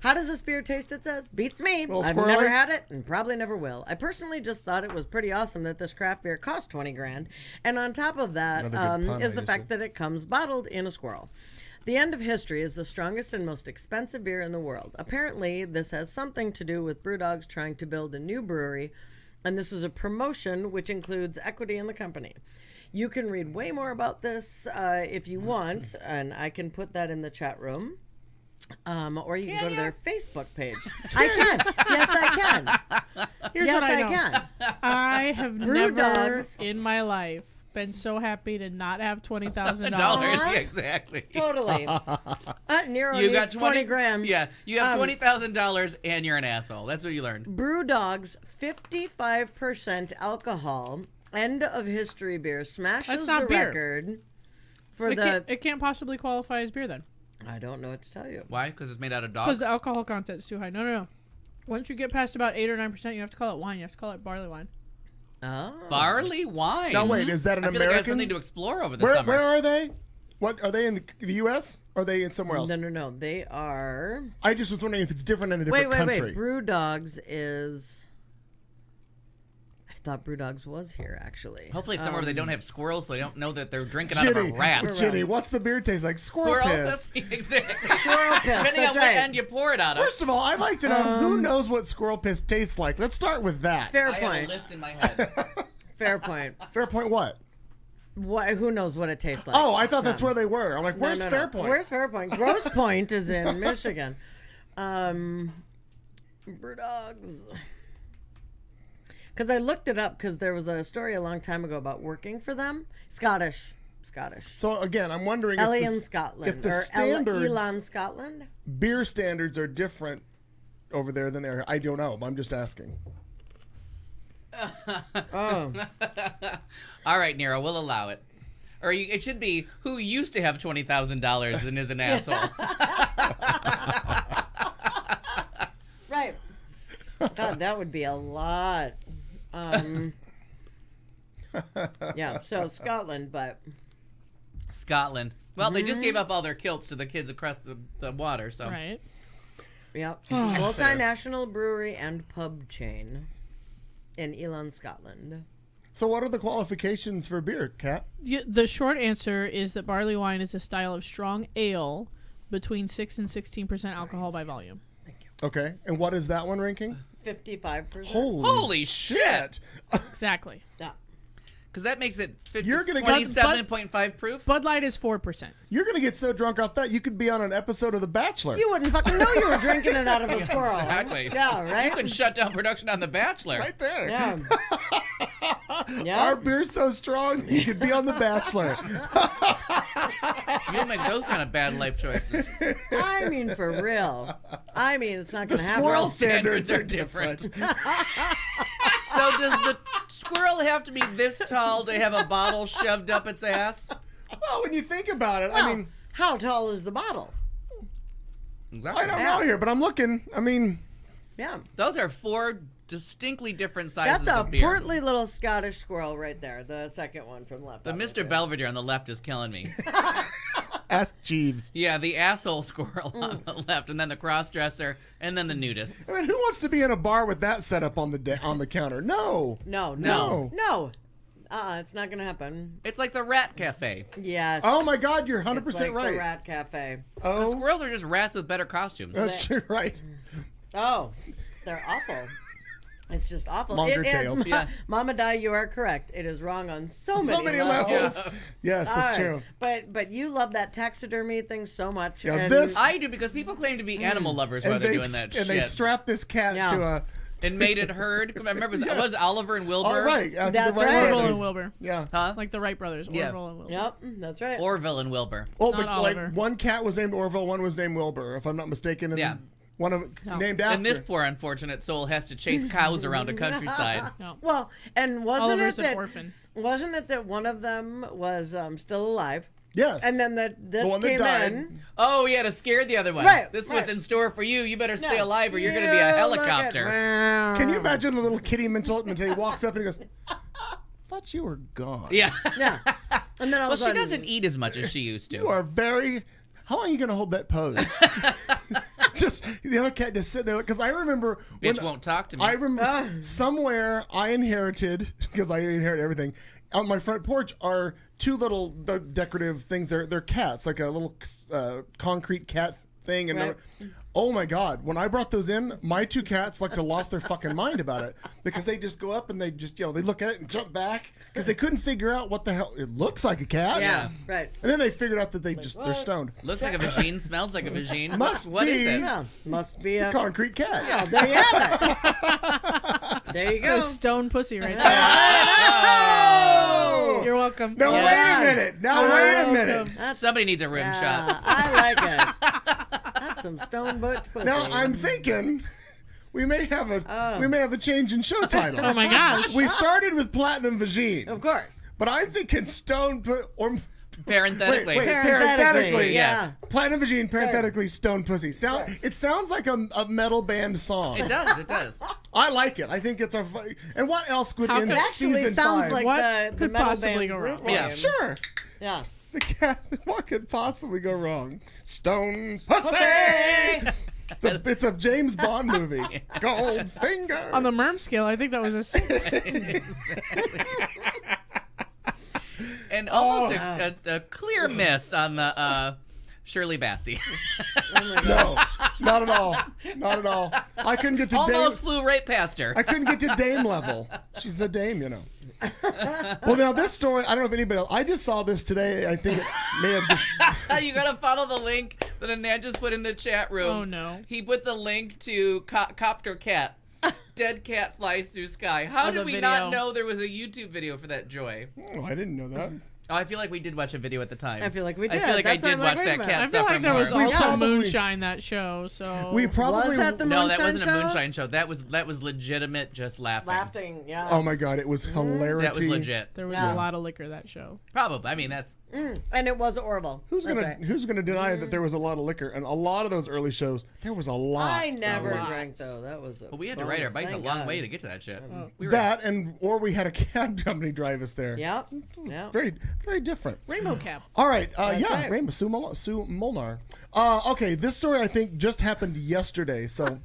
How does this beer taste, it says? Beats me. Little I've squirrely? never had it and probably never will. I personally just thought it was pretty awesome that this craft beer cost 20 grand. And on top of that Another good pun, is the obviously. fact that it comes bottled in a squirrel. The end of history is the strongest and most expensive beer in the world. Apparently, this has something to do with Brewdogs trying to build a new brewery, and this is a promotion which includes equity in the company. You can read way more about this if you want, and I can put that in the chat room. Or you can go to their Facebook page. I can. Yes, I can. Here's Yes, what I I know. can. I have Brew never Dogs. in my life been so happy to not have $20,000. dollars? Yeah, exactly. Totally. Nero, You got 20 grand. Yeah, you have $20,000 and you're an asshole. That's what you learned. Brew Dogs, 55% alcohol. End of history beer smashes That's not the beer. record for It can't possibly qualify as beer then. I don't know what to tell you. Why? Because it's made out of dog. Because the alcohol content's too high. No. Once you get past about 8 or 9%, you have to call it wine. You have to call it barley wine. Oh. Barley wine. Now wait, is that an I feel like I have American? something to explore over the where summer. where are they? What are they in the U.S. Or are they in somewhere else? No. They are. I just was wondering if it's different in a different country. Wait. Brew Dogs is. I thought Brew Dogs was here, actually. Hopefully it's somewhere where they don't have squirrels, so they don't know that they're drinking out of a Ginny, rat. Ginny, what's the beer taste like? Squirrel piss. Exactly. Squirrel piss, Depending on that's what right. end you pour it out of. First of all, I'd like to know who knows what squirrel piss tastes like. Let's start with that. Fair I have a point. list in my head. Fair point. Fair point. What? Who knows what it tastes like? Oh, I thought that's where they were. I'm like, where's No. Fairpoint? Where's Fairpoint? Grosse Point is in Michigan. Brew Dogs. Because I looked it up because there was a story a long time ago about working for them. Scottish. So again, I'm wondering Ellie if in the, Scotland. if the or standards, Elon, Scotland. beer standards are different over there than there. I don't know. I'm just asking. Oh. All right, Nero, we'll allow it. Or it should be who used to have $20,000 and is an asshole. Right. God, that would be a lot. Yeah, so Scotland, but Scotland. Well, they just gave up all their kilts to the kids across the water, so. Right. yep. Multinational brewery and pub chain in Elon, Scotland. So what are the qualifications for beer, Kat? The short answer is that barley wine is a style of strong ale between 6 and 16% alcohol by volume. Okay, and what is that one ranking? 55%. Holy shit! Exactly. Yeah. Because that makes it You're gonna get- 27.5 proof. Bud Light is 4%. You're gonna get so drunk off that you could be on an episode of The Bachelor. You wouldn't fucking know you were drinking it out of a squirrel. Exactly. Yeah, right? You can shut down production on The Bachelor. Right there. Yeah. Yeah. Our beer's so strong, you could be on The Bachelor. You don't make those kind of bad life choices. I mean, for real. I mean, it's not The going to happen. squirrel standards standards are are different. So does the squirrel have to be this tall to have a bottle shoved up its ass? Well, when you think about it, I Well, mean, how tall is the bottle? Exactly. I don't know here, but I'm looking. I mean, Yeah. Those are 4 distinctly different sizes That's a of beer. portly little Scottish squirrel right there. The second one from left. The Mr. Belvedere on the left is killing me. ask Jeeves. Yeah, the asshole squirrel on the left, and then the cross-dresser, and then the nudists. I mean, who wants to be in a bar with that setup on the counter? No. No. It's not going to happen. It's like the Rat Cafe. Yes. Oh my God, you're 100% It's like right. the Rat Cafe. The Oh, squirrels are just rats with better costumes. that's true, right. Oh, they're awful. It's just awful. Longer tails. Yeah. Mama Di, you are correct. It is wrong on so many levels. levels. Yes, that's All true. right. But you love that taxidermy thing so much. Yeah, and this- I do, because people claim to be animal lovers while they're doing that shit. they strap this cat Yeah. to a. And made it herd. Remember, it was Oliver and Wilbur? Oh, right. After That's the Wright right. Orville brothers. and Wilbur. Yeah. Huh? Like the Wright brothers. Yeah. Orville and Wilbur. Yep, that's right. Orville and Wilbur. Oh, Not like Oliver. one cat was named Orville, one was named Wilbur, if I'm not mistaken. And Yeah. One of named after. And this poor unfortunate soul has to chase cows around a countryside. No. Well, and Oliver's an orphan. wasn't it that one of them was still alive? Yes. And then this the one that came died. in. Oh, yeah, to scare the other one. Right, This is right. what's in store for you. You better stay Yeah. alive or you're going to be a helicopter. Can you imagine the little kitty until he walks up and he goes, "Thought you were gone." Yeah. Yeah. And then all Well, of a she sudden, doesn't eat as much as she used to. You are very. How long are you going to hold that pose? Just the other cat just sitting there because I remember Bitch won't talk to me. I remember somewhere I inherited because I inherit everything. On my front porch are two little decorative things. They're cats, like a little concrete cat thing. And Right. oh my God, when I brought those in, my two cats like to lost their fucking mind about it because they just go up and they just they look at it and jump back because they couldn't figure out what the hell it looks like a cat. Yeah, right. And then they figured out that they're stoned. Looks like a vagine, smells like a vagine. Must What is be. it? Yeah, must be It's a concrete cat. Yeah, there you have it. There you It's go. a stone pussy right there. Oh! You're welcome. Now Yeah. wait a minute. Now wait a minute. Somebody needs a rim shot. I like it. That's some stone butch pussy. Now I'm thinking we may have a change in show title. Oh my gosh. We started with Platinum Vagine, Of course. but I'm thinking Stone or Parenthetically. wait, Parenthetically, yeah. Platinum Vagine, parenthetically Stone Pussy. It sounds like a metal band song. It does. It does. I like it. I think it's our. And what else could How in could- It actually season sounds 5? like What the could metal possibly band go wrong? group Yeah. name. Sure. Yeah. The cat. What could possibly go wrong? Stone Pussy. It's a James Bond movie. Goldfinger. On the Merm scale, I think that was a 6. And almost a clear miss on the Shirley Bassey. No, not at all. Not at all. I couldn't get to Almost Dame. flew right past her. I couldn't get to Dame level. She's the Dame, Well, now this story, I don't know if anybody else. I just saw this today. I think it may have just. You gotta follow the link that Anand just put in the chat room. Oh, no. He put the link to Copter Cat. Dead cat flies through sky. How Oh, did the we not video. know there was a YouTube video for that, Joy? Oh, I didn't know that. Oh, I feel like we did watch a video at the time. I feel like we I did. feel like That's I why did I'm like, watch wait a that minute. cat I feel suffer like there was more. We also probably- moonshine that show. So We probably. Was that the No, that Moonshine wasn't a Show? moonshine show. That was legitimate, just laughing. Laughing, yeah. Oh my God! It was hilarity. That was legit. there was Yeah. a lot of liquor that show. Probably. I mean, that's And it was Orville. Who's That's gonna right. Who's gonna deny that there was a lot of liquor and a lot of those early shows? There was a lot. I never lot. drank though. That was. But we had to ride our bikes a long way to get to that shit. We were That or we had a cab company drive us there. Yep. Yeah. Very, very different. Rainbow Cap. All right. Yeah. right. Rainbow Sue Molnar. Okay. This story I think just happened yesterday. So,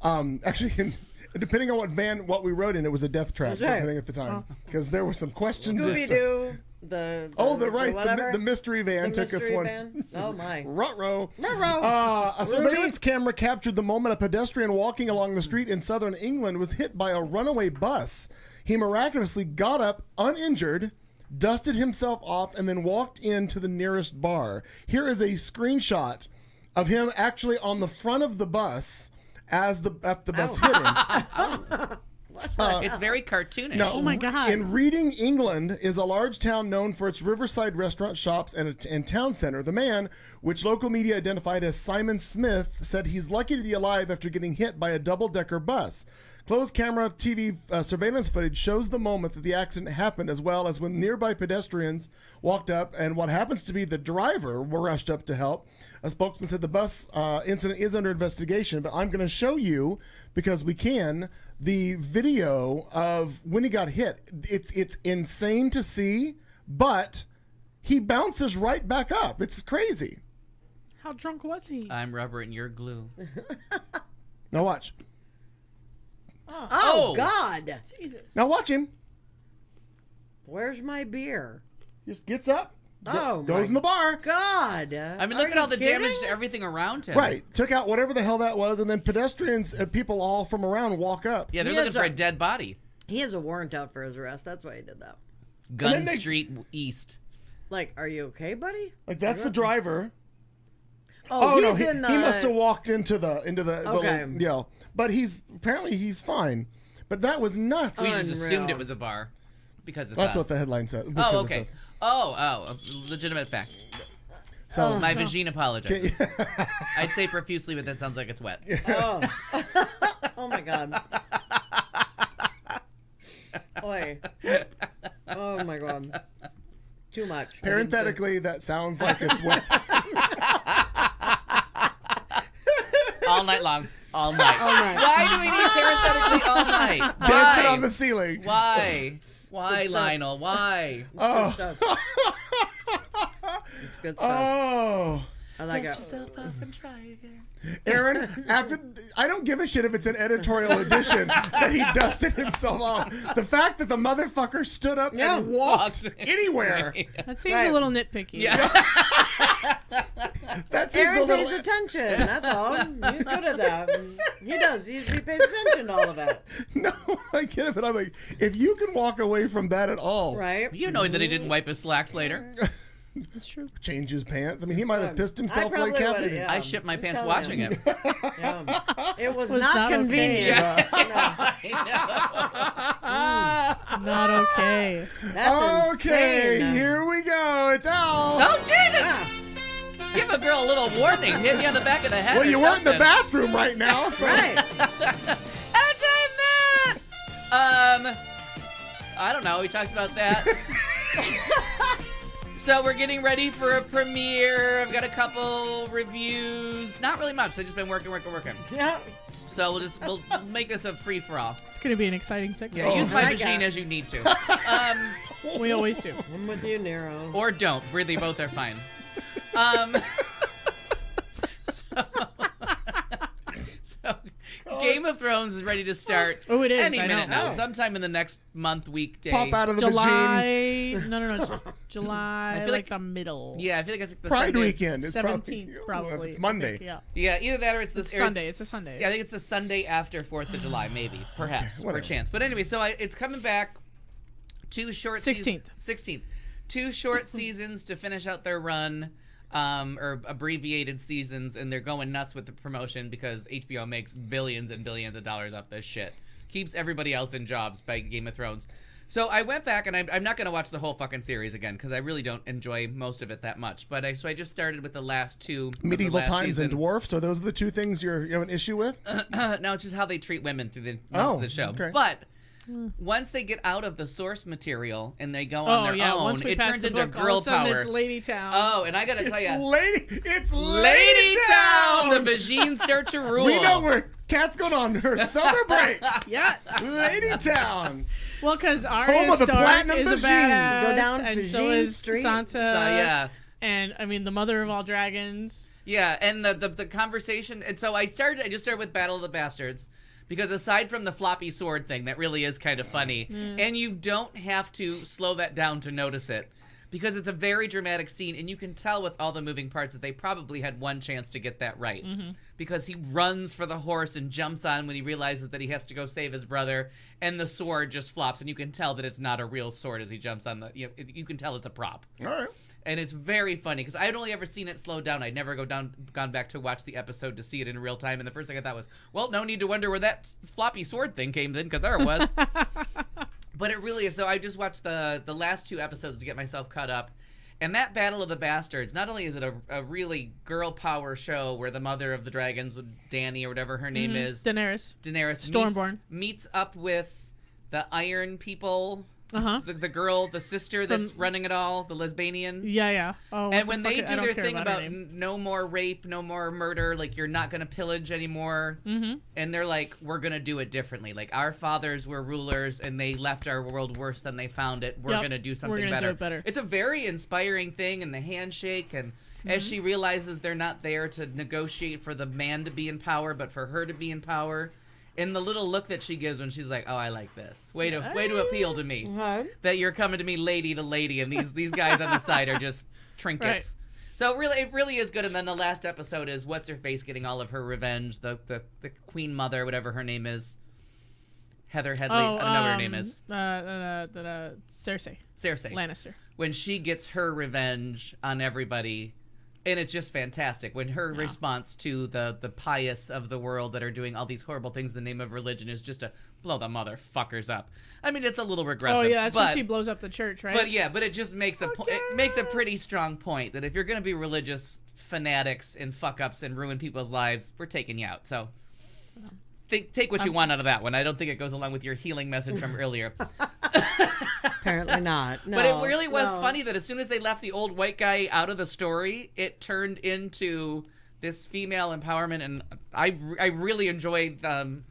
actually, depending on what we wrote in, it was a death trap. That's right. Depending at the time, because there were some questions. as Scooby to- Doo. The mystery van The took us mystery one. van? Oh my. Ruh-roh. Ruh-roh. A surveillance camera captured the moment a pedestrian walking along the street in southern England was hit by a runaway bus. He miraculously got up uninjured, dusted himself off, and then walked into the nearest bar. Here is a screenshot of him actually on the front of the bus as the bus hit him. it's very cartoonish. No, Oh my God. In Reading, England, is a large town known for its riverside restaurant, shops, and town center. The man, which local media identified as Simon Smith, said he's lucky to be alive after getting hit by a double-decker bus. Closed camera TV surveillance footage shows the moment that the accident happened, as well as when nearby pedestrians walked up and what happens to be the driver were rushed up to help. A spokesman said the bus incident is under investigation, but I'm going to show you, because we can, the video of when he got hit. It's insane to see, but he bounces right back up. It's crazy. How drunk was he? I'm rubber and you're glue. Now watch. Oh God. Jesus. Now watch him. Where's my beer? Just gets up, Oh goes my in the bar. God. I mean, look at all the damage to everything around him. Right, took out whatever the hell that was, and then pedestrians and people all from around walk up. Yeah, they're He looking has for a a- dead body. He has a warrant out for his arrest. That's why he did that. Gun then they- Street East. Like, are you okay, buddy? Like that's the driver. Oh, no, he's in the. he must have walked into the Okay. yeah. But he's fine. But that was nuts. We just Unreal. assumed it was a bar because it's That's us. what the headline says. Oh, because okay. it's us. Oh, a legitimate fact. So My vagina apologizes. I'd say profusely, but that sounds like it's wet. Oh. Oh my God. Oi. Oh my God. Too much. parenthetically, that sounds like it's wet. All night long. All night. All night. Why do we need parenthetically all night? Dancing Why? on the ceiling. Why? Why, Lionel? Why? Oh. Stuff. It's good stuff. Oh. I like Dust it. yourself off and try again. Aaron, I don't give a shit if it's an editorial edition that he dusted himself off. The fact that the motherfucker stood up and walked anywhere. That seems Right. a little nitpicky. Yeah. That seems Aaron a little. pays attention. That's all. He's good at that. He does. He pays attention to all of it. No, I get it, but I'm like, if you can walk away from that at all, Right? You know that he didn't wipe his slacks later. That's true. change his pants. I mean, he might have pissed I himself like probably Kathy. would've, yeah. I shit my I'm pants telling watching you. it. Yeah. It was Was not not okay. convenient. Not okay. That's Okay, insane. here we go. It's Al. Oh, Jesus! Yeah. Give a girl a little warning. Hit me on the back of the head. Well, or you weren't in the something. bathroom right now, so. Right. I don't know. We talked about that. So we're getting ready for a premiere. I've got a couple reviews. Not really much. They've just been working. Yeah. So we'll make this a free for all. It's going to be an exciting segment. Yeah, use my I machine got it. as you need to. We always do. I'm with you, Nero. Or don't. Really, both are fine. So Game of Thrones is ready to start. Oh, it is. Any I minute know. now. Sometime in the next month, weekday. Pop out of the machine. July. No. July. I feel like like- the middle. Yeah, I feel like it's like the Pride Sunday. weekend. It's 17th, probably. It's Monday. I think, yeah. Yeah, either that or it's the It's Sunday. It's a Sunday. Yeah, I think it's the Sunday after 4th of July, maybe, perhaps, whatever. perchance. But anyway, so it's coming back. 2 short 16th. 16th. 2 short seasons to finish out their run, or abbreviated seasons, and they're going nuts with the promotion because HBO makes billions and billions of dollars off this shit. Keeps everybody else in jobs by Game of Thrones. So I went back, and I'm not going to watch the whole fucking series again because I really don't enjoy most of it that much. But I just started with the last 2. of the Medieval last times and season. dwarfs. Are those the two things you have an issue with? No, it's just how they treat women through the most of the show. okay. But once they get out of the source material and they go on Oh, their yeah. own, Once we it pass turns the into book, all girl of a sudden power. it's Lady Town. Oh, and I gotta tell you, It's Lady Town! The Bajines start to rule. We know where Kat's going on her summer break. Yes. Lady Town. Well, because Home Arya of the Stark Platinum is a Machine. badass, Go down and so Vagine is Street. Sansa. So, yeah. And, I mean, the mother of all dragons. Yeah, and the conversation, and so I just started with Battle of the Bastards, because aside from the floppy sword thing, that really is kind of funny, and you don't have to slow that down to notice it, because it's a very dramatic scene, and you can tell with all the moving parts that they probably had one chance to get that right, because he runs for the horse and jumps on when he realizes that he has to go save his brother, and the sword just flops, and you can tell that it's not a real sword as he jumps on the, you can tell it's a prop. All right. And it's very funny because I had only ever seen it slowed down. I'd never gone back to watch the episode to see it in real time. And the first thing I thought was, well, no need to wonder where that floppy sword thing came in, because there it was. But it really is. So I just watched the last 2 episodes to get myself caught up. And that Battle of the Bastards, not only is it a really girl power show where the mother of the dragons, with Dany or whatever her name is, Daenerys. Stormborn, meets up with the Iron People. Uh-huh. The girl, the sister that's running it all, the lesbian. Yeah. Oh, And when what the they fuck- I do don't their care thing her about name. no more rape, no more murder, like you're not going to pillage anymore, and they're like, we're going to do it differently. Like our fathers were rulers and they left our world worse than they found it. We're Yep. going to do We're something gonna better. do it better. It's a very inspiring thing, and the handshake, and as she realizes they're not there to negotiate for the man to be in power, but for her to be in power. And the little look that she gives when she's like, "Oh, I like this. Way to appeal to me. That you're coming to me lady to lady, and these guys on the side are just trinkets." Right. So it really is good. And then the last episode is what's her face getting all of her revenge. The Queen Mother, whatever her name is, Heather Headley. I don't know what her name is. Cersei. Cersei Lannister. When she gets her revenge on everybody. And it's just fantastic when her response to the pious of the world that are doing all these horrible things in the name of religion is just to blow the motherfuckers up. I mean, it's a little regressive. Oh yeah, that's when she blows up the church, right? But it just makes it makes a pretty strong point that if you're going to be religious fanatics and fuck ups and ruin people's lives, we're taking you out. So take what you want out of that one. I don't think it goes along with your healing message from earlier. Apparently not. No, but it really was funny that as soon as they left the old white guy out of the story, it turned into this female empowerment, and I really enjoyed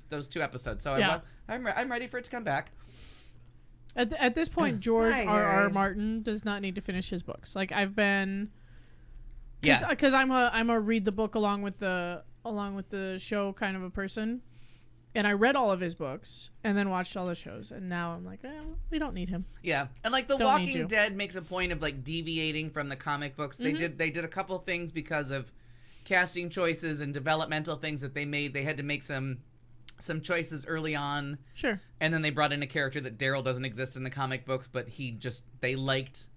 those 2 episodes. So I'm ready for it to come back. At this point, George R.R. Martin does not need to finish his books. Like I've been, because I'm a read the book along with the show kind of a person. And I read all of his books and then watched all the shows. And now I'm like, we don't need him. Yeah. And like The Walking Dead makes a point of like deviating from the comic books. They did a couple things because of casting choices and developmental things that they made. They had to make some choices early on. Sure. And then they brought in a character that Daryl doesn't exist in the comic books, but they liked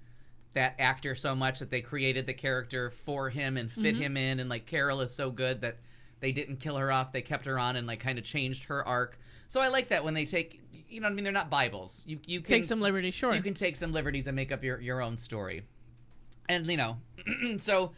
that actor so much that they created the character for him and fit him in. And like Carol is so good that they didn't kill her off. They kept her on and like kind of changed her arc. So I like that when they take, you know what I mean? They're not Bibles. You can take some liberties, sure. You can take some liberties and make up your own story. And, you know, so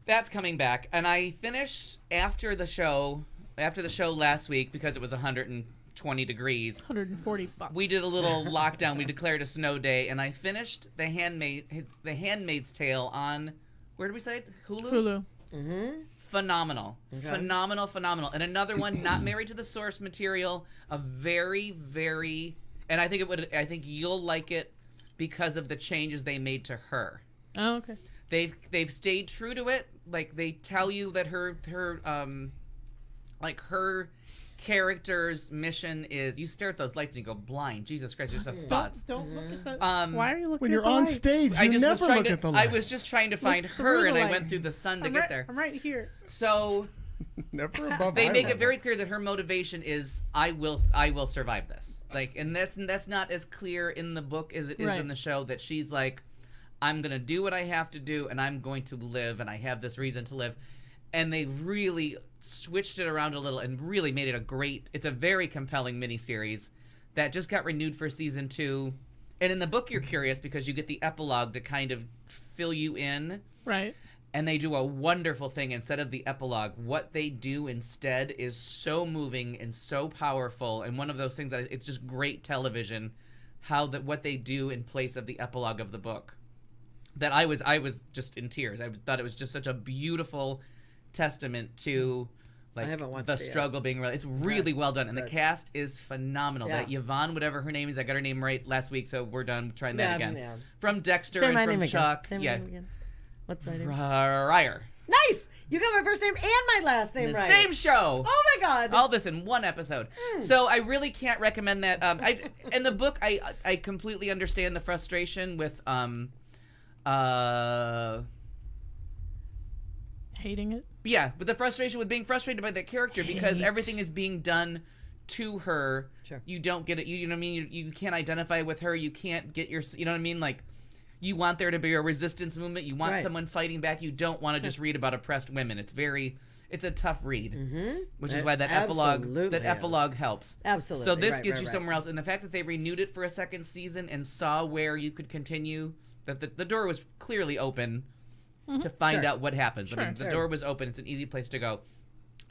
that's coming back. And I finished after the show last week because it was 120 degrees. 140 fuck. We did a little lockdown. We declared a snow day. And I finished The Handmaid's Tale on, where did we say it? Hulu? Hulu. Mm-hmm. Phenomenal. Okay. Phenomenal. And another one, not married to the source material, a very, very, and I think you'll like it because of the changes they made to her. Oh, okay. They've stayed true to it. Like they tell you that her character's mission is, you stare at those lights and you go blind. Jesus Christ, there's just spots. Don't look at that. Why are you looking when at you're the on lights? stage? You never look at the lights. I was just trying to find her, and I went through the sun to get there. I'm right here. So never above. They make it very clear that her motivation is I will survive this. Like, and that's not as clear in the book as it is in the show. That she's like, I'm gonna do what I have to do, and I'm going to live, and I have this reason to live. And they really switched it around a little and really made it it's a very compelling miniseries that just got renewed for season 2. And in the book, you're curious because you get the epilogue to kind of fill you in. Right. And they do a wonderful thing instead of the epilogue. What they do instead is so moving and so powerful. And one of those things that it's just great television, what they do in place of the epilogue of the book. That I was just in tears. I thought it was just such a beautiful testament to like the struggle being real. It's really well done, and the cast is phenomenal. That Yvonne, whatever her name is, I got her name right last week, so we're done trying that again. Yeah. From Dexter and from Chuck. What's my name? Ryer. Nice. You got my first name and my last name right. Same show. Oh my god. All this in one episode. So I really can't recommend that. In the book, I completely understand the frustration with hating it. Yeah, but the frustration with being frustrated by that character because everything is being done to her. Sure. You don't get it. You know what I mean? You can't identify with her. You can't get your. You know what I mean? Like, you want there to be a resistance movement. You want someone fighting back. You don't want to just read about oppressed women. It's a tough read, which is why that epilogue helps. Absolutely. So this gets you somewhere else, and the fact that they renewed it for a second season and saw where you could continue, that the door was clearly open. To find out what happens. I mean, the door was open. It's an easy place to go.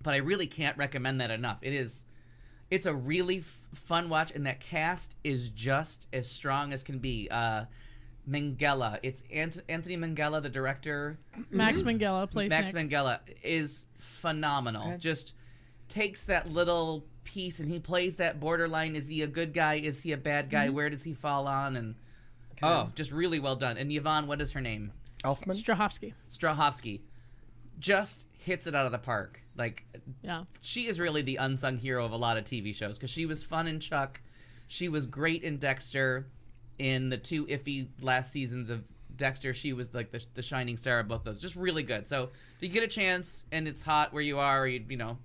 But I really can't recommend that enough. It's a really fun watch, and that cast is just as strong as can be. Minghella. It's Anthony Minghella, the director. Max Minghella plays Max Minghella is phenomenal. Okay. Just takes that little piece, and he plays that borderline. Is he a good guy? Is he a bad guy? Where does he fall on? And just really well done. And Yvonne, what is her name? Elfman? Strahovski just hits it out of the park. Like, she is really the unsung hero of a lot of TV shows because she was fun in Chuck. She was great in Dexter. In the 2 iffy last seasons of Dexter, she was like the shining star of both those. Just really good. So if you get a chance and it's hot where you are, you know.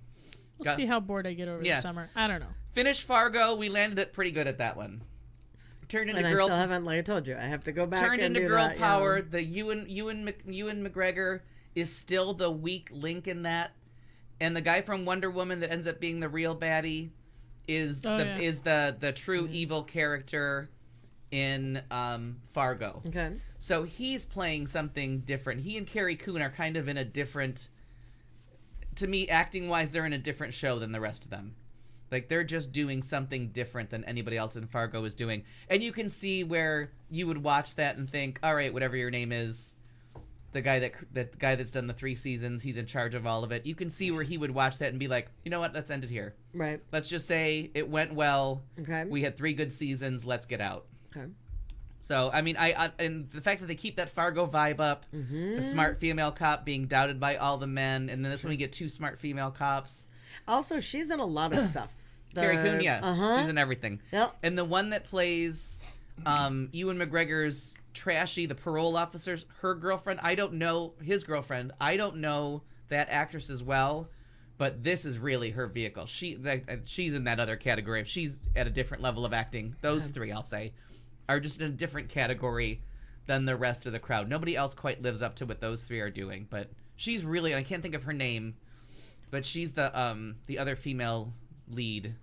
We'll see how bored I get over the summer. I don't know. Finish Fargo. We landed it pretty good at that one. Turned into and girl. I still haven't, like I told you, I have to go back. Turned into girl power. The Ewan McGregor is still the weak link in that, and the guy from Wonder Woman that ends up being the real baddie is the true evil character in Fargo. Okay. So he's playing something different. He and Carrie Coon are kind of in a different, to me, acting wise, they're in a different show than the rest of them. Like, they're just doing something different than anybody else in Fargo is doing. And you can see where you would watch that and think, all right, whatever your name is, the guy that's done the 3 seasons, he's in charge of all of it. You can see where he would watch that and be like, you know what, let's end it here. Right. Let's just say it went well. Okay. We had 3 good seasons. Let's get out. Okay. So, I mean, and the fact that they keep that Fargo vibe up, the smart female cop being doubted by all the men, and then this one we get 2 smart female cops. Also, she's in a lot of stuff. Carrie Coon, yeah. She's in everything. Yep. And the one that plays Ewan McGregor's Trashy, the parole officer's, her girlfriend, I don't know, his girlfriend, I don't know that actress as well, but this is really her vehicle. She's in that other category. If she's at a different level of acting, those 3, I'll say, are just in a different category than the rest of the crowd. Nobody else quite lives up to what those 3 are doing, but she's really, and I can't think of her name, but she's the other female lead.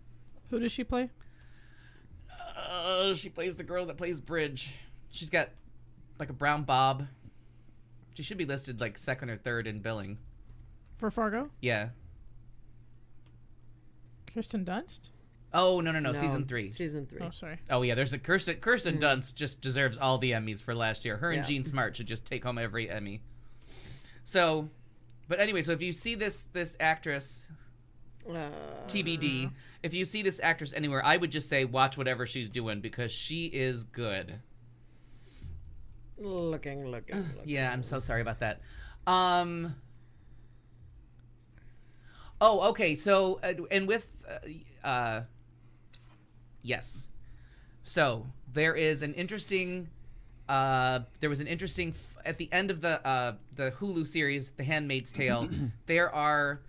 Who does she play? She plays the girl that plays Bridge. She's got like a brown bob. She should be listed like 2nd or 3rd in billing. For Fargo? Yeah. Kirsten Dunst? Oh, no, season 3. Season 3. Oh, sorry. Oh, yeah, there's a Kirsten Dunst just deserves all the Emmys for last year. Her and Jean Smart should just take home every Emmy. So, but anyway, so if you see this actress, TBD, if you see this actress anywhere, I would just say watch whatever she's doing because she is good. Looking. Yeah, I'm so sorry about that. Oh, okay. So, and with, yes. So there is an interesting. There was an interesting at the end of the Hulu series, The Handmaid's Tale. There are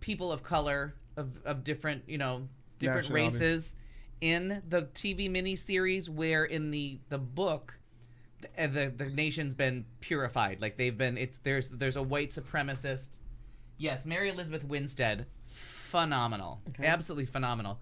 people of color of different different races in the TV miniseries, where in the book the nation's been purified. Like there's a white supremacist. Yes, Mary Elizabeth Winstead, phenomenal, absolutely phenomenal.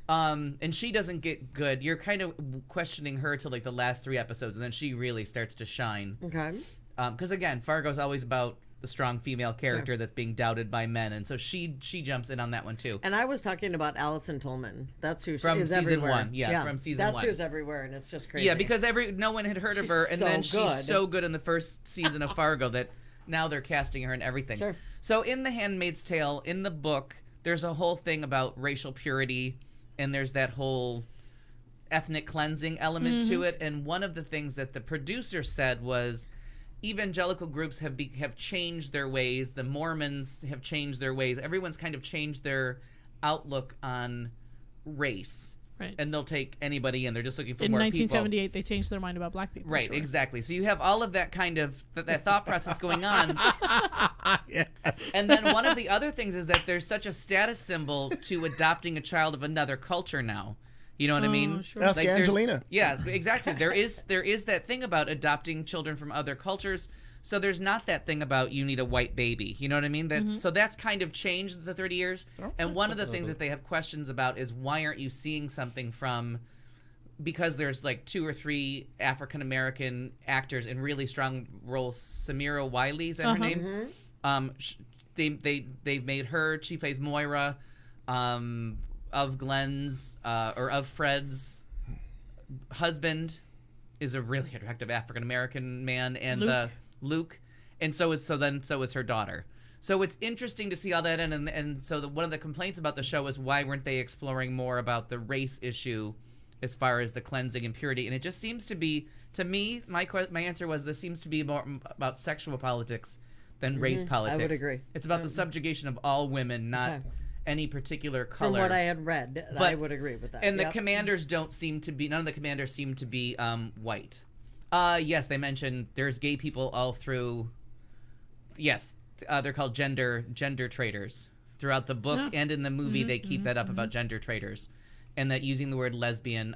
And she doesn't get good. You're kind of questioning her till like the last 3 episodes, and then she really starts to shine. Okay. Because again, Fargo's always about the strong female character that's being doubted by men, and so she jumps in on that one too. And I was talking about Allison Tolman. That's who from is season everywhere. 1. Yeah, from season 1. That's who's everywhere, and it's just crazy. Yeah, because no one had heard of her, and then she's so good in the first season of Fargo that now they're casting her in everything. Sure. So in The Handmaid's Tale, in the book, there's a whole thing about racial purity, and there's that whole ethnic cleansing element to it. And one of the things that the producer said was evangelical groups have changed their ways. The Mormons have changed their ways. Everyone's kind of changed their outlook on race. Right. And they'll take anybody in. They're just looking for in more 1978, people. they changed their mind about black people. Right, exactly. So you have all of that kind of that thought process going on. Yes. And then one of the other things is that there's such a status symbol to adopting a child of another culture now. You know what I mean? Sure. Ask Angelina. Yeah, exactly. There is that thing about adopting children from other cultures. So there's not that thing about you need a white baby. You know what I mean? So that's kind of changed the 30 years. And one of the things that they have questions about is why aren't you seeing something from, because there's like 2 or 3 African American actors in really strong roles. Samira Wiley, is that her name? They've made her. She plays Moira, of Glenn's or of Fred's husband is a really attractive African American man, and Luke, and so is her daughter. So it's interesting to see all that, and so one of the complaints about the show is why weren't they exploring more about the race issue as far as the cleansing and purity? And it just seems to be, to me, my answer was this seems to be more about sexual politics than race politics. I would agree. It's about the subjugation of all women, not any particular color. From what I had read, I would agree with that. And the commanders don't seem to be, none of the commanders seem to be white. Yes, they mentioned there's gay people all through. Yes, they're called gender traitors. Throughout the book and in the movie, they keep that up about gender traitors, and that using the word lesbian.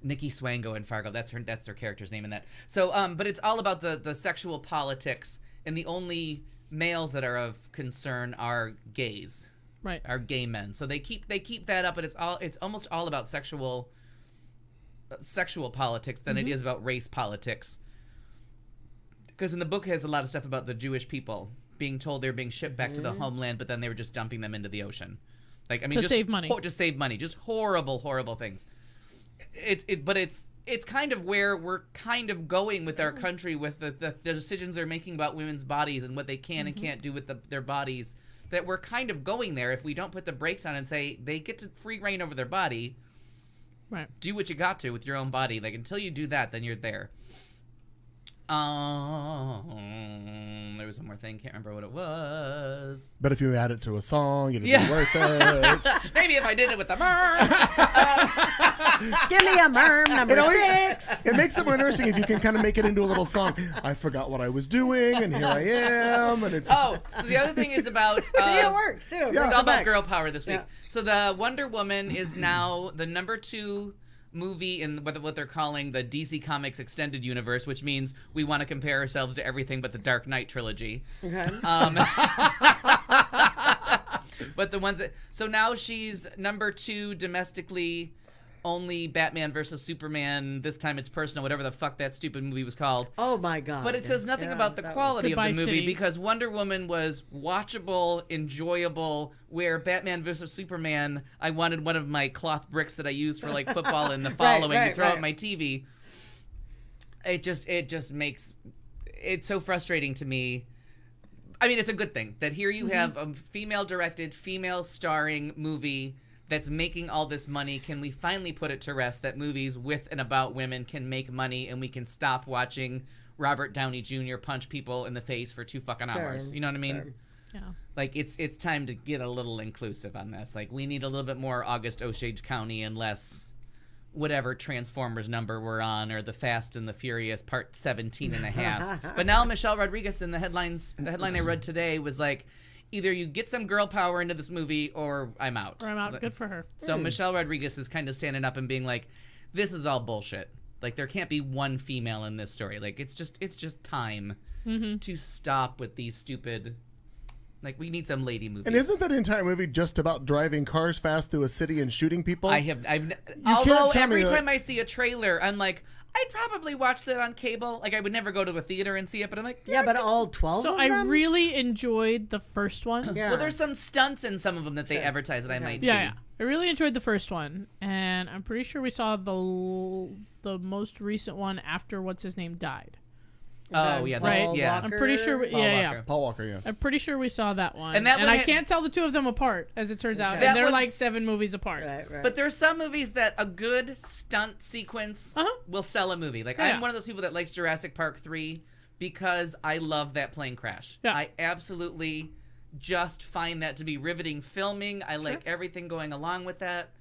Nikki Swango in Fargo, that's their character's name in that. So, but it's all about the sexual politics and the only males that are of concern are gays, Right. are gay men. So they keep that up, and it's almost all about sexual politics than it is about race politics. Because in the book it has a lot of stuff about the Jewish people being told they're being shipped back to the homeland, but then they were just dumping them into the ocean. Like, I mean, To save money. To save money. Just horrible, horrible things. But it's kind of where we're kind of going with our country, with the decisions they're making about women's bodies and what they can and can't do with their bodies. That we're kind of going there if we don't put the brakes on and say they get to free reign over their body. Right. Do what you got to with your own body. Like, until you do that, then you're there. There was one more thing. Can't remember what it was. But if you add it to a song, it'd be worth it. Maybe if I did it with the Give me a merm number 6. It makes it more interesting if you can kind of make it into a little song. I forgot what I was doing, and here I am. And it's so the other thing is about. See, it works too. It's all about girl power this week. Yeah. So the Wonder Woman is now the number 2 movie in what they're calling the DC Comics Extended Universe, which means we want to compare ourselves to everything but the Dark Knight trilogy. Okay. But the ones that... So now she's number 2 domestically, only Batman versus Superman. This time it's personal, whatever the fuck that stupid movie was called. Oh my god. But it says nothing about the quality of the movie City. because Wonder Woman was watchable, enjoyable, where Batman versus Superman, I wanted one of my cloth bricks that I used for like football in the following to throw at my TV. It just makes it so frustrating to me. I mean, it's a good thing that here you have a female-directed, female-starring movie that's making all this money. Can we finally put it to rest that movies with and about women can make money, and we can stop watching Robert Downey Jr. punch people in the face for 2 fucking hours? You know what I mean? Sure. Yeah. Like, it's time to get a little inclusive on this. Like, we need a little bit more August Osage County and less whatever Transformers number we're on, or the Fast and the Furious Part 17 and a half. But now Michelle Rodriguez in the headline I read today was like, either you get some girl power into this movie or I'm out. Or I'm out. Good for her. So Michelle Rodriguez is kind of standing up and being like, this is all bullshit. Like, there can't be one female in this story. Like, it's just time to stop with these stupid... Like, we need some lady movies. And isn't that entire movie just about driving cars fast through a city and shooting people? Although every time I see a trailer, I'm like, I'd probably watch that on cable. Like, I would never go to a theater and see it, but I'm like, yeah, but all 12 So of I them? really enjoyed the first one. Yeah. Well, there's some stunts in some of them that they advertise that I might see. Yeah. I really enjoyed the first one, and I'm pretty sure we saw the most recent one after what's his name died. Oh yeah, Right? Paul yeah. Walker? I'm pretty sure. Paul Walker, yes. I'm pretty sure we saw that one, And that one I had- can't tell the two of them apart, as it turns out. Okay. And they're That one- like 7 movies apart. Right. But there's some movies that a good stunt sequence will sell a movie. Like, Yeah. I'm one of those people that likes Jurassic Park 3 because I love that plane crash. Yeah. I absolutely just find that to be riveting filming. I like everything going along with that.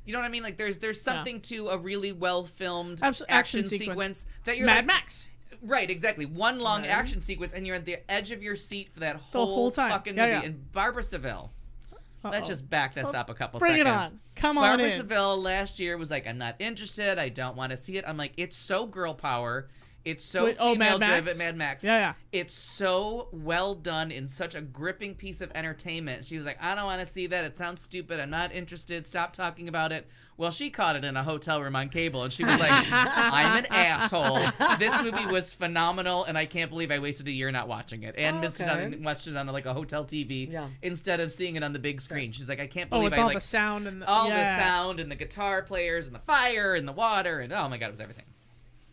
You know what I mean? Like, there's something to a really well filmed action sequence that you're Mad like, Max. Right, exactly. One long action sequence, and you're at the edge of your seat for that The whole time. fucking Yeah, movie. yeah. And Barbara Seville. Let's just back this up a couple Bring it seconds. on. Come on Barbara in. Seville last year was like, I'm not interested. I don't want to see it. I'm like, it's so girl power. It's so Wait, oh, Mad female-driven. Max? Mad Max. Yeah. It's so well done in such a gripping piece of entertainment. She was like, I don't want to see that. It sounds stupid. I'm not interested. Stop talking about it. Well, she caught it in a hotel room on cable, and she was like, I'm an asshole. This movie was phenomenal, and I can't believe I wasted a year not watching it and missed it on and watched it on like a hotel TV instead of seeing it on the big screen. She's like, I can't believe with I all like the sound and the sound and the guitar players and the fire and the water and oh my god, it was everything.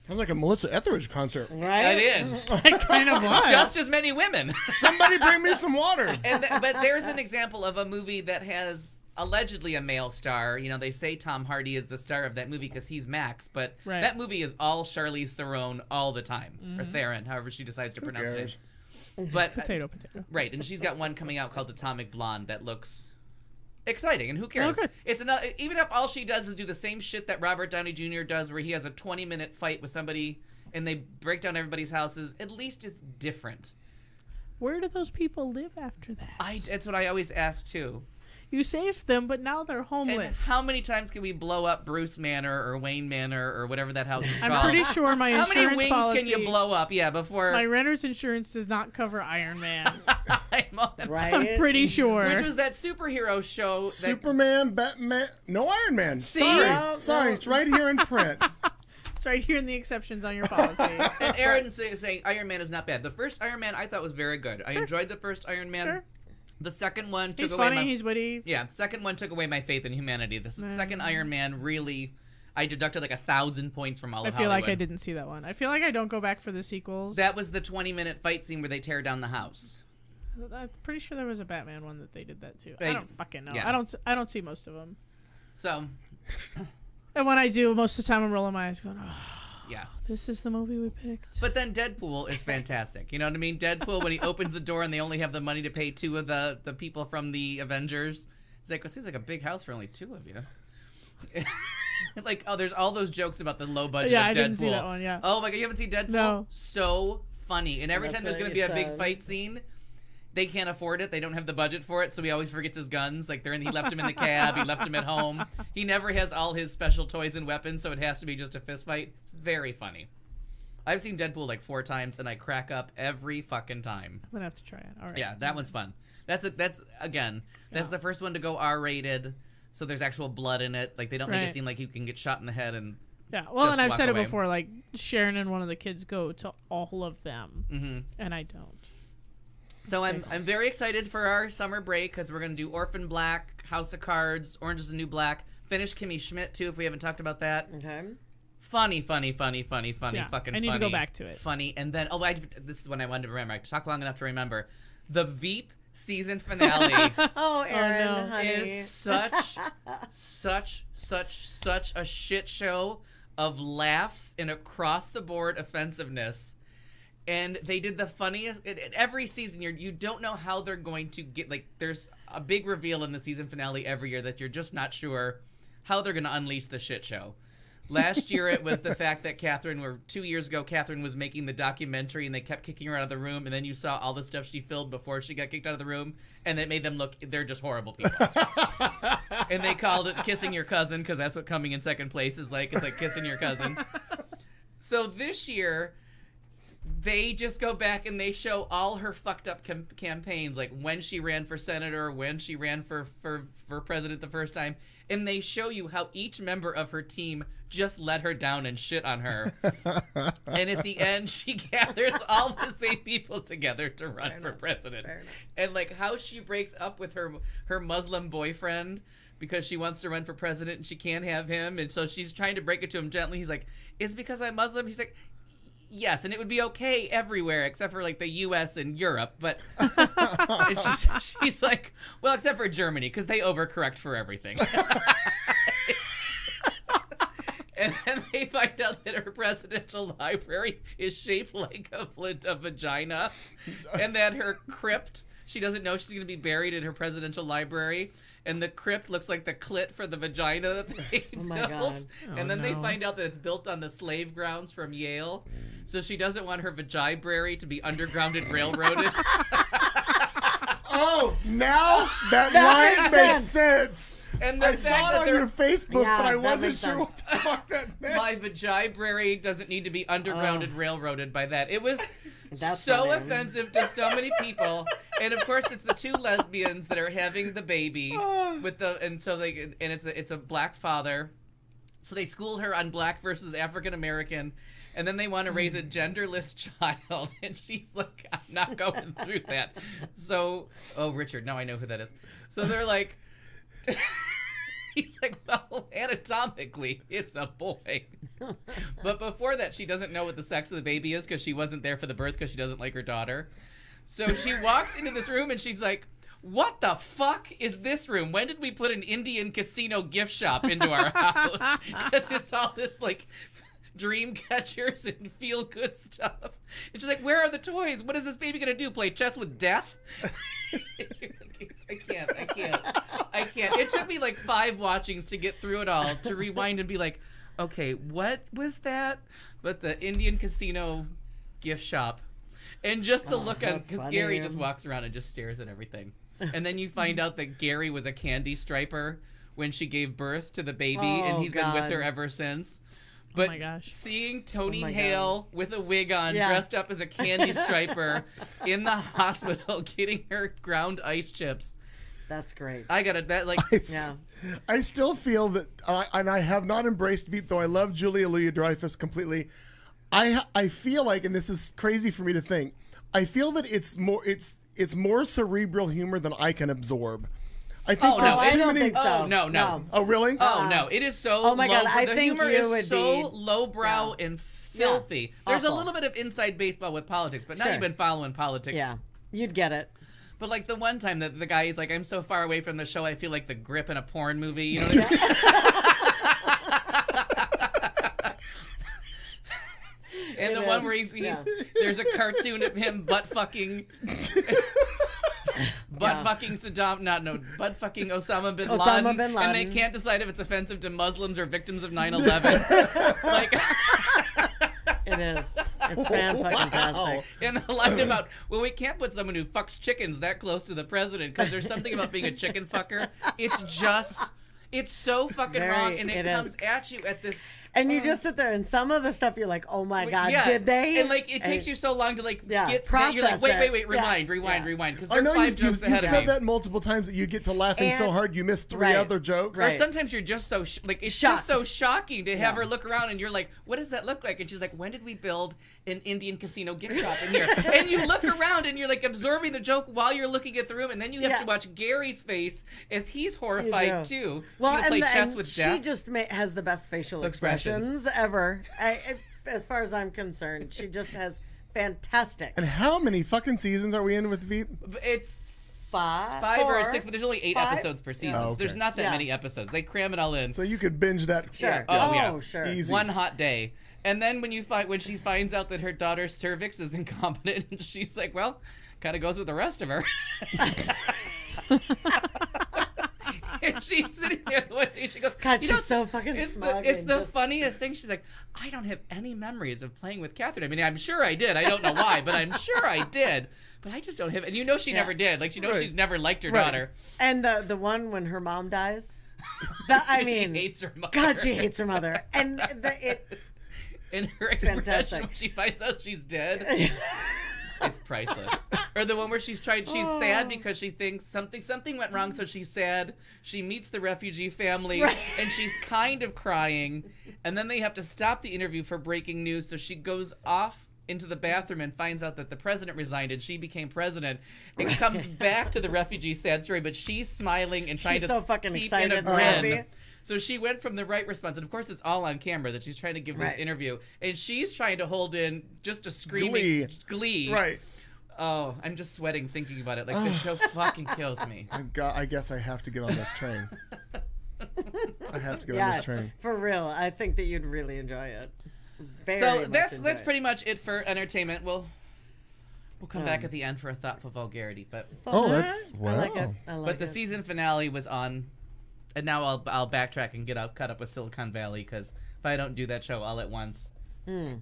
Sounds like a Melissa Etheridge concert. Right? It is. It kind of was. Just as many women. Somebody bring me some water. But there's an example of a movie that has allegedly a male star. You know, they say Tom Hardy is the star of that movie because he's Max, but that movie is all Charlize Theron all the time, or Theron, however she decides to pronounce it. But potato. Right, and she's got one coming out called Atomic Blonde that looks exciting, and who cares? Okay. It's another. Even if all she does is do the same shit that Robert Downey Jr. does, where he has a 20-minute fight with somebody and they break down everybody's houses. At least it's different. Where do those people live after that? That's what I always ask too. You saved them, but now they're And homeless. how many times can we blow up Bruce Manor or Wayne Manor or whatever that house is called? I'm pretty sure my How insurance many wings policy, can you blow up? Yeah, before. my renter's insurance does not cover Iron Man. Right? I'm pretty sure. Which was that superhero show. That, Superman, Batman, no Iron Man. Sorry, it's right here in print. It's right here in the exceptions on your policy. and Aaron saying Iron Man is not bad. The first Iron Man I thought was very good. I enjoyed the first Iron Man. Sure. The second one took He's away funny. my... He's witty. Yeah, the second one took away my faith in humanity. The second Iron Man really... I deducted like 1,000 points from all I of feel Hollywood. like I didn't see that one. I feel like I don't go back for the sequels. That was the 20-minute fight scene where they tear down the house. I'm pretty sure there was a Batman one that they did that too. They- I don't fucking know. yeah. I don't see most of them. So, And when I do, most of the time I'm rolling my eyes, going, "Oh, yeah. this is the movie we picked." But then Deadpool is fantastic. You know what I mean? Deadpool, when he opens the door and they only have the money to pay 2 of the people from the Avengers. It's like, it seems like a big house for only 2 of you. Like, oh, there's all those jokes about the low budget Yeah, of Deadpool. I didn't see that one, yeah. Oh my god, you haven't seen Deadpool? No. So funny. And every That's time there's what going to be you a big said. fight scene, they can't afford it. They don't have the budget for it, so he always forgets his guns. Like, he left him in the cab. He left him at home. He never has all his special toys and weapons, so it has to be just a fist fight. It's very funny. I've seen Deadpool like 4 times, and I crack up every fucking time. I'm gonna have to try it. All right. Yeah, that one's fun. That's the first one to go R-rated, so there's actual blood in it. Like, they don't make it Right. seem like you can get shot in the head and... Yeah. Well, just and I've walk said away. it before. Like Sharon and one of the kids go to all of them, and I don't. So I'm very excited for our summer break because we're going to do Orphan Black, House of Cards, Orange is the New Black, finish Kimmy Schmidt, too, if we haven't talked about that. Okay. Funny, Yeah, fucking I need to go back to it. Funny. And then, this is when I wanted to remember. I talked long enough to remember. The Veep season finale Oh, Aaron, no. honey. is such a shit show of laughs and across-the-board offensiveness. And they did the funniest... Every season, you don't know how they're going to get... Like, there's a big reveal in the season finale every year that you're just not sure how they're going to unleash the shit show. Last year, it was the fact that 2 years ago, Catherine was making the documentary and they kept kicking her out of the room. And then you saw all the stuff she filmed before she got kicked out of the room. And it made them look, they're just horrible people. And they called it Kissing Your Cousin because that's what coming in second place is like. It's like kissing your cousin. So this year, they just go back and they show all her fucked up campaigns, like when she ran for senator, when she ran for president the first time. And they show you how each member of her team just let her down and shit on her. And at the end, she gathers all the same people together to run for president. And like how she breaks up with her Muslim boyfriend because she wants to run for president and she can't have him. And so she's trying to break it to him gently. He's like, "It's because I'm Muslim?" He's like, "Yes, and it would be okay everywhere except for like the U.S. and Europe." But and she's like, "Well, except for Germany because they overcorrect for everything." And then they find out that her presidential library is shaped like a vagina, and that her crypt, she doesn't know she's going to be buried in her presidential library, and the crypt looks like the clit for the vagina that they built. my God. And then they find out that it's built on the slave grounds from Yale, so she doesn't want her vagibrary to be underground and railroaded. Oh, now that line makes sense. And the I fact saw it that on they're- your Facebook, Yeah, but I that wasn't makes sure sense. what the fuck that meant. My vagibrary doesn't need to be underground and railroaded by that. It was That's so funny. offensive to so many people, and of course it's the 2 lesbians that are having the baby with it's a black father, so they school her on black versus African American, and then they want to raise a genderless child, and she's like, "I'm not going through that." So, Richard, now I know who that is. So they're like. He's like, "Well, anatomically, it's a boy." But before that, she doesn't know what the sex of the baby is because she wasn't there for the birth because she doesn't like her daughter. So she walks into this room and she's like, "What the fuck is this room? When did we put an Indian casino gift shop into our house?" Because it's all this, like, dream catchers and feel-good stuff. And she's like, "Where are the toys? What is this baby going to do? Play chess with death?" I can't. It took me like 5 watchings to get through it all, to rewind and be like, okay, what was that? But the Indian casino gift shop. And just the look on, that's because funny. Gary just walks around and just stares at everything. and then you find out that Gary was a candy striper when she gave birth to the baby, and Oh, he's been with God. her ever since. But my gosh. seeing Tony Oh, my Hale with a wig on, Yeah. dressed up as a candy striper in the hospital, getting her ground ice chips. That's great. I got it. That like Yeah. I still feel that, and I have not embraced Veep, though I love Julia Louis-Dreyfus completely. I feel like, and this is crazy for me to think, I feel that it's more cerebral humor than I can absorb. I think Oh, there's no, I too don't many. think so. Oh, no. Oh, really? Oh no, it is so Oh, my low. God, I the think humor you is would so be- lowbrow and filthy. There's a awful. little bit of inside baseball with politics, but now Sure. you've been following politics. Yeah. You'd get it. But like the one time that the guy is like, I'm so far away from the show, I feel like the grip in a porn movie. You know what I mean? And the one where there's a cartoon of him butt fucking butt fucking Osama bin Laden. Osama bin And they Laden. can't decide if it's offensive to Muslims or victims of 9/11. Like It is. It's fan-fucking-tastic. and the line about, well, we can't put someone who fucks chickens that close to the president because there's something about being a chicken fucker. It's so fucking wrong, and it comes at you at this. And you just sit there, and some of the stuff you're like, oh my God, Yeah. did they? And like it takes you so long to like get process you're like, wait, it. rewind, Yeah. because I they're know 5 you jokes ahead of said me. that multiple times that you get to laughing so And- hard you miss 3 Right. other jokes. Or Right. sometimes you're just so it's Shocked. just so shocking to have her look around and you're like, what does that look like? And she's like, when did we build an Indian casino gift shop in here? And you look around and you're like absorbing the joke while you're looking at the room, and then you have Yeah. to watch Gary's face as he's horrified do. too. Well, She's gonna play chess and with she death. just has the best facial Expressions. expressions ever. As far as I'm concerned, she just has fantastic. And how many fucking seasons are we in with Veep? It's Five? 5 or Four? 6, but there's only 8 Five? episodes per season. Oh, So okay. there's not that Yeah. many episodes. They cram it all in. So you could binge that. Sure. Oh, yeah. Sure. Easy. One hot day. And then when she finds out that her daughter's cervix is incompetent, she's like, well, kind of goes with the rest of her. And she's sitting there one day, she goes, God, "You know, she's so fucking it's smug. it's and the just- funniest thing. She's like, I don't have any memories of playing with Catherine. I mean, I'm sure I did. I don't know why, but I'm sure I did. But I just don't have. And you know she never did. Like, Right. she's never liked her Right. daughter. And the one when her mom dies. I mean, she hates her mother. God, she hates her mother. And And her expression fantastic. when she finds out she's dead. It's priceless. Or the one where she's sad because she thinks something went wrong, so she's sad. She meets the refugee family, and she's kind of crying. And then they have to stop the interview for breaking news, so she goes off into the bathroom and finds out that the president resigned and she became president. And comes back to the refugee sad story, but she's smiling and trying She's to so fucking keep excited in a and grin. happy. So she went from the right response, and of course it's all on camera that she's trying to give this Right. interview, and she's trying to hold in just a screaming glee. Right. Oh, I'm just sweating thinking about it. Like, this show fucking kills me. I guess I have to get on this train. I have to get on yeah, this train. for real. I think that you'd really enjoy it. Very So much that's enjoy it. pretty much it for entertainment. We'll come back at the end for a thoughtful vulgarity, but Oh, that's I like it. wow. I like but the it. season finale was on, and now I'll backtrack and caught up with Silicon Valley, because if I don't do that show all at once,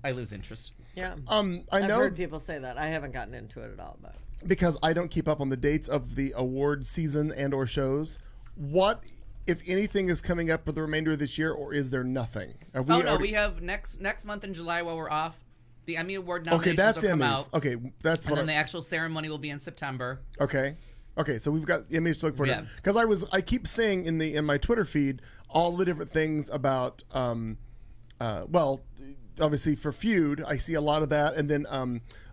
I lose interest. Yeah. I I've know heard people say that. I haven't gotten into it at all, but because I don't keep up on the dates of the award season and or shows. What, if anything, is coming up for the remainder of this year, or is there nothing? Have We have next month in July while we're off. The Emmy Award nominations Okay, that's will come Emmys. out. Okay, that's And what. then the actual ceremony will be in September. Okay. So we've got Emmys to look forward Yeah. to. Because I keep seeing in my Twitter feed all the different things about obviously for Feud, I see a lot of that, and then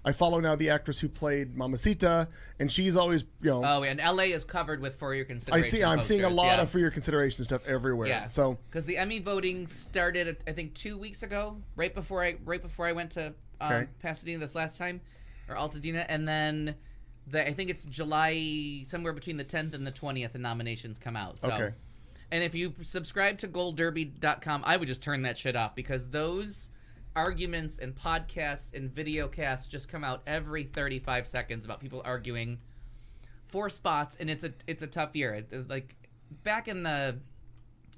I follow now the actress who played Mamacita, and she's always Oh, and LA is covered with For Your Consideration. I'm seeing a posters, lot yeah. of For Your Consideration stuff everywhere. Yeah. So because the Emmy voting started, I think 2 weeks ago, right before I went to Okay. Pasadena this last time, or Altadena, and then I think it's July, somewhere between the 10th and the 20th, the nominations come out. So. Okay. And if you subscribe to goldderby.com, I would just turn that shit off, because those arguments and podcasts and video casts just come out every 35 seconds about people arguing for spots, and it's a tough year. Like back in the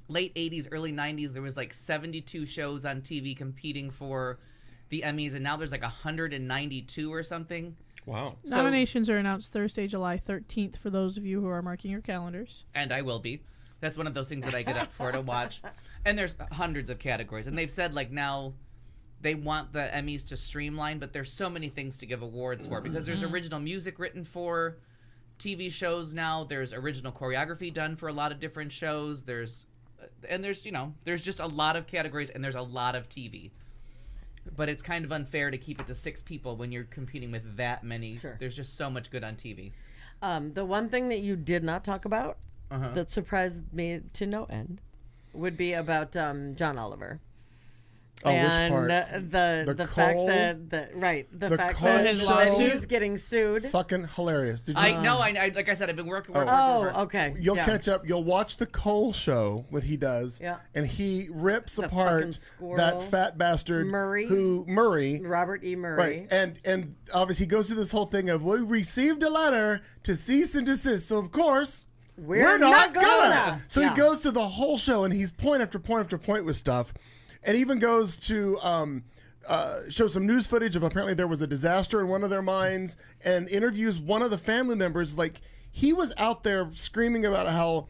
late 80s, early 90s, there was like 72 shows on TV competing for the Emmys, and now there's like 192 or something. Wow. So- Nominations are announced Thursday, July 13th for those of you who are marking your calendars. And I will be. That's one of those things that I get up for to watch. And there's hundreds of categories. And they've said, like, now they want the Emmys to streamline, but there's so many things to give awards for because there's original music written for TV shows now. There's original choreography done for a lot of different shows. There's just a lot of categories, and there's a lot of TV. But it's kind of unfair to keep it to 6 people when you're competing with that many. Sure. There's just so much good on TV. The one thing that you did not talk about that surprised me to no end would be about John Oliver. Oh, and which part? The fact Cole- that the fact Cole that show? he's getting sued. Fucking hilarious. Did you? I like I said, I've been working. Okay. You'll yeah. catch up. You'll watch the Cole show, what he does, Yeah. and he rips The apart fucking squirrel. that fat bastard Murray. Murray. Robert E. Murray. Right, and obviously he goes through this whole thing of we received a letter to cease and desist. So of course We're not gonna. So Yeah. he goes through the whole show, and he's point after point after point with stuff, and even goes to show some news footage of apparently there was a disaster in one of their mines, and interviews one of the family members. Like he was out there screaming about how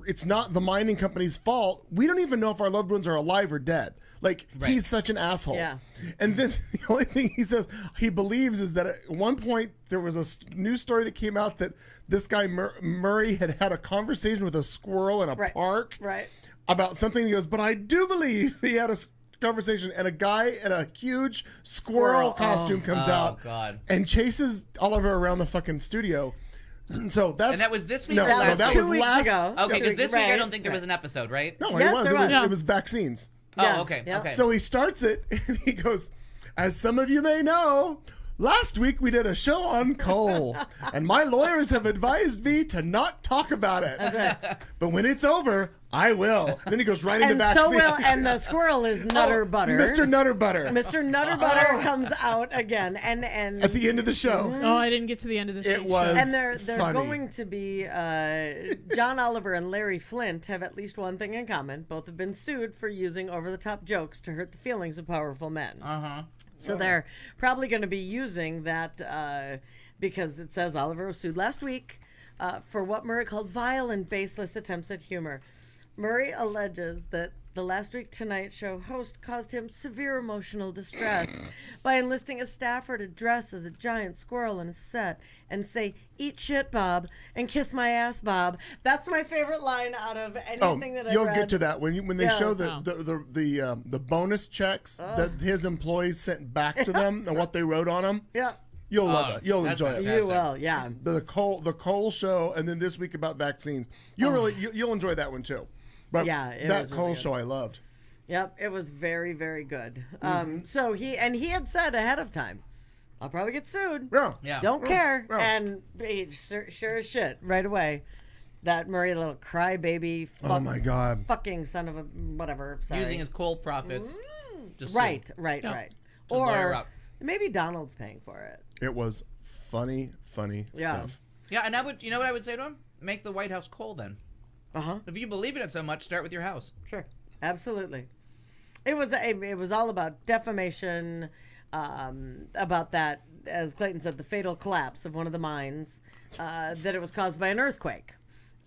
it's not the mining company's fault. We don't even know if our loved ones are alive or dead. Like he's such an asshole. Yeah. And then the only thing he says he believes is that at one point there was a news story that came out that this guy Murray had a conversation with a squirrel in a park about something. He goes, but I do believe he had a conversation, and a guy in a huge squirrel costume comes out and chases Oliver around the fucking studio. So that's And that was this week no, or no, last that week? was 2 weeks last ago. Okay, because this week I Right, don't think there was an episode, right? No, Yes, there was. it was vaccines. Yeah, Oh, okay. yeah. Okay. So he starts it, and he goes, as some of you may know, last week we did a show on coal, and my lawyers have advised me to not talk about it. But when it's over, I will. Then he goes right into And vaccine. so will, and the squirrel is Nutter Butter. Mr. Nutter Butter. Mr. Nutter Butter comes out again, and At the end of the show. Oh, I didn't get to the end of this. It was and they're funny. going to be John Oliver and Larry Flint have at least one thing in common. Both have been sued for using over-the-top jokes to hurt the feelings of powerful men. So they're probably going to be using that because it says Oliver was sued last week for what Murray called vile and baseless attempts at humor. Murray alleges that the last week Tonight Show host caused him severe emotional distress by enlisting a staffer to dress as a giant squirrel in a set and say, "Eat shit, Bob," and "Kiss my ass, Bob." That's my favorite line out of anything that I've you'll read. get to that when they show Oh. the bonus checks that his employees sent back to them and what they wrote on them. Yeah, You'll love it. You'll that's enjoy it. fantastic. you will. Yeah. The Cole show, and then this week about vaccines. You'll enjoy that one too. But Yeah, it that was Cole really good. show I loved. Yep, it was very, very good. So he had said ahead of time, "I'll probably get sued. Yeah. Yeah. Don't care." yeah. And he sure as shit right away. That Murray little crybaby. Oh my God. Fucking son of a whatever. Sorry. Using his coal profits. to sue. right. Yeah. To lawyer Or up. maybe Donald's paying for it. It was funny Yeah. stuff. Yeah, and you know what I would say to him? Make the White House coal then. If you believe in it so much, start with your house. Sure, absolutely. It was all about defamation, about that, as Clayton said, the fatal collapse of one of the mines, that it was caused by an earthquake.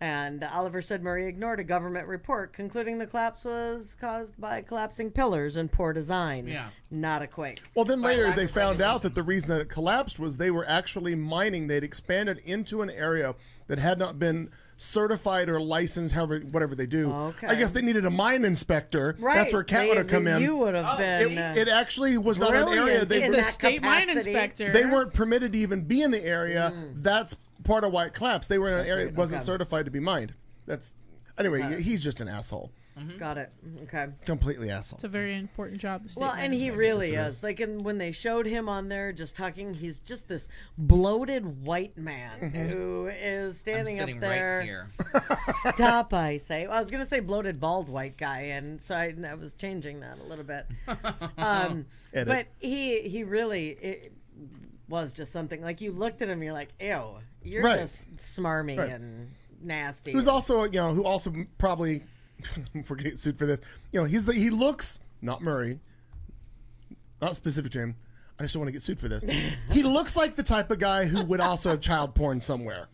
And Oliver said Murray ignored a government report concluding the collapse was caused by collapsing pillars and poor design, not a quake. Well, then By later lack they of found out regulation. that the reason that it collapsed was they were actually mining. They'd expanded into an area that had not been certified or licensed, whatever they do. Okay. I guess they needed a mine inspector. Right. That's where Cat would have come in. You would have been. It actually was not an area. brilliant They in were, The that state mine capacity. inspector. they weren't permitted to even be in the area. That's part of why it collapsed. They were in an area that wasn't Okay. certified to be mined. Anyway, he's just an asshole. Got it. Okay. Completely asshole. It's a very important job. The state Well, mine and he inspector. really Yes, it is. Like, when they showed him on there just talking, he's just this bloated white man who is I'm standing sitting up there. right here. Stop, I say. Well, I was going to say bloated bald white guy, and so I was changing that a little bit. Edit. But he really was just something. Like, you looked at him, you're like, ew, you're Right. just smarmy Right. and nasty. Who's also, who also probably, if we're getting sued for this, he looks, not Murray, not specific to him, I just don't want to get sued for this. He looks like the type of guy who would also have child porn somewhere.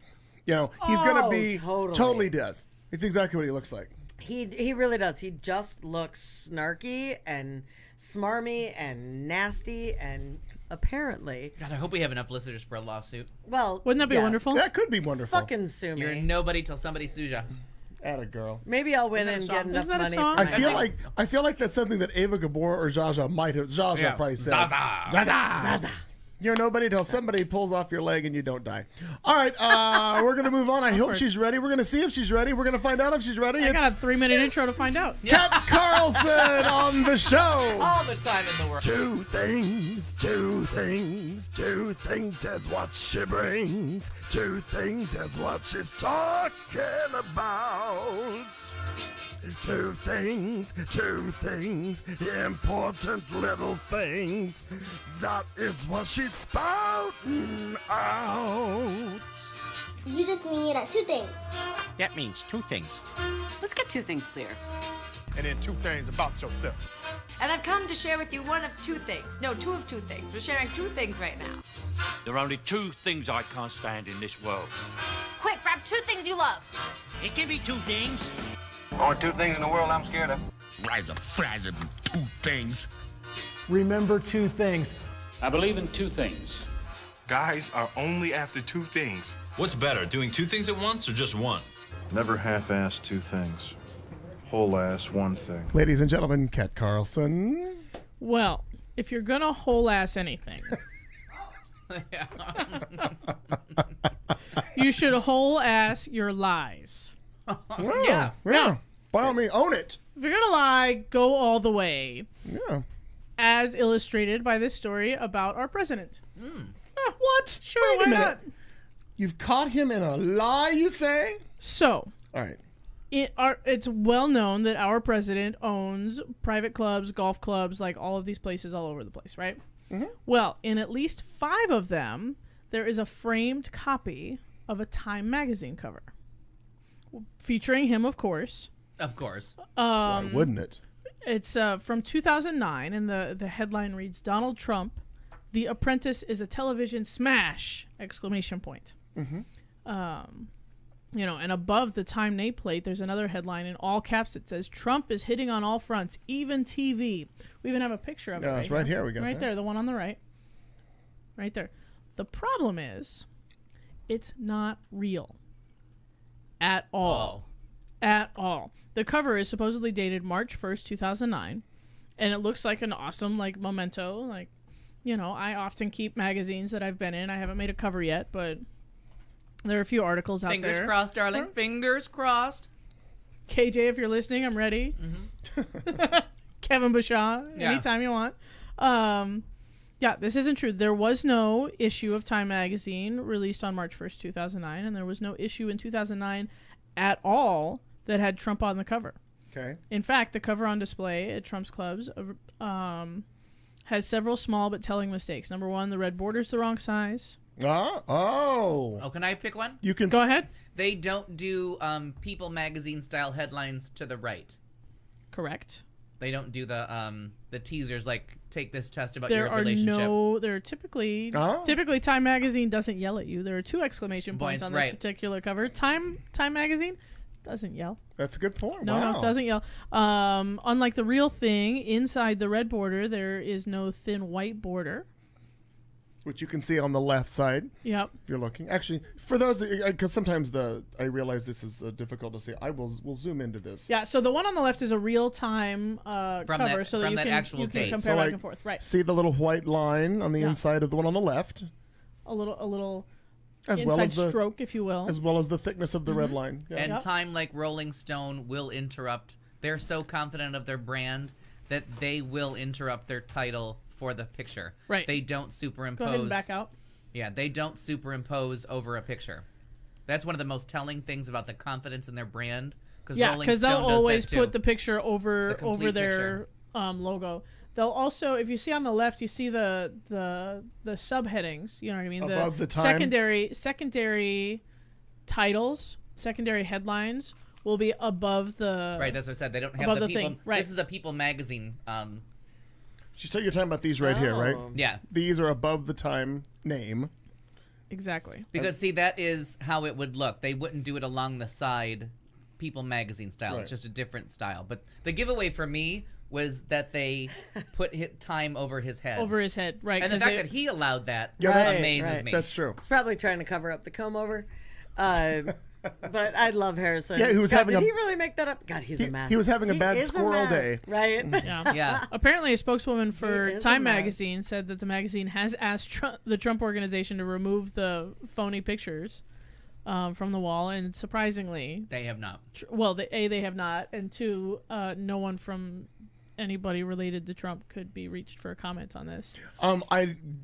You know, he's going to be totally does. It's exactly what he looks like. He really does. He just looks snarky and smarmy and nasty and apparently. God, I hope we have enough listeners for a lawsuit. Well, Wouldn't that be wonderful? That could be wonderful. Fucking sue me. You're nobody till somebody sues you. Atta girl. Maybe I'll win Isn't and that a get song? enough Isn't that a money. song? For I feel like that's something that Ava Gabor or Zsa might have. Zsa probably said. Zaza. You're nobody till somebody pulls off your leg and you don't die. All right, we're going to move on. I hope she's ready. We're going to see if she's ready. We're going to find out if she's ready. I got a 3-minute intro to find out. Kat Carlson on the show. All the time in the world. Two things is what she brings. Two things is what she's talking about. Two things, important little things. That is what she's spouting out. You just need two things. That means two things. Let's get two things clear. And then two things about yourself. And I've come to share with you one of two things. No, two of two things. We're sharing two things right now. There are only two things I can't stand in this world. Quick, grab two things you love. It can be two things. Only two things in the world I'm scared of. Rise of frazzle, two things. Remember two things. I believe in two things. Guys are only after two things. What's better, doing two things at once or just one? Never half-ass two things. Whole-ass one thing. Ladies and gentlemen, Kat Carlson. Well, if you're going to whole ass anything, you should whole ass your lies. Yeah. By all means, own it. If you're going to lie, go all the way. Yeah. As illustrated by this story about our president. What? Sure, Wait a why minute. not? You've caught him in a lie, you say? So, all right. It's well known that our president owns private clubs, golf clubs, like all of these places all over the place, right? Mm-hmm. Well, in at least 5 of them, there is a framed copy of a Time magazine cover. Featuring him, of course. Of course. Why wouldn't it? It's from 2009, and the headline reads, Donald Trump, The Apprentice is a television smash! Exclamation point. Mm-hmm. You know, and above the Time nameplate, there's another headline in all caps that says, Trump is hitting on all fronts, even TV. We even have a picture of it. It's right here. We got right that. there, the one on the right. Right there. The problem is, it's not real. At all. At all. The cover is supposedly dated March 1st, 2009, and it looks like an awesome, like, memento. Like, you know, I often keep magazines that I've been in. I haven't made a cover yet, but there are a few articles out there. Fingers crossed, darling. Fingers crossed. KJ, if you're listening, I'm ready. Kevin Bashaw, anytime you want. Yeah, this isn't true. There was no issue of Time magazine released on March 1st, 2009, and there was no issue in 2009 at all that had Trump on the cover. Okay. In fact, the cover on display at Trump's clubs has several small but telling mistakes. Number 1, the red border's the wrong size. Oh, can I pick one? You can go ahead. They don't do People magazine style headlines to the right. Correct. They don't do the teasers like take this test about your There are typically Time magazine doesn't yell at you. There are 2 exclamation points on this particular cover. Time magazine doesn't yell. That's a good point. No, it doesn't yell. Unlike the real thing, inside the red border there is no thin white border, which you can see on the left side. Yep. If you're looking. Actually, for those, because sometimes I realize this is difficult to see. We'll zoom into this. Yeah. So the one on the left is a real time cover, so that you can compare back and forth. Right. See the little white line on the inside of the one on the left. A little. As inside well as the stroke, if you will. As well as the thickness of the red line. Yeah. And Time, like Rolling Stone, will interrupt. They're so confident of their brand that they will interrupt their title for the picture. Right. They don't superimpose. Go ahead and back out. Yeah, they don't superimpose over a picture. That's one of the most telling things about the confidence in their brand. Because they'll always put the picture over their logo. They'll also, if you see on the left, you see the subheadings. You know what I mean? Above the Time. Secondary titles, secondary headlines will be above the. Right, that's what I said. They don't have the People. thing. Right. This is a People magazine So you're talking about these right here, right? Yeah. These are above the time name. Exactly. Because, see, that is how it would look. They wouldn't do it along the side, People magazine style. Right. It's just a different style. But the giveaway for me was that they put time over his head. Over his head, right. And the fact that he allowed that Right, amazes right. me. That's true. He's probably trying to cover up the comb over. But I love Harrison. Yeah, he was God, having did a- he really make that up? God, he's a mess. he was having a He bad is squirrel mess, day. Right? Yeah. Apparently, a spokeswoman for is a Time mess. magazine said that the magazine has asked the Trump organization to remove the phony pictures from the wall, and surprisingly, They have not. well, they have not, and two, no one from anybody related to Trump could be reached for a comment on this.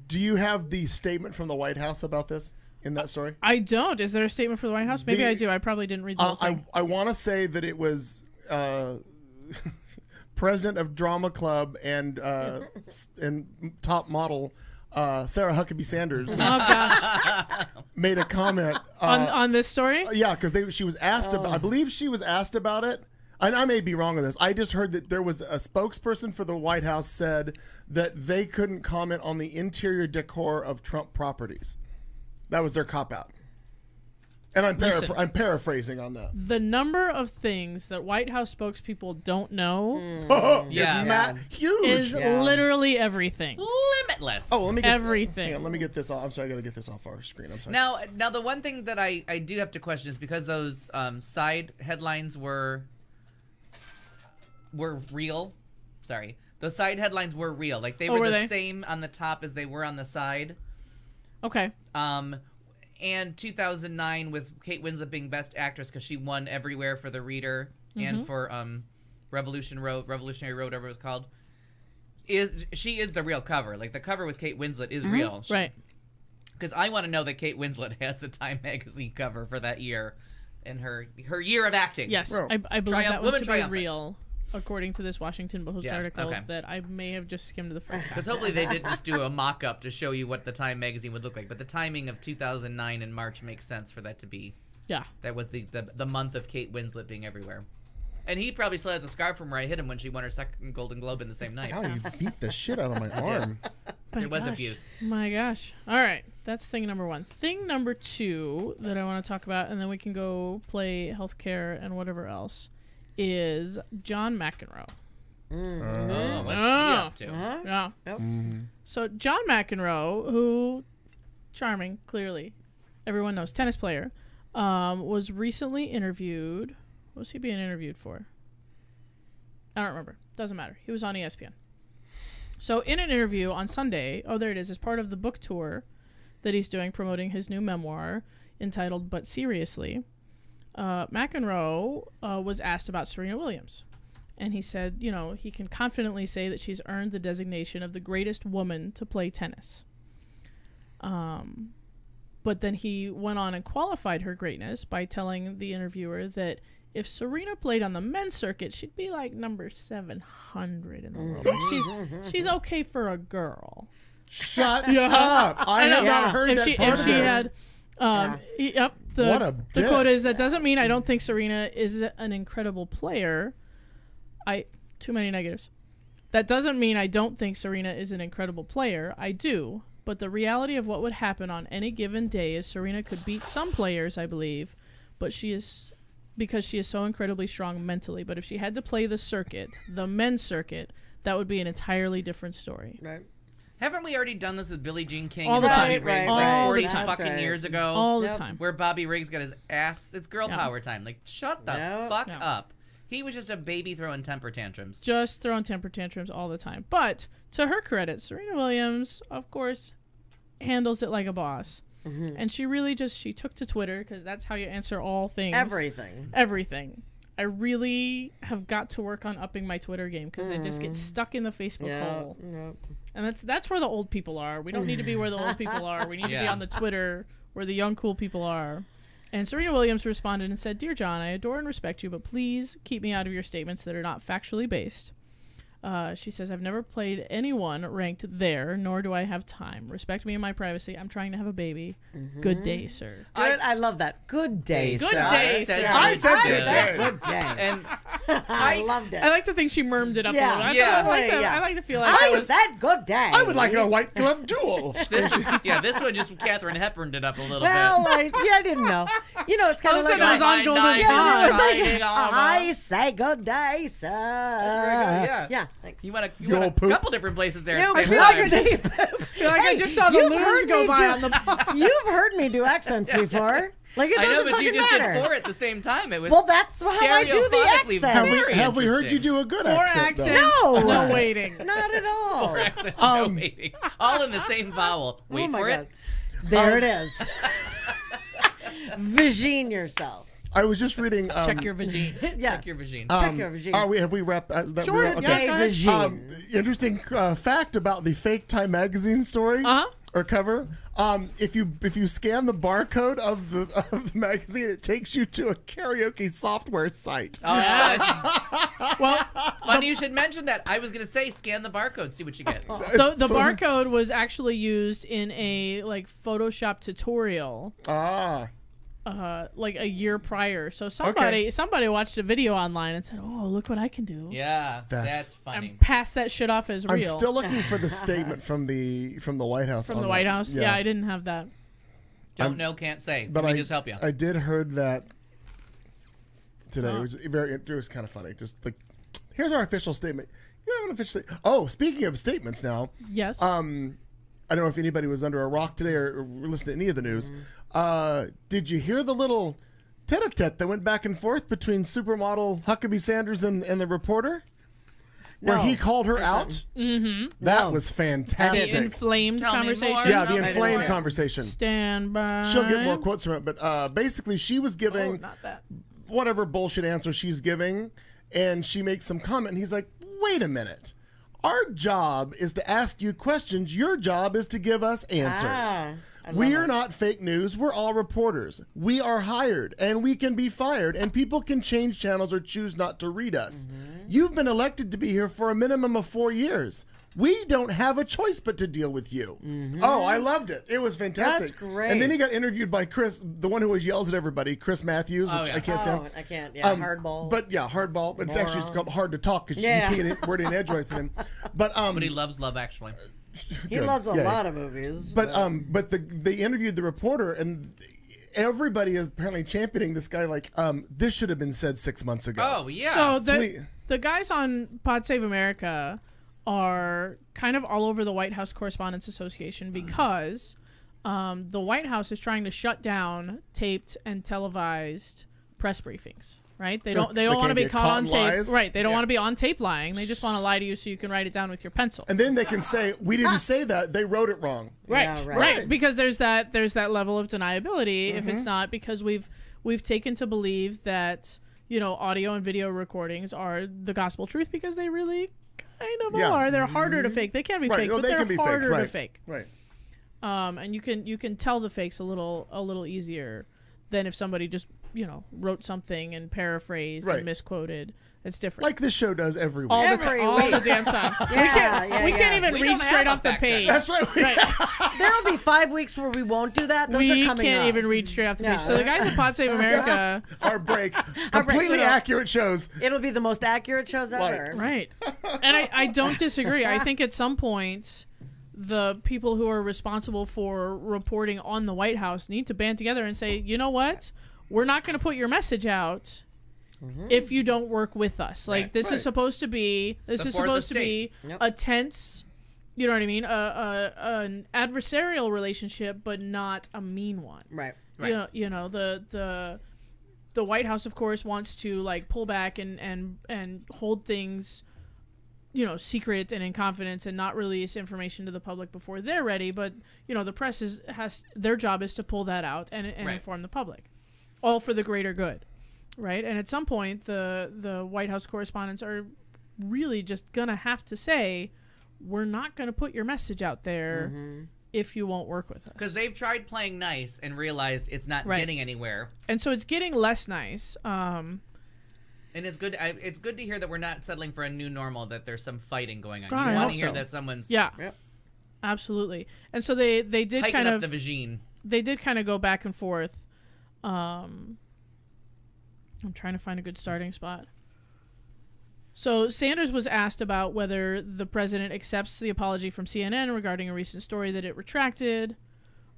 Do you have the statement from the White House about this in that story? I don't. Is there a statement for the White House? Maybe I do. I probably didn't read the whole thing. I want to say that it was president of Drama Club and top model Sarah Huckabee Sanders. Oh gosh! Made a comment on this story. Yeah, because she was asked about. I believe she was asked about it. And I may be wrong on this. I just heard that there was a spokesperson for the White House said that they couldn't comment on the interior decor of Trump properties. That was their cop-out. And I'm paraphrasing on that. The number of things that White House spokespeople don't know huge. is literally everything. Limitless. Oh, let me get everything. Hang on, let me get this off. I'm sorry, I got to get this off our screen. I'm sorry. Now the one thing that I do have to question is because those side headlines were real. Sorry. The side headlines were real. Like they were the same on the top as they were on the side. Okay. And 2009 with Kate Winslet being Best Actress because she won everywhere for The Reader and for Revolutionary Road, whatever it was called. She is the real cover. Like the cover with Kate Winslet is real. Right. Because I want to know that Kate Winslet has a Time magazine cover for that year in her year of acting. Yes, I believe that one to be triumphant. real. According to this Washington Post article that I may have just skimmed to the front. Because hopefully they didn't just do a mock-up to show you what the Time magazine would look like. But the timing of 2009 in March makes sense for that to be. Yeah. That was the month of Kate Winslet being everywhere. And he probably still has a scar from where I hit him when she won her second Golden Globe in the same night. How you beat the shit out of my arm. There was abuse. My gosh. All right. That's thing number one. Thing number two that I want to talk about, and then we can go play healthcare and whatever else, is John McEnroe. What's he up to? Yeah. So John McEnroe, who charming, clearly, everyone knows, tennis player, was recently interviewed. What was he being interviewed for? I don't remember. Doesn't matter. He was on ESPN. So in an interview on Sunday, there it is, as part of the book tour that he's doing promoting his new memoir entitled But Seriously, McEnroe was asked about Serena Williams. And he said, he can confidently say that she's earned the designation of the greatest woman to play tennis. But then he went on and qualified her greatness by telling the interviewer that if Serena played on the men's circuit, she'd be like number 700 in the world. Like she's okay for a girl. Shut up! I have not heard if that she, part if of she this. had, What a the dick. quote is, that doesn't mean I don't think Serena is an incredible player. Too many negatives. That doesn't mean I don't think Serena is an incredible player. I do. But the reality of what would happen on any given day is Serena could beat some players, I believe, because she is so incredibly strong mentally. But if she had to play the circuit, the men's circuit, that would be an entirely different story. Right. Haven't we already done this with Billie Jean King All and the Bobby time. Riggs All like the 40 time. fucking years ago? All the time. Where Bobby Riggs got his ass. It's girl power time. Like, shut the fuck up. He was just a baby throwing temper tantrums. Just throwing temper tantrums all the time. But to her credit, Serena Williams, of course, handles it like a boss. Mm-hmm. And she really she took to Twitter, because that's how you answer all things. Everything. I really have got to work on upping my Twitter game, because I just get stuck in the Facebook hole. And that's where the old people are. We don't need to be where the old people are. We need to be on the Twitter where the young, cool people are. And Serena Williams responded and said, "Dear John, I adore and respect you, but please keep me out of your statements that are not factually based." She says, "I've never played anyone ranked there, nor do I have time. Respect me and my privacy. I'm trying to have a baby. Mm-hmm. Good day, sir." I love that. Good day, Good sir. day, sir. I said good day. Good day. And I loved it. I like to think she murmured it up Yeah. a little. Yeah. I like to feel like I said good day. I would like a white glove duel. This one just Catherine Hepburned it up a little Well, bit. I didn't know. You know, it's kind of All of like a sudden it was on Golden Nine, Pond. it was like, Riding on a- I say good day, sir. That's very good, yeah. Yeah, thanks. You went Go a poop. couple different places there. You at the same feel time. like a feel like I just saw the you've loons heard go me by do- on the pond. You've heard me do accents before. Like it I doesn't know, but you fucking just matter. did 4 at the same time. It was Well, that's how I do the stereophonically accent. very Have we heard you interesting. do a good 4 accent? though? accents, No. no waiting. Not at all. 4 accents, no waiting. All in the same vowel. Wait Oh my for God. it. There it is. Vagine yourself. I was just reading. Check your vagine. Yes. Check your vagine. Check your vagine. Have we wrapped that? Sure, real? yeah. Gay go ahead. vagine. Interesting fact about the fake Time magazine story or cover. If you scan the barcode of the magazine, it takes you to a karaoke software site. Oh, yes. Well, Funny you should mention that. I was going to say scan the barcode, see what you get. the barcode was actually used in a like Photoshop tutorial. Like a year prior. So somebody watched a video online and said, "Oh, look what I can do." Yeah, that's funny. And pass that shit off as real. I'm still looking for the statement from the White House. From on the that. White House. Yeah, I didn't have that. Don't know, can't say. But Let I me just help you. I did heard that today. It was kind of funny. Just like, here's our official statement. You don't have an official. Oh, speaking of statements now. Yes. I don't know if anybody was under a rock today or listened to any of the news. Did you hear the little tete-a-tete that went back and forth between supermodel Huckabee Sanders and the reporter? Where he called her out? Mm-hmm. That was fantastic. The inflamed conversation? Yeah, the inflamed conversation. Stand by. She'll get more quotes from it, but basically she was giving whatever bullshit answer she's giving, and she makes some comment, and he's like, wait a minute. Our job is to ask you questions. Your job is to give us answers. We are not fake news. We're all reporters. We are hired, and we can be fired, and people can change channels or choose not to read us. You've been elected to be here for a minimum of 4 years. We don't have a choice but to deal with you. Oh, I loved it. It was fantastic. That's great. And then he got interviewed by Chris, the one who always yells at everybody, Chris Matthews, which I can't stand. I can't. Yeah, hardball. But yeah, hardball. It's actually just called hard to talk because you can't word in edgewise with him. But he loves Love Actually. He loves a lot of movies. But they interviewed the reporter, and everybody is apparently championing this guy like this should have been said 6 months ago. Oh yeah. So the guys on Pod Save America are kind of all over the White House Correspondents Association because the White House is trying to shut down taped and televised press briefings. Right? They don't want to be caught on tape. Right? They don't want to be on tape lying. They just want to lie to you so you can write it down with your pencil. And then they can say we didn't say that. They wrote it wrong. Right. Yeah, Right. Because there's that level of deniability if it's not, because we've taken to believe that, you know, audio and video recordings are the gospel truth because they really kind of are. They're harder to fake. They can be fake, but they're harder to fake. Right. And you can tell the fakes a little easier than if somebody just, you know, wrote something and paraphrased and misquoted. It's different. Like this show does every week. All the damn time. We can't even read straight off the page. That's right. There will be 5 weeks where we won't do that. Those are coming up. We can't even read straight off the page. So the guys at Pod Save America, our break, completely accurate shows. It'll be the most accurate shows ever. Right. And I don't disagree. I think at some point the people who are responsible for reporting on the White House need to band together and say, you know what? We're not going to put your message out if you don't work with us. Like this is supposed to be a tense, you know what I mean? An adversarial relationship, but not a mean one. Right. You know the White House, of course, wants to like pull back and hold things, you know, secret and in confidence and not release information to the public before they're ready. But, you know, the press has their job is to pull that out and inform the public, all for the greater good. Right. And at some point, the White House correspondents are really just going to have to say, we're not going to put your message out there if you won't work with us. Because they've tried playing nice and realized it's not getting anywhere. And so it's getting less nice. And it's good. It's good to hear that we're not settling for a new normal. That there's some fighting going on. God, you want to hear that someone's absolutely. And so they did hiking kind up of the vagine. They did kind of go back and forth. I'm trying to find a good starting spot. So Sanders was asked about whether the president accepts the apology from CNN regarding a recent story that it retracted,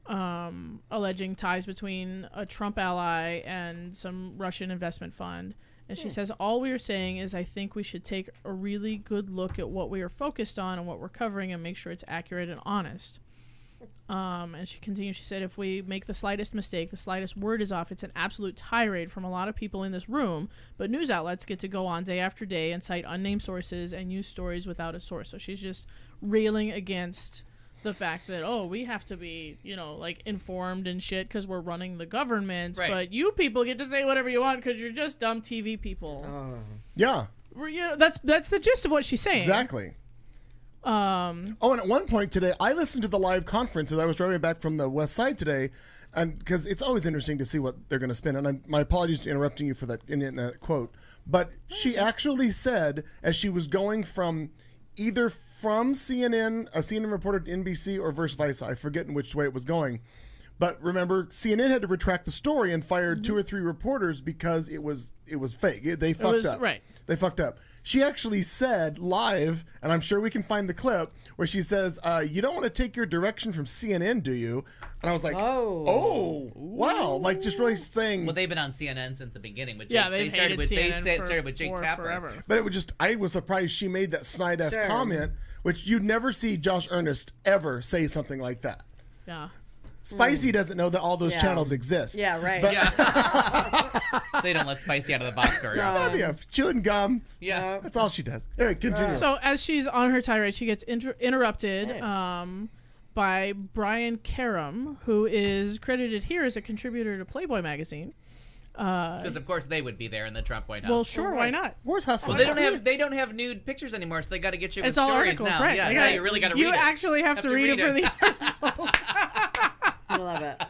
alleging ties between a Trump ally and some Russian investment fund. And she says, all we are saying is I think we should take a really good look at what we are focused on and what we're covering and make sure it's accurate and honest. And she continued, she said, if we make the slightest mistake, the slightest word is off, it's an absolute tirade from a lot of people in this room, but news outlets get to go on day after day and cite unnamed sources and use stories without a source. So she's just railing against the fact that, oh, we have to be, like informed and shit because we're running the government, but you people get to say whatever you want because you're just dumb TV people. Yeah. That's the gist of what she's saying. Exactly. And at one point today, I listened to the live conference as I was driving back from the West Side today, and because it's always interesting to see what they're going to spin. And my apologies for interrupting you for that in that quote, but she actually said as she was going from either from CNN, a CNN reporter to NBC, or vice. I forget in which way it was going. But remember, CNN had to retract the story and fired 2 or 3 reporters because it was fake. They fucked up. Right. They fucked up. She actually said live, and I'm sure we can find the clip, where she says, you don't want to take your direction from CNN, do you? And I was like, oh wow. Like, just really saying... Well, they've been on CNN since the beginning. With they started with Jake Tapper. Forever. But it was just, I was surprised she made that snide-ass comment, which you'd never see Josh Earnest ever say something like that. Yeah. Spicy doesn't know that all those channels exist. Yeah, right. They don't let Spicy out of the box very often. Yeah, chewing gum. Yeah. That's all she does. Anyway, continue. So as she's on her tirade, she gets interrupted by Brian Karam, who is credited here as a contributor to Playboy magazine. Because of course they would be there in the Trump White House. Well, sure, why not? Where's Hustler? Well, they don't have nude pictures anymore, so they got to get you with It's all stories articles, now. right? Yeah, now you really got to read it. You actually have to read it for the articles. I love it.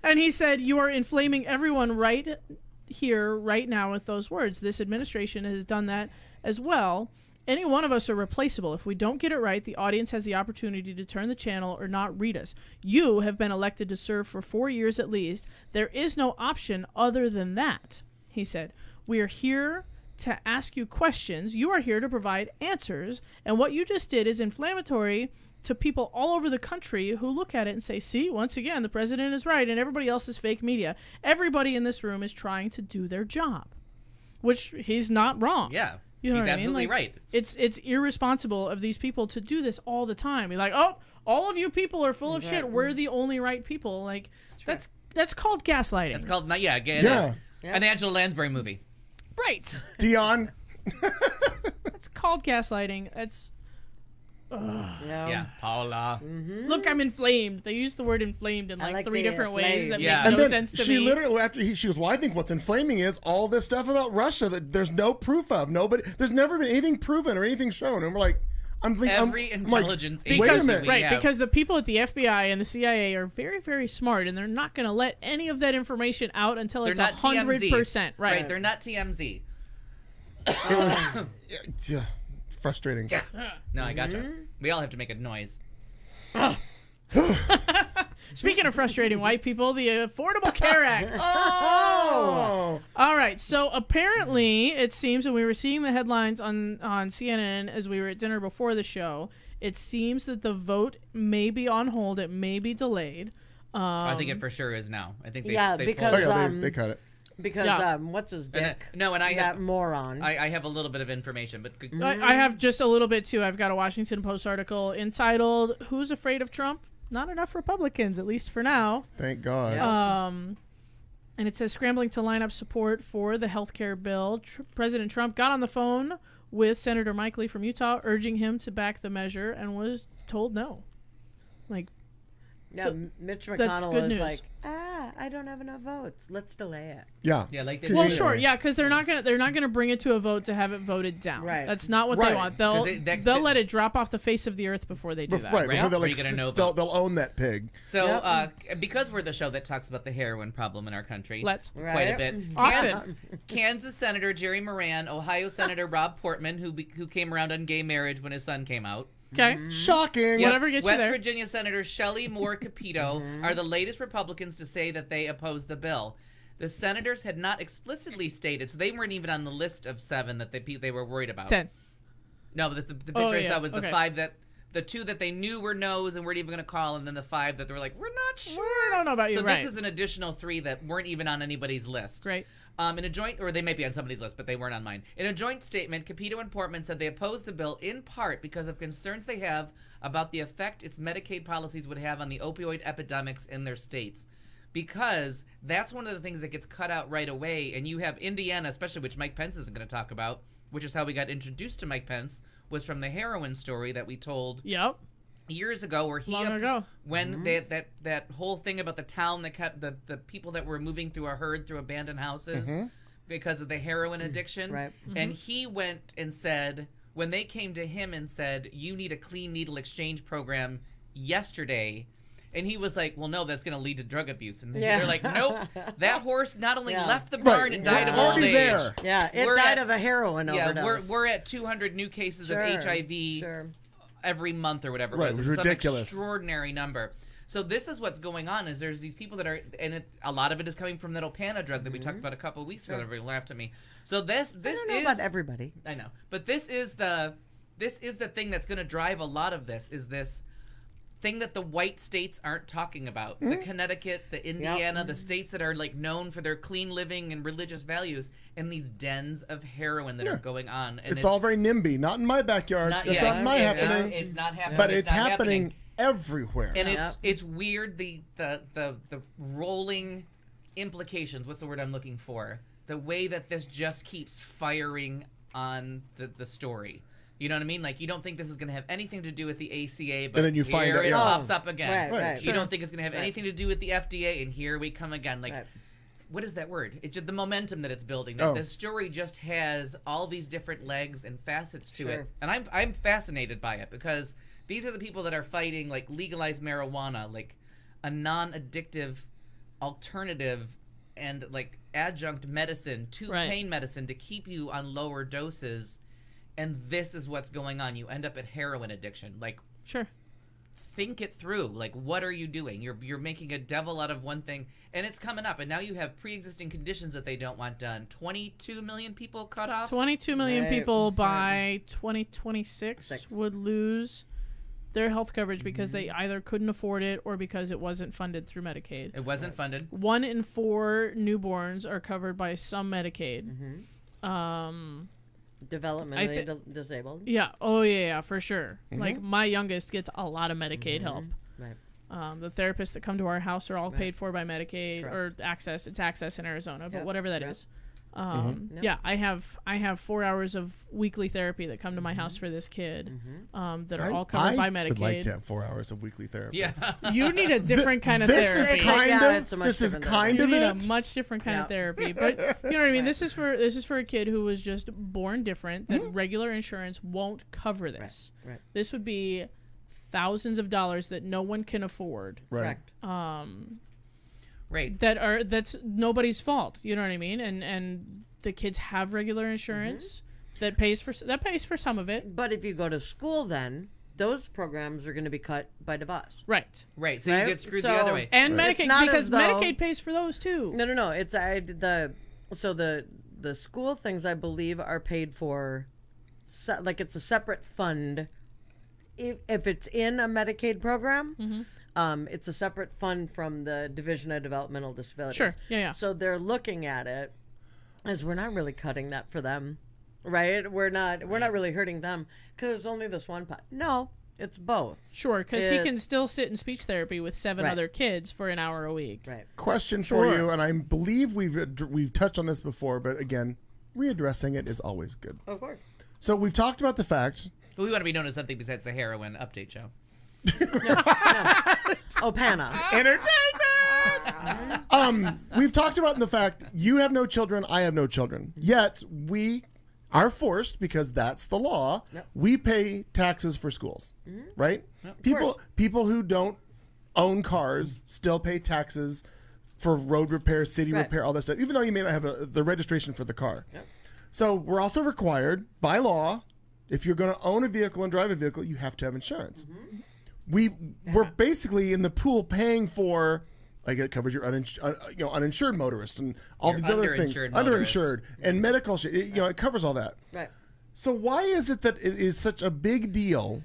And he said, you are inflaming everyone right here, right now with those words. This administration has done that as well. Any one of us are replaceable. If we don't get it right, the audience has the opportunity to turn the channel or not read us. You have been elected to serve for 4 years at least. There is no option other than that, he said. We are here to ask you questions. You are here to provide answers. And what you just did is inflammatory to people all over the country who look at it and say, see, once again, the president is right and everybody else is fake media. Everybody in this room is trying to do their job, which he's not wrong. Yeah. You know he's what I mean? absolutely Like, right. It's irresponsible of these people to do this all the time. You're like, oh, all of you people are full of shit. We're the only right people. Like, that's called gaslighting. It's called, it is. An Angela Lansbury movie. Right. Dion. That's called gaslighting. It's... Yeah, Paula. Look, I'm inflamed. They use the word inflamed in like 3 different ways that make and no then sense to she me. literally, after she goes, well, I think what's inflaming is all this stuff about Russia that there's no proof of. There's never been anything proven or anything shown. And we're like, every intelligence agency right, because the people at the FBI and the CIA are very, very smart, and they're not going to let any of that information out until it's 100%. Right, they're not TMZ. Frustrating. Yeah. No, I gotcha. We all have to make a noise. Speaking of frustrating white people, the Affordable Care Act. Oh! All right. So apparently, it seems, and we were seeing the headlines on CNN as we were at dinner before the show, it seems that the vote may be on hold. It may be delayed. I think it for sure is now. I think they because they cut it. Because what's his dick? And I that have, moron. I have a little bit of information, but I have just a little bit too. I've got a Washington Post article entitled "Who's Afraid of Trump? Not enough Republicans, at least for now." Thank God. And it says scrambling to line up support for the health care bill. President Trump got on the phone with Senator Mike Lee from Utah, urging him to back the measure, and was told no. Like, yeah, so Mitch that's good McConnell news. is like, I don't have enough votes. Let's delay it. Yeah. Yeah, like well, sure, yeah, because they're not gonna bring it to a vote to have it voted down. Right. That's not what they want. They'll let it drop off the face of the earth before they do that. Right. Before they'll own that pig. So because we're the show that talks about the heroin problem in our country, quite a bit. Often. Kansas Senator Jerry Moran, Ohio Senator Rob Portman, who came around on gay marriage when his son came out. Okay. Shocking. Yep. Whatever gets you West there. Virginia Senator Shelley Moore Capito are the latest Republicans to say that they oppose the bill. The senators had not explicitly stated, so they weren't even on the list of 7 that they were worried about. 10. No, but the picture I saw was the 5 that the 2 that they knew were no's and weren't even going to call, and then the 5 that they were like, we're not sure. We don't know about you, so right. this is an additional 3 that weren't even on anybody's list. Right. In a joint, or they might be on somebody's list, but they weren't on mine. In a joint statement, Capito and Portman said they opposed the bill in part because of concerns they have about the effect its Medicaid policies would have on the opioid epidemics in their states. Because that's one of the things that gets cut out right away, and you have Indiana, especially, which Mike Pence isn't going to talk about, which is how we got introduced to Mike Pence, was from the heroin story that we told years ago, where when that whole thing about the town that kept the people that were moving through a herd through abandoned houses because of the heroin addiction, Right. and he went and said, when they came to him and said, you need a clean needle exchange program yesterday, and he was like, well, no, that's going to lead to drug abuse. And they're like, nope, that horse not only left the barn and died of old age. There. Yeah, it died of a heroin overdose. We're at 200 new cases of HIV every month or whatever. Right, it was ridiculous. Some extraordinary number. So this is what's going on, is there's these people that are, and a lot of it is coming from that Opana drug that we talked about a couple of weeks ago. Everybody laughed at me. So this I don't know is about everybody. I know, but this is the thing that's going to drive a lot of this, is this thing that the white states aren't talking about. The Connecticut, the Indiana, the states that are like known for their clean living and religious values, and these dens of heroin that are going on. And it's all very NIMBY. Not in my backyard. That's not my happening. It's not happening. But it's happening everywhere. And it's weird, the rolling implications. What's the word I'm looking for? The way that this just keeps firing on the story. You know what I mean? Like, you don't think this is going to have anything to do with the ACA, but and then you find out, it pops up again. Right, you don't think it's going to have anything to do with the FDA, and here we come again. Like, what is that word? It's just the momentum that it's building. That the story just has all these different legs and facets to it. And I'm fascinated by it, because these are the people that are fighting, like, legalized marijuana, like a non-addictive alternative and, like, adjunct medicine to pain medicine to keep you on lower doses. And this is what's going on. You end up at heroin addiction. Like, think it through. Like, what are you doing? You're making a devil out of one thing, and it's coming up. And now you have pre-existing conditions that they don't want done. 22 million people cut off. 22 million people by 2026 would lose their health coverage because they either couldn't afford it or because it wasn't funded through Medicaid. It wasn't funded. 1 in 4 newborns are covered by some Medicaid. Developmentally disabled. Yeah. Oh, yeah, for sure. Like, my youngest gets a lot of Medicaid help. Right. The therapists that come to our house are all paid for by Medicaid or Access. It's Access in Arizona, but whatever that is. Yeah, I have 4 hours of weekly therapy that come to my house for this kid that are all covered by Medicaid. I would like to have 4 hours of weekly therapy. Yeah. You need a different kind of therapy. This is kind of you need it. a much different kind of therapy. But you know what I mean? This is for a kid who was just born different, that regular insurance won't cover this. Right. This would be thousands of dollars that no one can afford. Right. Right. That's nobody's fault. You know what I mean? And the kids have regular insurance that pays for some of it. But if you go to school, then those programs are going to be cut by DeVos. Right. Right. So you get screwed the other way. And Medicaid, because Medicaid pays for those too. No. It's the school things, I believe, are paid for. Like, it's a separate fund. If it's in a Medicaid program. It's a separate fund from the Division of Developmental Disabilities. Sure, yeah. So they're looking at it as, we're not really cutting that for them, right? We're not really hurting them because there's only this one pot. No, it's both. Sure, because he can still sit in speech therapy with 7 other kids for an hour a week. Right. Question for you, and I believe we've touched on this before, but again, readdressing it is always good. Of course. So we've talked about the fact. But we want to be known as something besides the heroin update show. Opana. Entertainment! We've talked about the fact you have no children, I have no children. Yet we are forced, because that's the law, we pay taxes for schools. Right? People who don't own cars still pay taxes for road repair, city repair, all that stuff, even though you may not have the registration for the car. So we're also required by law, if you're going to own a vehicle and drive a vehicle, you have to have insurance. We're basically in the pool paying for Like it covers your uninsured motorists and all Your these other things, underinsured and medical shit. It covers all that. Right. So why is it that it is such a big deal?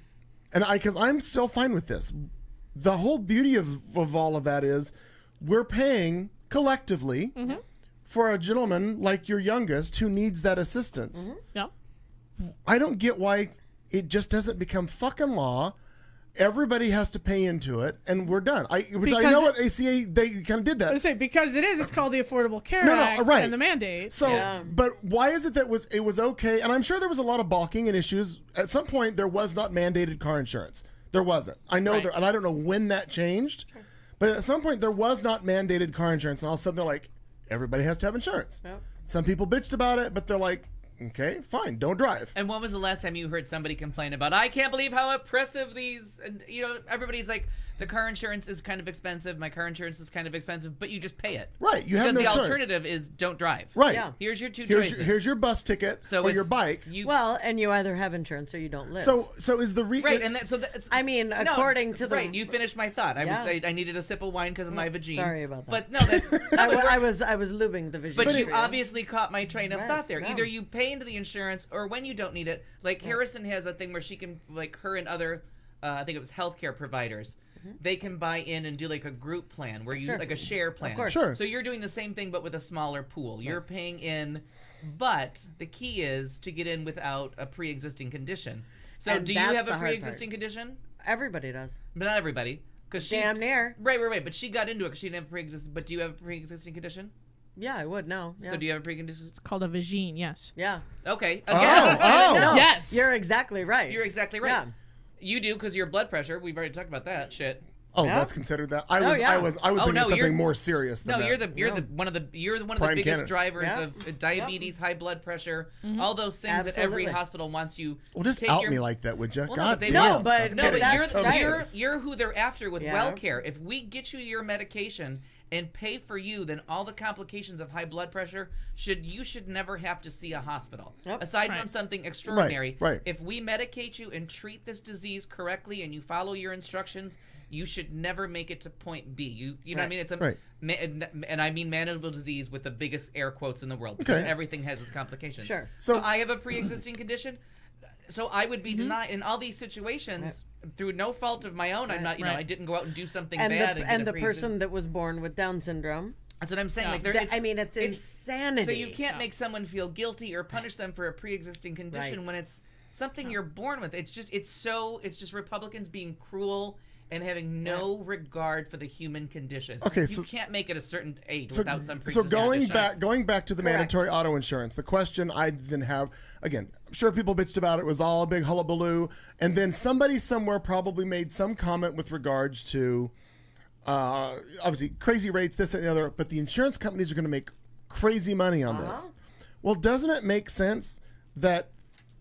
And because I'm still fine with this. The whole beauty of all of that is we're paying collectively for a gentleman like your youngest who needs that assistance. Yep. I don't get why it just doesn't become fucking law. Everybody has to pay into it, and we're done. I know what ACA, they kind of did that. I would say because it's called the Affordable Care Act right. and the mandate. So, but why is it that it was okay? And I'm sure there was a lot of balking and issues. At some point, there was not mandated car insurance. There wasn't. I know there, and I don't know when that changed, but at some point there was not mandated car insurance, and all of a sudden they're like, everybody has to have insurance. Yep. Some people bitched about it, but they're like, okay, fine, don't drive. And when was the last time you heard somebody complain about, I can't believe how oppressive these, and everybody's like, the car insurance is kind of expensive, my car insurance is kind of expensive, but you just pay it. Right, you have no choice. Because the alternative is don't drive. Right. Yeah. Here's your two choices. Here's your bus ticket or your bike. And you either have insurance or you don't live. So is the right, and that's I mean, according to the right. You finished my thought. I needed a sip of wine because of my vagine. Sorry about that. But no, that's I was lubing the vagine. But you obviously caught my train of thought there. Either you pay into the insurance, or when you don't need it, like Harrison has a thing where she can, like her and other, I think it was healthcare providers. They can buy in and do like a group plan where you like a share plan. Of course. Sure. So you're doing the same thing but with a smaller pool. You're paying in, but the key is to get in without a pre-existing condition. So And do you that's have the a hard pre-existing condition? Everybody does. But not everybody. She, Damn near. Right. But she got into it because she didn't have a pre-existing. But do you have a pre-existing condition? Yeah, I would know. Yeah. So do you have a pre-condition? It's called a vagine, yes. Yeah. Okay. Again. No, yes. You're exactly right. You're exactly right. Yeah. You do because your blood pressure. We've already talked about that shit. Oh, that's considered that. I was thinking something more serious than that. You're one of the biggest drivers of diabetes, high blood pressure, all those things that every hospital wants you. Well, just out me like that, would you? Well, God damn. damn. But you're who they're after with WellCare. If we get you your medication and pay for you, then all the complications of high blood pressure you should never have to see a hospital. Yep. Aside from something extraordinary. Right. If we medicate you and treat this disease correctly and you follow your instructions, you should never make it to point B. You know what I mean? It's and I mean manageable disease with the biggest air quotes in the world because everything has its complications. Sure. So I have a pre-existing condition. So I would be denied in all these situations through no fault of my own. I'm not, I didn't go out and do something bad. And the person that was born with Down syndrome. That's what I'm saying. Yeah. Like, it's insanity. So you can't make someone feel guilty or punish them for a pre-existing condition when it's something you're born with. It's just Republicans being cruel and having no regard for the human condition. Okay, you can't make it a certain age without some pre-existing condition. going back to the mandatory auto insurance, the question I then have, again, I'm sure people bitched about it. It was all a big hullabaloo. And then somebody somewhere probably made some comment with regards to, obviously, crazy rates, this and the other, but the insurance companies are going to make crazy money on this. Well, doesn't it make sense that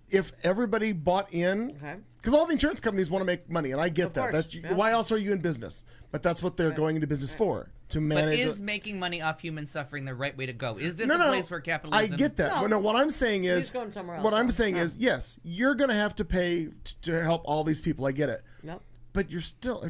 if everybody bought in, because all the insurance companies want to make money, and I get that. That's why else are you in business? But that's what they're going into business for, to manage. But is making money off human suffering the right way to go? Is this a place where capitalism? I get that. No, what I'm saying is, yes, you're going to have to pay to help all these people. I get it. Yep. But you're still,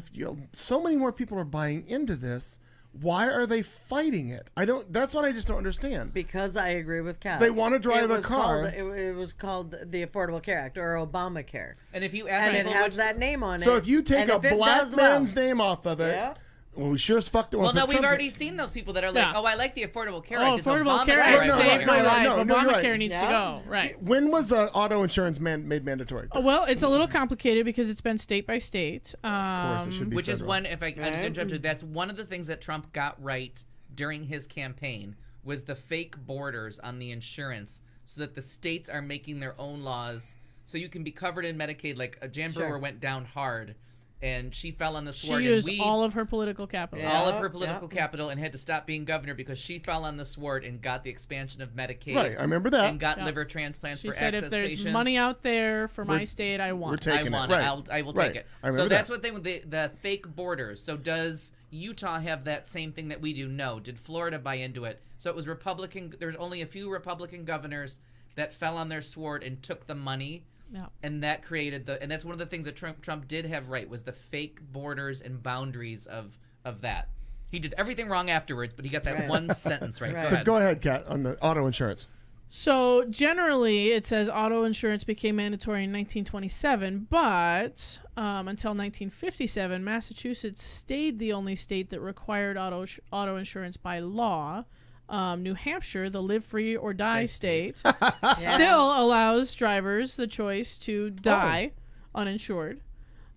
so many more people are buying into this. Why are they fighting it? That's what I just don't understand. Because I agree with Kat. They want to drive a car. It was called the Affordable Care Act or Obamacare. And if you ask it has that name on it. So if you take a black man's name off of it, well, we sure as fucked it. Well, no, we've already seen those people that are like, I like the Affordable Care Act. Affordable Care Act saved my life. Obamacare needs to go. Right. When was auto insurance made mandatory? Well, it's a little complicated because it's been state by state. Of course, it should be which federal. is one, if I just interrupted, that's one of the things that Trump got right during his campaign was the fake borders on the insurance so that the states are making their own laws so you can be covered in Medicaid. Like Jan Brewer went down hard. And she fell on the sword. She used all of her political capital. All of her political capital and had to stop being governor because she fell on the sword and got the expansion of Medicaid. Right, I remember that. And got liver transplants for access patients. She said, if there's money out there for my state, I want it. I want it. I will take it. So that's what they the fake borders. So does Utah have that same thing that we do? No. Did Florida buy into it? So it was Republican. There's only a few Republican governors that fell on their sword and took the money. Yeah. And that created and that's one of the things that Trump did have right was the fake borders and boundaries of that. He did everything wrong afterwards, but he got that one sentence right. So go ahead, Kat, on the auto insurance. So generally, it says auto insurance became mandatory in 1927, but until 1957, Massachusetts stayed the only state that required auto insurance by law. New Hampshire, the live free or die state, still allows drivers the choice to die uninsured.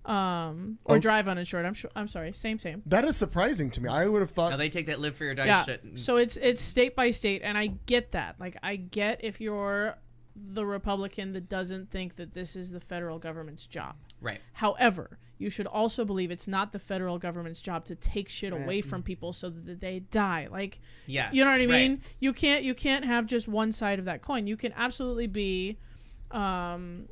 Or drive uninsured. I'm sorry. Same. That is surprising to me. I would have thought. No, they take that live free or die shit. So it's state by state, and I get that. Like, I get if you're the Republican that doesn't think that this is the federal government's job. Right. However, you should also believe it's not the federal government's job to take shit away from people so that they die. Like, you know what I mean? You can't have just one side of that coin. You can absolutely be, and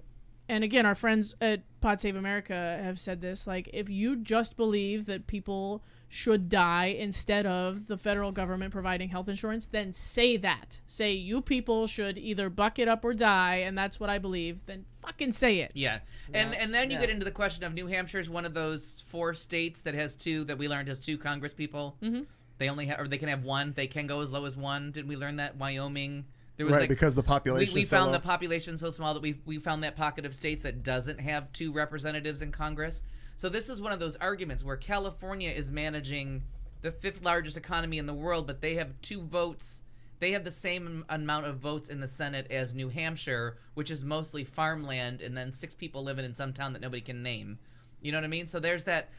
again, our friends at Pod Save America have said this, like, if you just believe that people should die instead of the federal government providing health insurance, then say that. Say you people should either buck it up or die, and that's what I believe, then fucking say it. Yeah. And then you get into the question of New Hampshire is one of those 4 states that has 2, that we learned has 2 Congress people. Mm-hmm. They only have, or they can have 1. They can go as low as 1. Didn't we learn that? Wyoming. There was because the population we is so found low. the population so small that we found that pocket of states that doesn't have 2 representatives in Congress. So this is one of those arguments where California is managing the 5th largest economy in the world, but they have 2 votes. They have the same amount of votes in the Senate as New Hampshire, which is mostly farmland, and then 6 people living in some town that nobody can name. You know what I mean? So there's that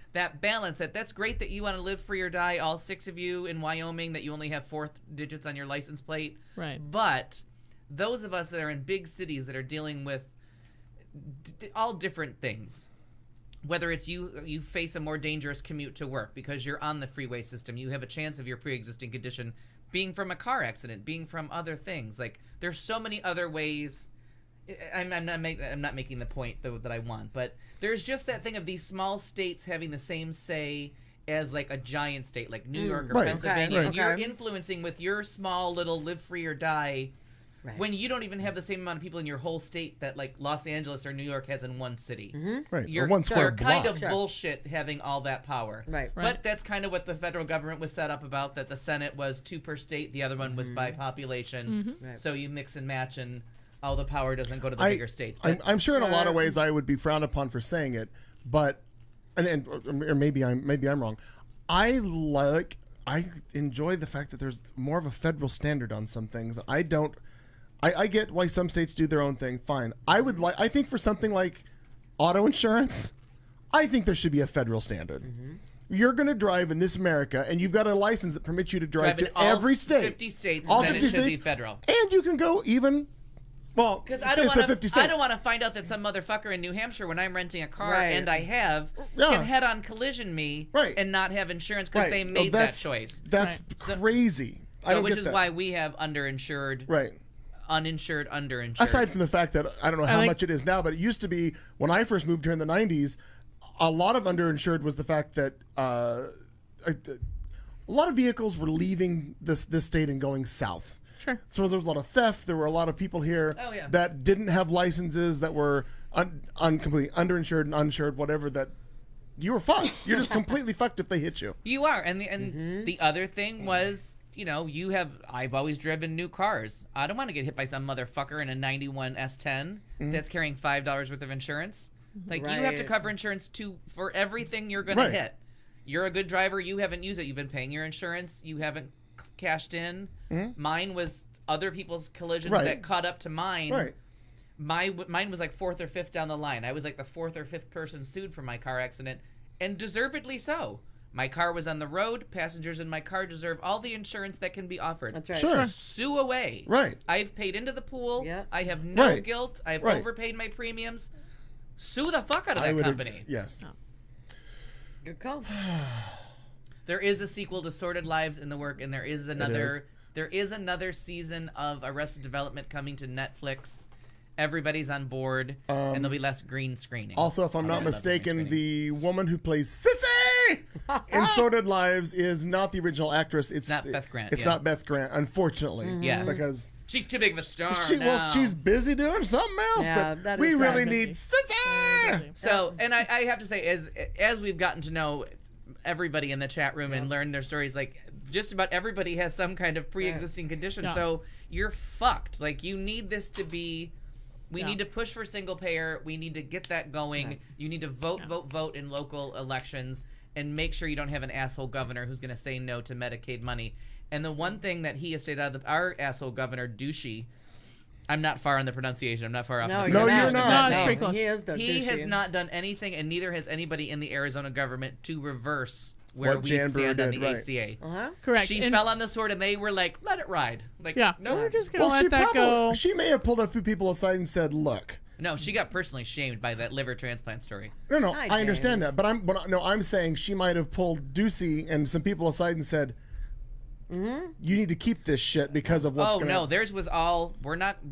balance. That's great that you want to live free or die, all 6 of you in Wyoming, that you only have 4 digits on your license plate. Right. But those of us that are in big cities that are dealing with all different things, whether it's you face a more dangerous commute to work because you're on the freeway system, you have a chance of your pre-existing condition being from a car accident, being from other things. Like, there's so many other ways. I'm not making the point though that I want, but there's just that thing of these small states having the same say as like a giant state like New York or Pennsylvania, and you're influencing with your small little live free or die when you don't even have the same amount of people in your whole state that like Los Angeles or New York has in one city. Right, You're, or one square you're kind block. of bullshit having all that power. Right. But that's kind of what the federal government was set up about, that the Senate was 2 per state, the other one was by population. So you mix and match, and all the power doesn't go to the bigger states. But, I'm sure in a lot of ways I would be frowned upon for saying it, but or maybe I'm wrong. I enjoy the fact that there's more of a federal standard on some things. I get why some states do their own thing. Fine. I think for something like auto insurance, I think there should be a federal standard. You're going to drive in this America, and you've got a license that permits you to drive to every state. 50 states, all then 50 it should states, be federal. And you can go even. Well, because it's a 50 state. I don't want to find out that some motherfucker in New Hampshire, when I'm renting a car and I can Yeah. head-on collision me and not have insurance because they Oh, made that choice. That's crazy. I don't which get is that. why we have underinsured, uninsured, underinsured. Aside from the fact that I don't know how much it is now, but it used to be when I first moved here in the 90s, a lot of underinsured was the fact that a lot of vehicles were leaving this state and going south. Sure. So there was a lot of theft. There were a lot of people here that didn't have licenses, that were completely underinsured and uninsured, whatever, that you were fucked. You're just completely fucked if they hit you. You are. And the other thing was, I've always driven new cars. I don't want to get hit by some motherfucker in a 91 S10 that's carrying $5 worth of insurance. Like, you have to cover insurance for everything you're going to hit. You're a good driver. You haven't used it. You've been paying your insurance. You haven't cashed in. Mine was other people's collisions that caught up to mine. Mine was like 4th or 5th down the line. I was like the 4th or 5th person sued for my car accident, and deservedly so. My car was on the road. Passengers in my car deserve all the insurance that can be offered. That's right. Sure. Sue away. Right. I've paid into the pool. Yeah. I have no guilt. I've overpaid my premiums. Sue the fuck out of that company. Yes. Good call. There is a sequel to Sordid Lives in the work, and there is another season of Arrested Development coming to Netflix. Everybody's on board, and there'll be less green screening. Also, if I'm not mistaken, the woman who plays Sissy in Sordid Lives is not the original actress. It's not Beth Grant. It's not Beth Grant, unfortunately. Yeah, because she's too big of a star. She's busy doing something else. But we really need Sissy. So, and I have to say, as we've gotten to know everybody in the chat room and learn their stories. Like, just about everybody has some kind of pre-existing condition. Yeah. So you're fucked. Like, you need this to be... We need to push for single payer. We need to get that going. Right. You need to vote in local elections and make sure you don't have an asshole governor who's going to say no to Medicaid money. And the one thing that he has stated out of our asshole governor, Ducey, I'm not far on the pronunciation. I'm not far off. No, the you're not. No, it's pretty close. He has not done anything, and neither has anybody in the Arizona government to reverse where What we Jan Brewer stand on did, the right. ACA. Correct. She And- fell on the sword, and they were like, let it ride. Like, no, we're just going to let that go. She may have pulled a few people aside and said, look. No, she got personally shamed by that liver transplant story. No, I understand that, but I'm saying she might have pulled Ducey and some people aside and said, you need to keep this shit because of what's going to happen. Theirs was all,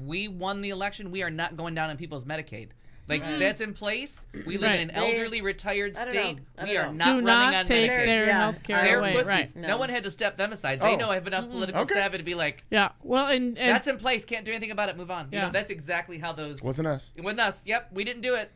we won the election. We are not going down on people's Medicaid. Like, that's in place. We live in an elderly, retired state. We are not running on take Medicaid. their health care They're away. pussies. Right. No one had to step them aside. They know I have enough political savvy to be like, yeah, well, and that's in place. Can't do anything about it. Move on. Yeah. You know, that's exactly how those... Wasn't us. It wasn't us. Yep, we didn't do it.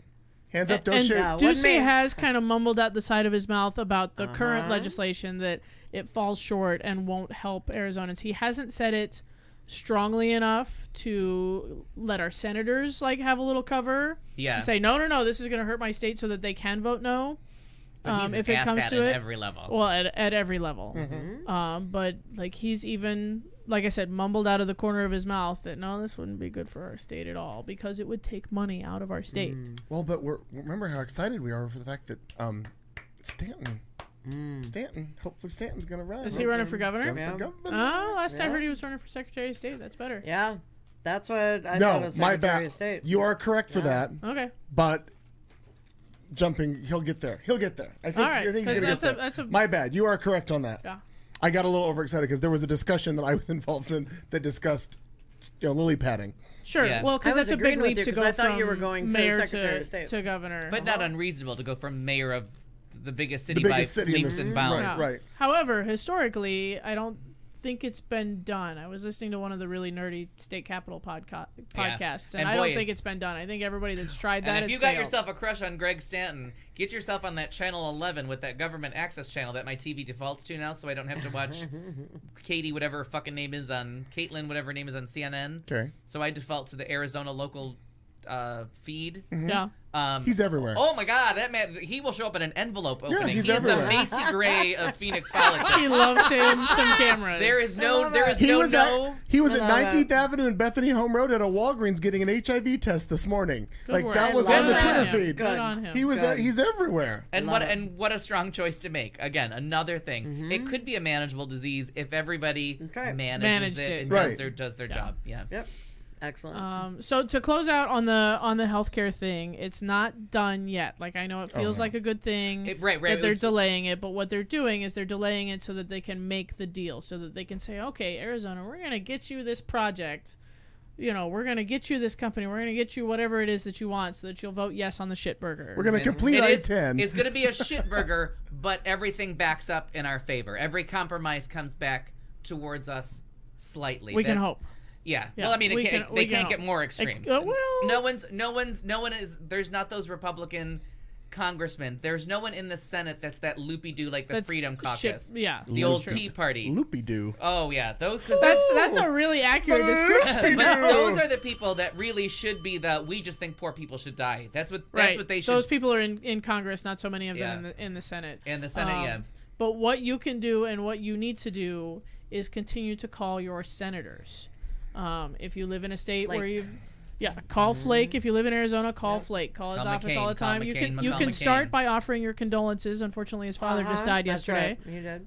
Hands up, don't and shoot. Ducey has kind of mumbled out the side of his mouth about the current legislation that it falls short and won't help Arizonans. He hasn't said it strongly enough to let our senators like have a little cover. Yeah. And say no, this is going to hurt my state, so that they can vote no. But he's if an it comes asshat to at it, every level. Well, at every level. But like he's even, like I said, mumbled out of the corner of his mouth that no, this wouldn't be good for our state at all because it would take money out of our state. Well, but remember how excited we are for the fact that Stanton. Hopefully Stanton's going to run. Is he running for governor? For governor. Oh, last I heard he was running for Secretary of State. That's better. Yeah, that's what I thought of my Secretary bad. of State. You are correct for that. Okay. But he'll get there. He'll get there. I think, All right, I think he's going to get there. My bad. You are correct on that. Yeah. I got a little overexcited because there was a discussion that I was involved in that discussed lily padding. Sure. Yeah. Well, because I was that's a big agreeing with leap you to 'cause go I thought from you were going to mayor Secretary of State. to governor. But not unreasonable to go from mayor of the biggest city biggest by city in leaps the and city. bounds. Right. However, historically, I don't think it's been done. I was listening to one of the really nerdy state capitol podcasts, and I don't think it's been done. I think everybody that's tried that And if has you got failed. yourself a crush on Greg Stanton, get yourself on that Channel 11 with that government access channel that my TV defaults to now, so I don't have to watch Katie, whatever her fucking name is on, Caitlin, whatever her name is on CNN. Okay. So I default to the Arizona local feed. Yeah. He's everywhere. Oh my God, that man! He will show up in an envelope opening. he's He's the everywhere. Macy Gray of Phoenix politics. He loves him some cameras. There is no. He was at 19th Avenue and Bethany Home Road at a Walgreens getting an HIV test this morning. Good work. That was Good on the on Twitter him. feed. Good on him. He was. He's everywhere. And what a strong choice to make. Again, another thing. It could be a manageable disease if everybody manages it and does their job. Yeah. Yep. Excellent. So to close out on the healthcare thing, it's not done yet. Like I know it feels like a good thing that they're delaying it, but what they're doing is they're delaying it so that they can make the deal, so that they can say, okay, Arizona, we're gonna get you this project. We're gonna get you this company. We're gonna get you whatever it is that you want, so that you'll vote yes on the shit burger. We're gonna complete I-10. It's gonna be a shit burger, but everything backs up in our favor. Every compromise comes back towards us slightly. We can hope. Yeah. Well, I mean, they can't get more extreme. Well, there's not those Republican congressmen. There's no one in the Senate that's that loopy-doo like the Freedom Caucus. The old Tea Party. Loopy-doo. Oh, yeah. That's a really accurate description. But those are the people that really should be we just think poor people should die. That's what they should. Those people are in Congress, not so many of them in the Senate. In the Senate, yeah. But what you can do and what you need to do is continue to call your senators. If you live in a state where you've call Flake. If you live in Arizona, call Flake. Call his office all the time. You can start by offering your condolences. Unfortunately, his father just died yesterday. Right. He did.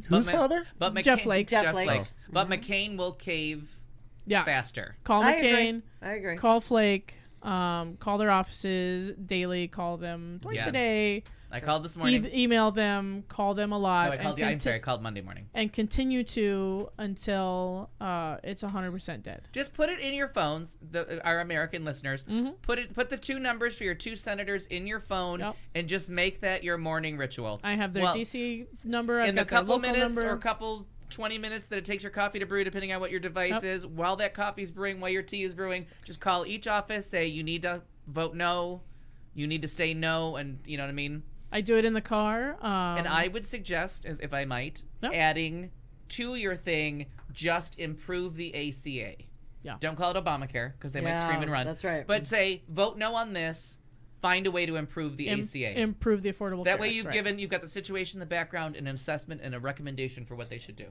Whose father? Jeff Flake. Jeff Flake. But McCain will cave faster. Call McCain. I agree. Call Flake. Call their offices daily. Call them twice a day. I called this morning. Email them. Call them a lot. No, I called Monday morning. And continue to until it's 100% dead. Just put it in your phones, our American listeners. Put the two numbers for your two senators in your phone, and just make that your morning ritual. I have their DC number. In the couple minutes or couple 20 minutes that it takes your coffee to brew, depending on what your device is, while that coffee's brewing, while your tea is brewing, just call each office, say you need to vote no, you need to say no, and you know what I mean? I do it in the car. And I would suggest, as if I might, adding to your thing, just improve the ACA. Yeah. Don't call it Obamacare because they might scream and run. That's right. But say, vote no on this. Find a way to improve the ACA. Improve the Affordable That Care way Act, you've got the situation in the background, an assessment, and a recommendation for what they should do.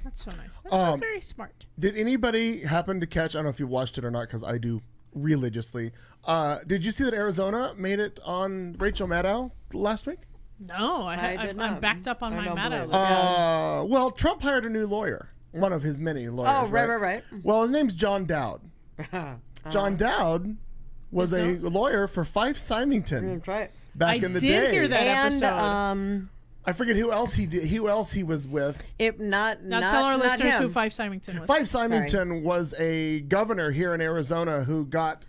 That's so nice. That's so very smart. Did anybody happen to catch, I don't know if you watched it or not because I do religiously, did you see that Arizona made it on Rachel Maddow last week? No, I'm backed up on my Maddow. Well, Trump hired a new lawyer, one of his many lawyers. Oh, right. Well, his name's John Dowd. John Dowd was a lawyer for Fife Symington back in the day. I did hear that episode. I forget who else he was with. Now tell our listeners who Fife Symington was. Fife Symington was a governor here in Arizona who got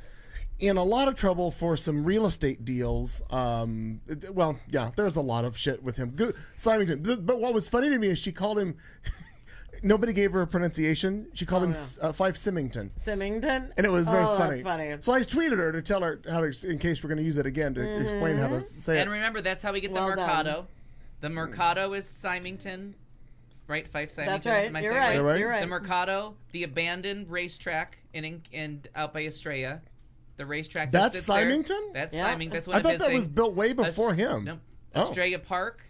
in a lot of trouble for some real estate deals. Well, yeah, there's a lot of shit with him. Good Symington. But what was funny to me is she called him. Nobody gave her a pronunciation. She called him Fife Symington. Symington? And it was very funny. funny. That's funny. So I tweeted her to tell her how to, in case we're going to use it again, to explain how to say it. And remember, that's how we get the Mercado. The Mercado is Symington, right? Fife Symington. That's right. Am I You're saying right. You're right. The Mercado, the abandoned racetrack in out by Estrella. The racetrack That's sits Symington? There. That's Yeah. Symington. That's one I of thought his that things. was built way before him. No. Oh. Estrella Park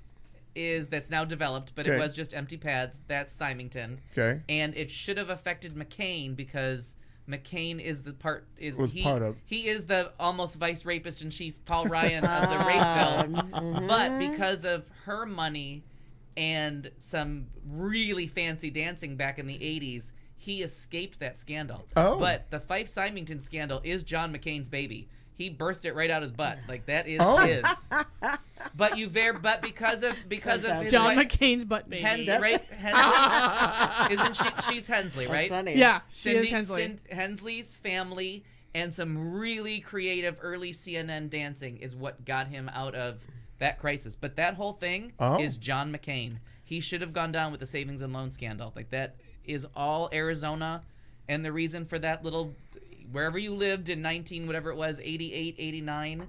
that's now developed, but Okay. it was just empty pads. That's Symington. Okay. And it should have affected McCain because McCain is part of. He is the almost vice rapist in chief, Paul Ryan, of the rape bill. But because of her money and some really fancy dancing back in the 80s, he escaped that scandal. Oh. But the Fife Symington scandal is John McCain's baby. He birthed it right out his butt. Like that is his. But because of his John wife, McCain's butt baby. Hensley, isn't she? She's Hensley, right? That's funny. Yeah, she is Hensley. Hensley's family and some really creative early CNN dancing is what got him out of that crisis. But that whole thing is John McCain. He should have gone down with the savings and loan scandal. Like that is all Arizona, and the reason for that little wherever you lived in 88, 89. When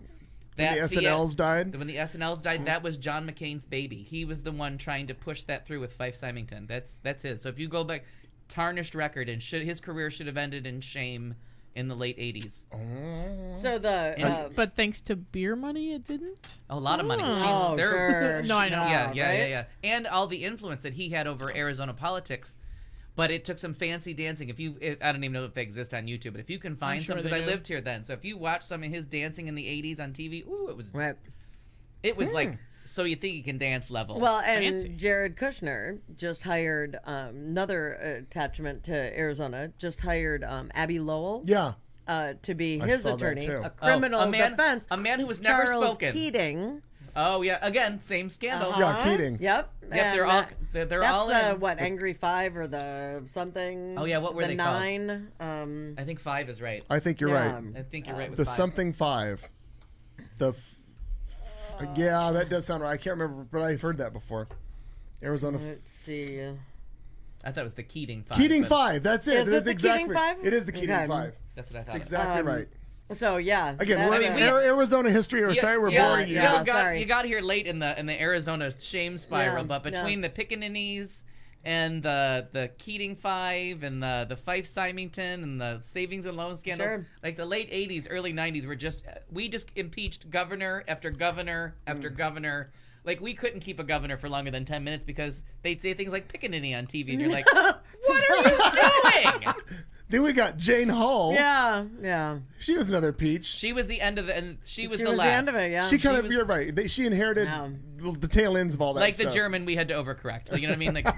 the SNLs died? When the SNLs died, that was John McCain's baby. He was the one trying to push that through with Fife Symington. That's his. So if you go back, tarnished record, and his career should have ended in shame in the late 80s. So but thanks to beer money, it didn't? A lot of money. Sure. No, I know. Yeah. And all the influence that he had over Arizona politics. But it took some fancy dancing. I don't even know if they exist on YouTube, but if you can find some, because I lived here then. So if you watch some of his dancing in the 80s on TV, it was like, so you think you can dance level. Well, and fancy. Jared Kushner just hired another attachment to Arizona, just hired Abby Lowell. Yeah. To be I his saw that attorney, too. a criminal defense. A man who was never Charles spoken. Keating. Oh yeah, again, same scandal. Yeah, Keating. Yep. They're all that's in. what, Angry Five or the something? Oh yeah, what were they called? I think 5 is right. I think you're right. I think you're right with The 5. something 5. Yeah, that does sound right. I can't remember, but I've heard that before. Arizona. Let's see. I thought it was the Keating 5. Keating 5. That's it. Is it the exactly. Keating 5? It is the Keating Okay. 5. That's what I thought. That's exactly right. So yeah. Again, we're Arizona history. Or sorry, we're boring you. Sorry. You got here late in the Arizona shame spiral, Yeah, but between the Pickaninnies and the Keating 5 and the Fife Symington and the savings and loan scandals, like the late 80s, early 90s were we just impeached governor after governor after governor. Like, we couldn't keep a governor for longer than 10 minutes because they'd say things like Pickaninny on TV, and you're like, what are you doing? Then we got Jane Hull. Yeah. She was another peach. She was the end of and she was the the last. end of it, yeah. She kind of, you're right. She inherited the tail ends of all that like stuff. the German, we had to overcorrect. You know what I mean? Like,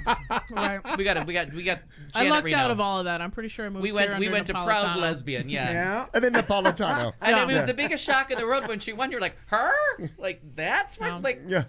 Right. we got. Janet I lucked Reno. out of all of that. I'm pretty sure I moved We here went under to Napolitano. Proud Lesbian, yeah. And then Napolitano. And it was the biggest shock in the world when she won. You're like, her? Like, that's what, like, yeah.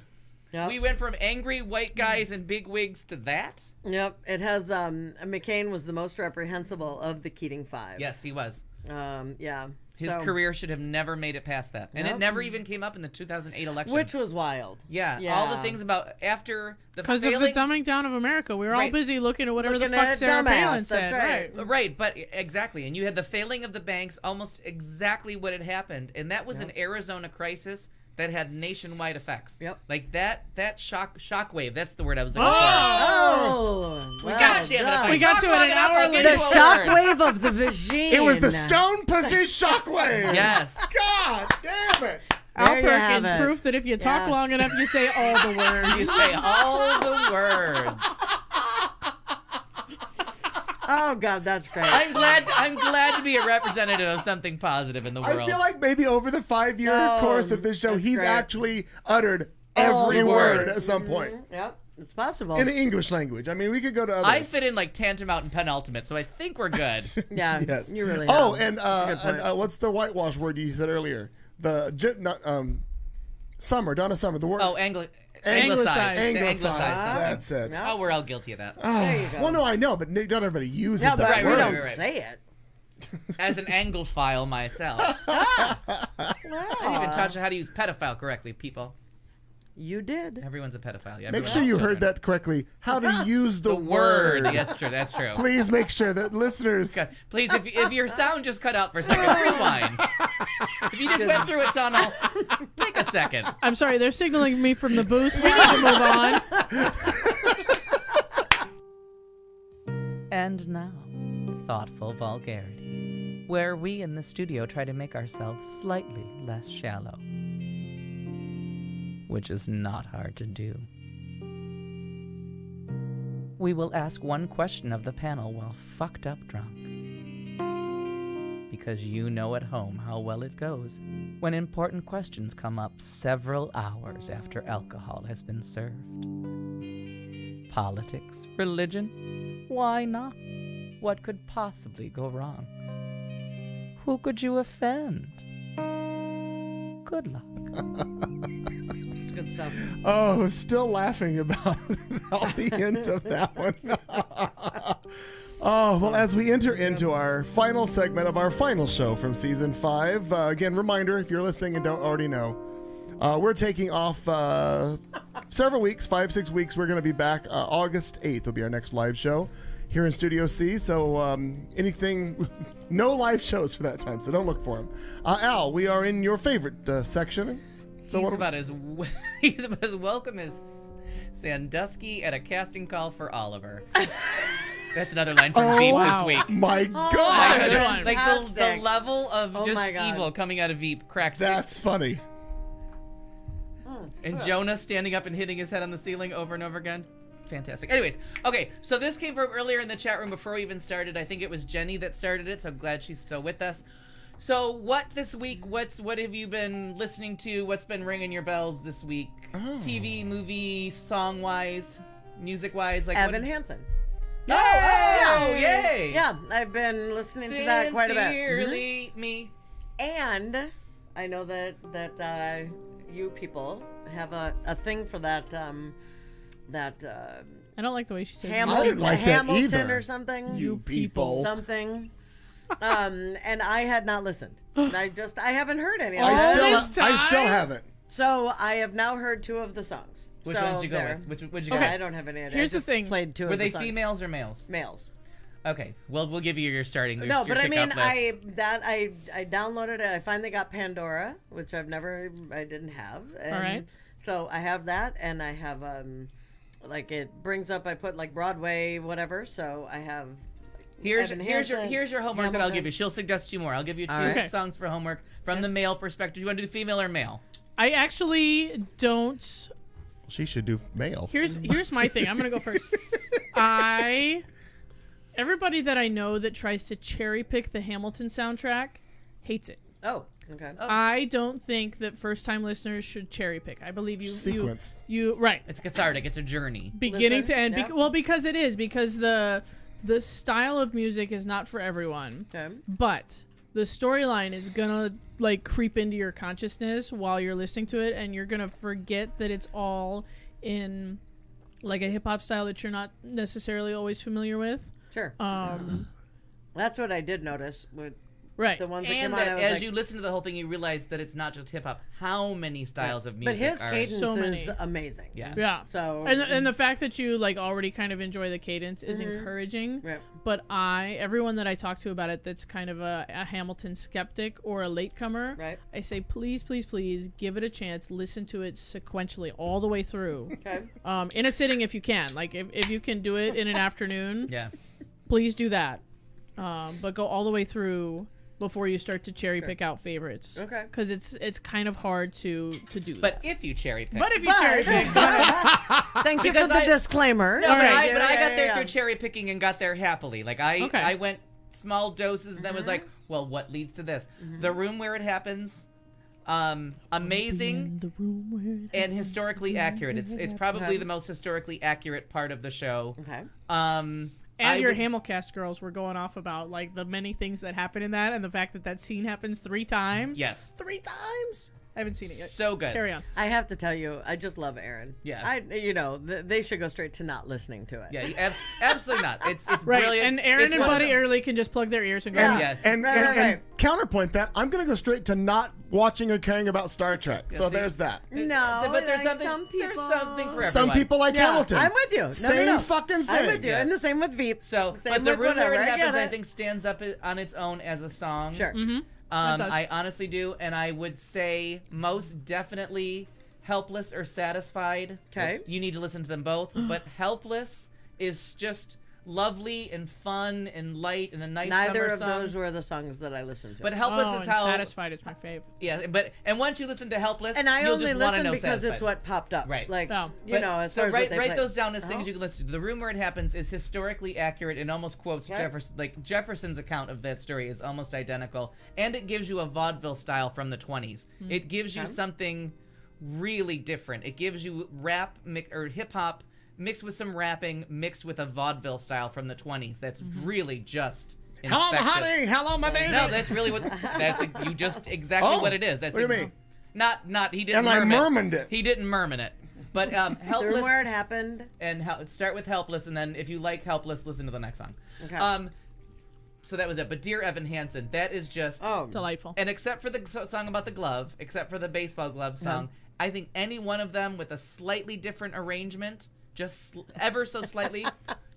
Yep. We went from angry white guys in big wigs to that. Yep. It has McCain was the most reprehensible of the Keating 5. Yes, he was. Yeah. His career should have never made it past that. And it never even came up in the 2008 election. Which was wild. Yeah. All the things about after the because of the dumbing down of America. We were all busy looking at whatever the fuck Sarah Palin said. Right, but exactly. And you had the failing of the banks, almost exactly what had happened. And that was an Arizona crisis that had nationwide effects. Yep. Like that shockwave. That's the word I was looking Oh, we got to it. We got to it an hour The later. shockwave of the vagine. It was the Stone Pussy shockwave. Yes. God damn it. Al There you have Perkins, it. proof that if you talk Yeah. long enough, you say all the words. You say all the words. Oh God, that's great. I'm glad to be a representative of something positive in the world. I feel like maybe over the 5-year course of this show, that's he's great. actually uttered All every the word word. at some point. Yep, it's possible. In the English language. I mean, we could go to others. I fit in like tantamount and penultimate, so I think we're good. Yeah, Yes. you really. Oh, have. and, That's a good point. what's the whitewash word you said earlier? Summer, Donna Summer. The word. Oh, anglicized. Anglicized. Okay. That's it. Oh, we're all guilty of that. There you go. Well, no, I know, but not everybody uses Yeah, that but word. we don't right. say it. As an Anglophile myself. I didn't even touch how to use pedophile correctly, people. You did. Everyone's a pedophile. Yeah, Make everyone sure else you children. heard that correctly. How to use the Word. word. That's true. That's true. Please make sure that listeners. God, please, if your sound just cut out for a second, rewind. If you just went through a tunnel, take a second. I'm sorry, they're signaling me from the booth. We need to move on. And now, thoughtful vulgarity, where we in the studio try to make ourselves slightly less shallow, which is not hard to do. We will ask one question of the panel while fucked up drunk, because you know at home how well it goes when important questions come up several hours after alcohol has been served. Politics, religion, why not? What could possibly go wrong? Who could you offend? Good luck. It's good stuff. Oh, I'm still laughing about the end of that one. Oh, well, as we enter into our final segment of our final show from season 5, again, reminder, if you're listening and don't already know, we're taking off several weeks, 5-6 weeks. We're going to be back August 8th will be our next live show here in Studio C. So no live shows for that time, so don't look for them. Al, we are in your favorite section. So He's about as welcome as Sandusky at a casting call for Oliver. That's another line from Veep this week. My God! Like the level of just evil coming out of Veep cracks me. That's funny. And Jonah standing up and hitting his head on the ceiling over and over again. Fantastic. Anyways, okay, so this came from earlier in the chat room before we even started. I think it was Jenny that started it, so I'm glad she's still with us. So what this week, what have you been listening to? What's been ringing your bells this week? TV, movie, song-wise, music-wise? Like Evan Hansen. Oh, yay! Yeah, I've been listening to that quite a bit. Sincerely me. And I know that you people have a thing for that I don't like the way she says I didn't like that Hamilton either. or something. You people. Something. And I had not listened. I haven't heard any of I it. still haven't. So I have now heard 2 of the songs. Which so ones you go there. with? Which you go Okay. with? I don't have any idea. Here's I the just thing. Played 2 Were of the they songs. females or males? Males. Okay. Well, we'll give you your starting. No, but I mean, list. I downloaded it. I finally got Pandora, which I didn't have. And All right. So I have that, and I have like it brings up. I put like Broadway, whatever. So I have. Here's Evan your Hansen, homework that I'll Hamilton. give you. She'll suggest 2 more. I'll give you 2 All right. songs for homework from the male perspective. You want to do the female or male? I actually don't. She should do male. Here's my thing. I'm gonna go first. Everybody that I know that tries to cherry pick the Hamilton soundtrack hates it. Oh, okay. I don't think that first time listeners should cherry pick. I believe you Sequence. You right. It's cathartic. It's a journey. Beginning to end. Yep. Well, because it is, because the style of music is not for everyone. Okay. But the storyline is gonna like creep into your consciousness while you're listening to it, and you're gonna forget that it's all in like a hip hop style that you're not necessarily always familiar with. Sure. Um, That's what I did notice with Right. The ones that And came on, that I was as like, you listen to the whole thing, you realize that it's not just hip hop. How many styles of but music his are cadence So many. is amazing. Yeah. Yeah. So And the fact that you like already kind of enjoy the cadence is encouraging. Right. But everyone that I talk to about it that's kind of a Hamilton skeptic or a latecomer, Right. I say please, please, please give it a chance. Listen to it sequentially all the way through. Okay. In a sitting if you can. Like if you can do it in an afternoon, Yeah. please do that. But go all the way through before you start to cherry pick out favorites. Okay. Because it's kind of hard to do But that. if you cherry pick. But if you cherry pick, Thank you for Because the disclaimer. No, All but, right. I got there through cherry picking and got there happily. Like Okay. I went small doses and then was like, well, what leads to this? The Room Where It Happens, amazing and historically accurate. It's probably the most historically accurate part of the show. Okay. And your Hamilcast girls were going off about like the many things that happen in that, and the fact that scene happens 3 times. Yes. 3 times. I haven't seen it yet. So good. Carry on. I have to tell you, I just love Aaron. Yeah. They should go straight to not listening to it. Yeah, absolutely not. It's Right. brilliant. And Aaron It's and one of Buddy the- Early can just plug their ears and go. Yeah. And Right. counterpoint that, I'm going to go straight to not watching or caring about Star Trek. So see? there's that. No, But there's like something. some people. There's something for everyone. Some people like Hamilton. I'm with you. No, Same fucking thing. I'm with you. Yeah. And the same with Veep. So, Same but the with Room Where It whatever, I get Happens, I it. think, stands up on its own as a song. Sure. It does. I honestly do, and I would say most definitely Helpless or Satisfied. 'Kay. You need to listen to them both, but Helpless is just lovely and fun and light and a nice Neither summer of song. those were the songs that I listened to. But Helpless Oh, is and how Satisfied is my fave. Yeah, but once you listen to Helpless, and I you'll only just want to listen know because Satisfied. it's what popped up. Right. Like, Oh. you But- know, as so far as write what they write played. those down as things Oh. you can listen to. The Room Where It Happens is historically accurate and almost quotes Okay. Jefferson's account of that story is almost identical, and it gives you a vaudeville style from the 20s. It gives you something really different. It gives you rap or hip hop mixed with some rapping, mixed with a vaudeville style from the 20s. That's really just Hello, infectious. honey. Hello, my baby. No, that's really what. You just exactly Oh, what it is. That's what do you mean? Not he didn't. And I merman mermaned it. He didn't merman it. But The Room Helpless Where It Happened. and start with Helpless, and then if you like Helpless, listen to the next song. Okay. So that was it. But Dear Evan Hansen, that is just Delightful. And except for the song about the glove, except for the baseball glove song, I think any one of them with a slightly different arrangement, just ever so slightly,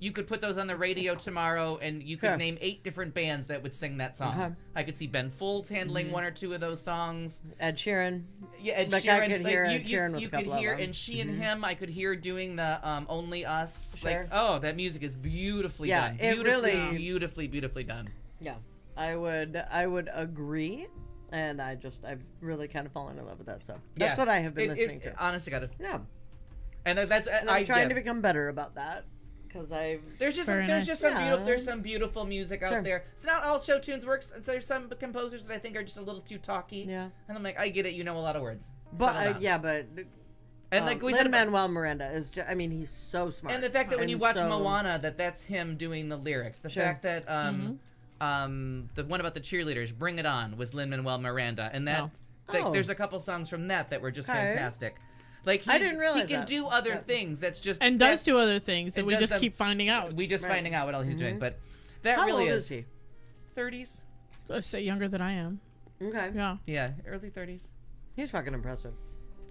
you could put those on the radio tomorrow, and you could Sure. name 8 different bands that would sing that song. Okay. I could see Ben Folds handling 1 or 2 of those songs. Ed Sheeran. Yeah, Ed Like, Sheeran. I could hear Ed Sheeran with you a couple could hear, of them. and she and him, I could hear doing the Only Us. Sure. Like, oh, that music is beautifully Yeah, done. it really- Beautifully done. Yeah. I would agree. And I've really kind of fallen in love with that. So that's what I have been listening to. Honest to God. Yeah. And that's And I'm trying to become better about that. Because there's just some beautiful music out Sure. there. It's not all show tunes works. There's some composers that I think are just a little too talky. Yeah. And I'm like, I get it. You know a lot of words. But Settle down. but And like we said, Lin-Manuel Miranda is just, I mean, he's so smart. and the fact that when you And watch so- Moana, that's him doing the lyrics. The Sure. fact that the one about the cheerleaders, Bring It On, was Lin-Manuel Miranda, and that Oh. there's a couple songs from that were just Okay. fantastic. Like I didn't realize he can that. do other things. That's just And does do other things that it we does just them- keep finding out. We just Right. finding out what all he's doing, but that How really old is he? 30s. Say younger than I am. Okay. Yeah. Yeah, early 30s. He's fucking impressive.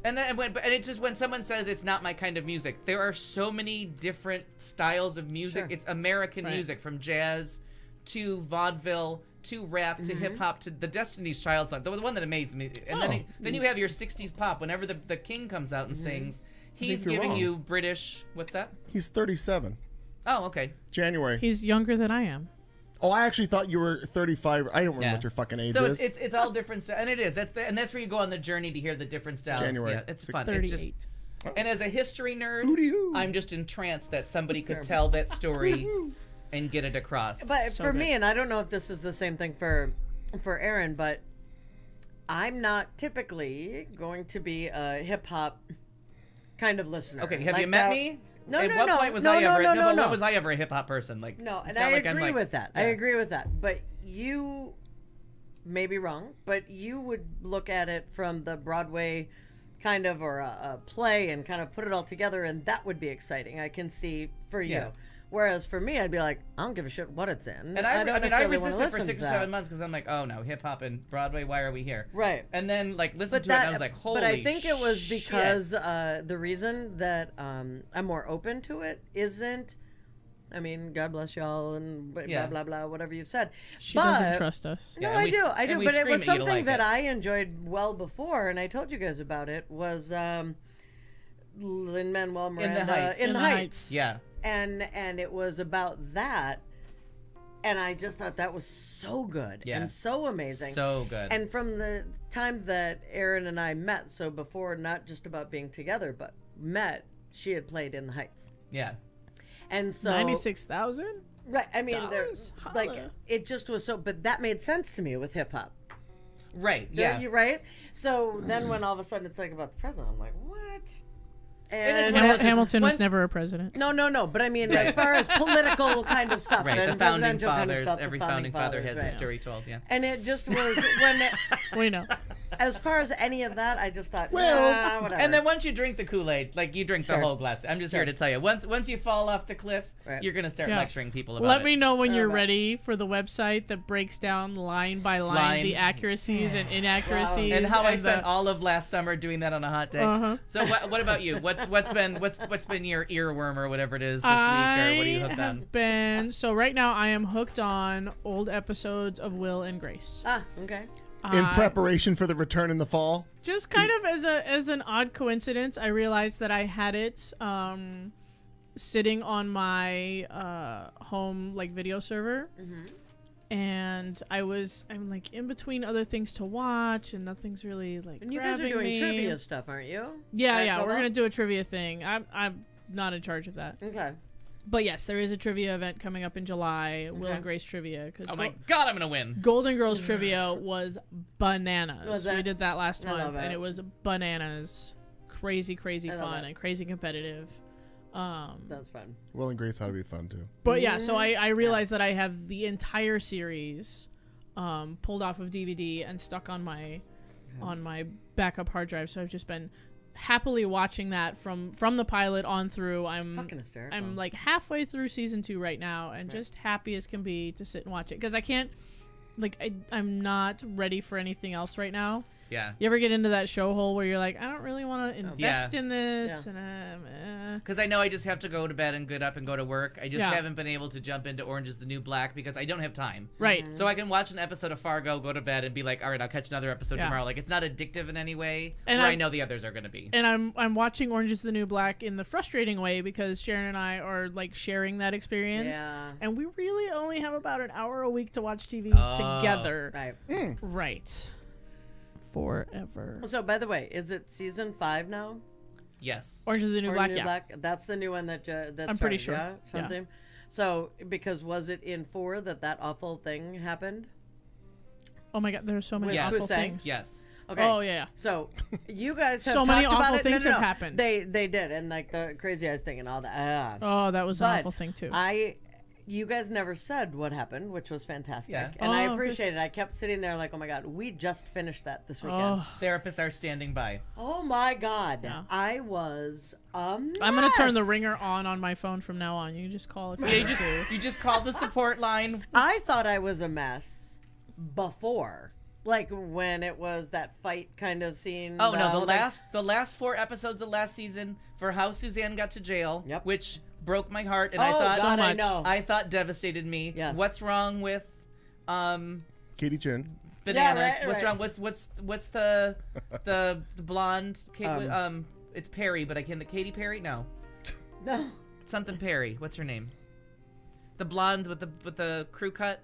And then and it's just when someone says it's not my kind of music, there are so many different styles of music. Sure. It's American Right. music, from jazz to vaudeville to rap to hip hop to the Destiny's Child song, the one that amazed me. And then you have your 60s pop. Whenever the King comes out and sings, he's you're giving wrong. you British. What's that? He's 37. Oh, okay. January. He's younger than I am. Oh, I actually thought you were 35. I don't remember Yeah. what your fucking age So is. it's all different, and it is. That's where you go on the journey to hear the different styles. January. Yeah, it's fun. 38. It's just. And as a history nerd, I'm just entranced that somebody could tell that story and get it across. But So for good. me, and I don't know if this is the same thing for Aaron, but I'm not typically going to be a hip hop kind of listener. Okay, have Like you met that- me? No, At no, what no. point was no, I no, ever? no, but no. when was I ever a hip hop person? Like No, it's and not I like I'm agree like- with that. I yeah. agree with that. But you may be wrong, but you would look at it from the Broadway kind of or a play and kind of put it all together, and that would be exciting. I can see for you. Yeah. Whereas for me, I'd be like, I don't give a shit what it's in. And I don't mean, I necessarily wanna resisted for listen 6 to or 7 that. months because I'm like, oh no, hip hop and Broadway, why are we here? Right. And then like listen But to it, and I was like, holy But I think it was shit. because the reason that I'm more open to it isn't. I mean, God bless y'all and blah, Yeah. blah, blah, whatever you've said. She doesn't trust us. No, Yeah, and I we do. s- I do. and we But it scream was at you to something like that it. I enjoyed well before, and I told you guys about it, was Lin-Manuel Miranda. In the Heights. Heights. Yeah. And it was about that. And I just thought that was so good Yeah. and so amazing. So good. And from the time that Erin and I met, so before not just about being together, but met, she had played in the Heights. Yeah. And so 96,000. Right. I mean, Dollars? like Holla. it just was so, but that made sense to me with hip hop. Right. Don't Yeah. you right? So then when all of a sudden it's like about the president, I'm like, what? And it's And one of those- Hamilton was once- never a president. no. But I mean, as far as political kind of stuff, Right. and The founding presidential kind of fathers. stuff, the Every founding father has right. a story told. Yeah. And it just was when, We know. as far as any of that, I just thought, Well, nah, whatever. and then once you drink the Kool-Aid, like you drink the Sure. whole glass. I'm just here Sure. to tell you, once you fall off the cliff, Right. you're gonna start Yeah. lecturing people about Let it. me know when you're About- ready for the website that breaks down line by line Line. the accuracies and inaccuracies. And how I and spent the- all of last summer doing that on a hot day. Uh-huh. So what about you? What's been your earworm or whatever it is this week, or what are you hooked have on? been so right now I am hooked on old episodes of Will and Grace. Okay. In preparation for the return in the fall. Just kind of as an odd coincidence, I realized that I had it sitting on my home like video server, and I'm like in between other things to watch, and nothing's really like. And you guys are grabbing doing me. trivia stuff, aren't you? Yeah, At yeah, we're Cobalt? gonna do a trivia thing. I'm not in charge of that. Okay. But yes, there is a trivia event coming up in July. Will Okay. and Grace trivia. Cause Oh my God, I'm gonna win. Golden Girls trivia was bananas. Was We that? did that last I love month, and it. it was bananas. Crazy I love fun it. and crazy competitive. That's fun. Will and Grace ought to be fun too. But yeah, so I realized that I have the entire series pulled off of DVD and stuck on my backup hard drive. So I've just been happily watching that from the pilot on through. I'm fucking hysterical. I'm like halfway through season 2 right now, and just happy as can be to sit and watch it because I can't I'm not ready for anything else right now. Yeah. You ever get into that show hole where you're like, I don't really want to invest Yeah. in this, Yeah. and Because I know I just have to go to bed and get up and go to work. I just Yeah. haven't been able to jump into Orange is the New Black because I don't have time. Right. Mm-hmm. So I can watch an episode of Fargo, go to bed, and be like, all right, I'll catch another episode Yeah. tomorrow. Like, it's not addictive in any way, And where I I'm- know the others are going to be. And I'm watching Orange is the New Black in the frustrating way because Sharon and I are like sharing that experience. Yeah. And we really only have about an hour a week to watch TV Oh. together. Right. Right. Forever. So, by the way, is it season 5 now? Yes. Orange is the New Orange Black, is yeah. That's the new one that I'm pretty started, sure. Yeah, Yeah. something. So, because was it in 4 that awful thing happened? Oh my god, there's so many Yes. awful Hussein? things. Yes. Okay. Oh, yeah. So, you guys have So talked many about awful it. things No, have happened. They did, and like the Crazy Eyes thing and all that. Oh, that was an But awful thing too. You guys never said what happened, which was fantastic. Yeah. And I Oh, good. appreciate it. I kept sitting there like, oh my God, we just finished that this weekend. Oh. Therapists are standing by. Oh my God. Yeah. I was a mess. I'm gonna turn the ringer on my phone from now on. You can just call if you Yeah, want to. you just call the support line. I thought I was a mess before. Like when it was that fight kind of scene. Oh no, whole the last 4 episodes of last season for how Suzanne got to jail, Yep. which broke my heart, and Oh, I thought God, I much. know. I thought devastated me. Yes. What's wrong with Katie Chin. bananas? right, What's right. wrong? What's the blonde? Kate, it's Perry, but I can't. Katy Perry? No, No. something Perry. What's her name? The blonde with the crew cut.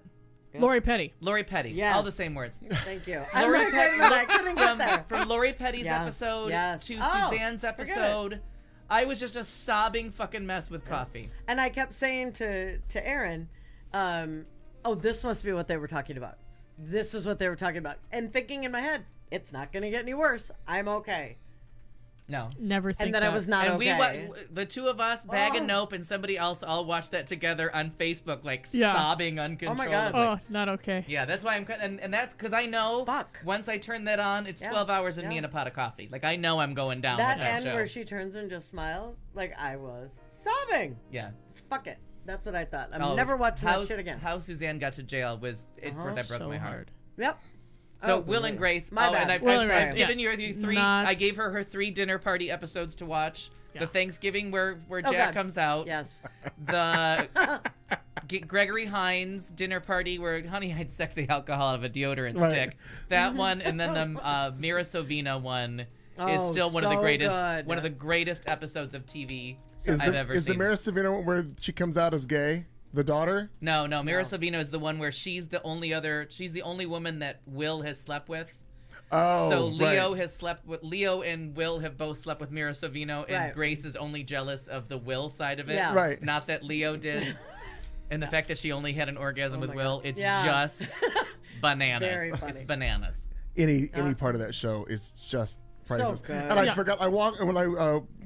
Lori Petty. Lori Petty. Yes. All the same words. Thank you. Lori I couldn't get there. From Lori Petty's Yeah. episode Yes. to Oh, Suzanne's forget it. episode, I was just a sobbing fucking mess with coffee. And I kept saying to Aaron, oh, this must be what they were talking about. This is what they were talking about. And thinking in my head, it's not going to get any worse. I'm okay. No. Never think And then that. I was not And okay. the two of us, Bag and Oh. Nope, and somebody else all watched that together on Facebook, like Yeah. sobbing uncontrollably. God. Oh, not okay. Yeah, that's why I'm, and that's because I know once I turn that on, it's Yeah. 12 hours and Yeah. me and a pot of coffee. Like I know I'm going down That with that end show. where she turns and just smiles, like I was sobbing. Yeah. Fuck it. That's what I thought. I'm never watching that shit again. How Suzanne got to jail was that broke So my heart. hard. Yep. So Will and Grace. My bad. And Will and I've Grace, given you three. Not- I gave her 3 dinner party episodes to watch. Yeah. The Thanksgiving where Oh, Jack God. comes out. Yes. The Gregory Hines dinner party where Honey I'd suck the alcohol out of a deodorant Right. stick. That one, and then the Mira Sorvino one is Oh, still one of the so greatest. good. One of the greatest episodes of TV Is I've the, ever is seen. the Mira Sorvino one where she comes out as gay? The daughter? No, Mira Sorvino is the one where she's the only woman that Will has slept with. Oh, So Leo right. has slept with Leo and Will have both slept with Mira Sorvino, and Right. Grace is only jealous of the Will side of it, Yeah. Right. not that Leo did. And the fact that she only had an orgasm with my Will, God. it's Yeah. just bananas. Very funny. It's bananas. Any part of that show is just priceless. good. And I Yeah. forgot. I walked when I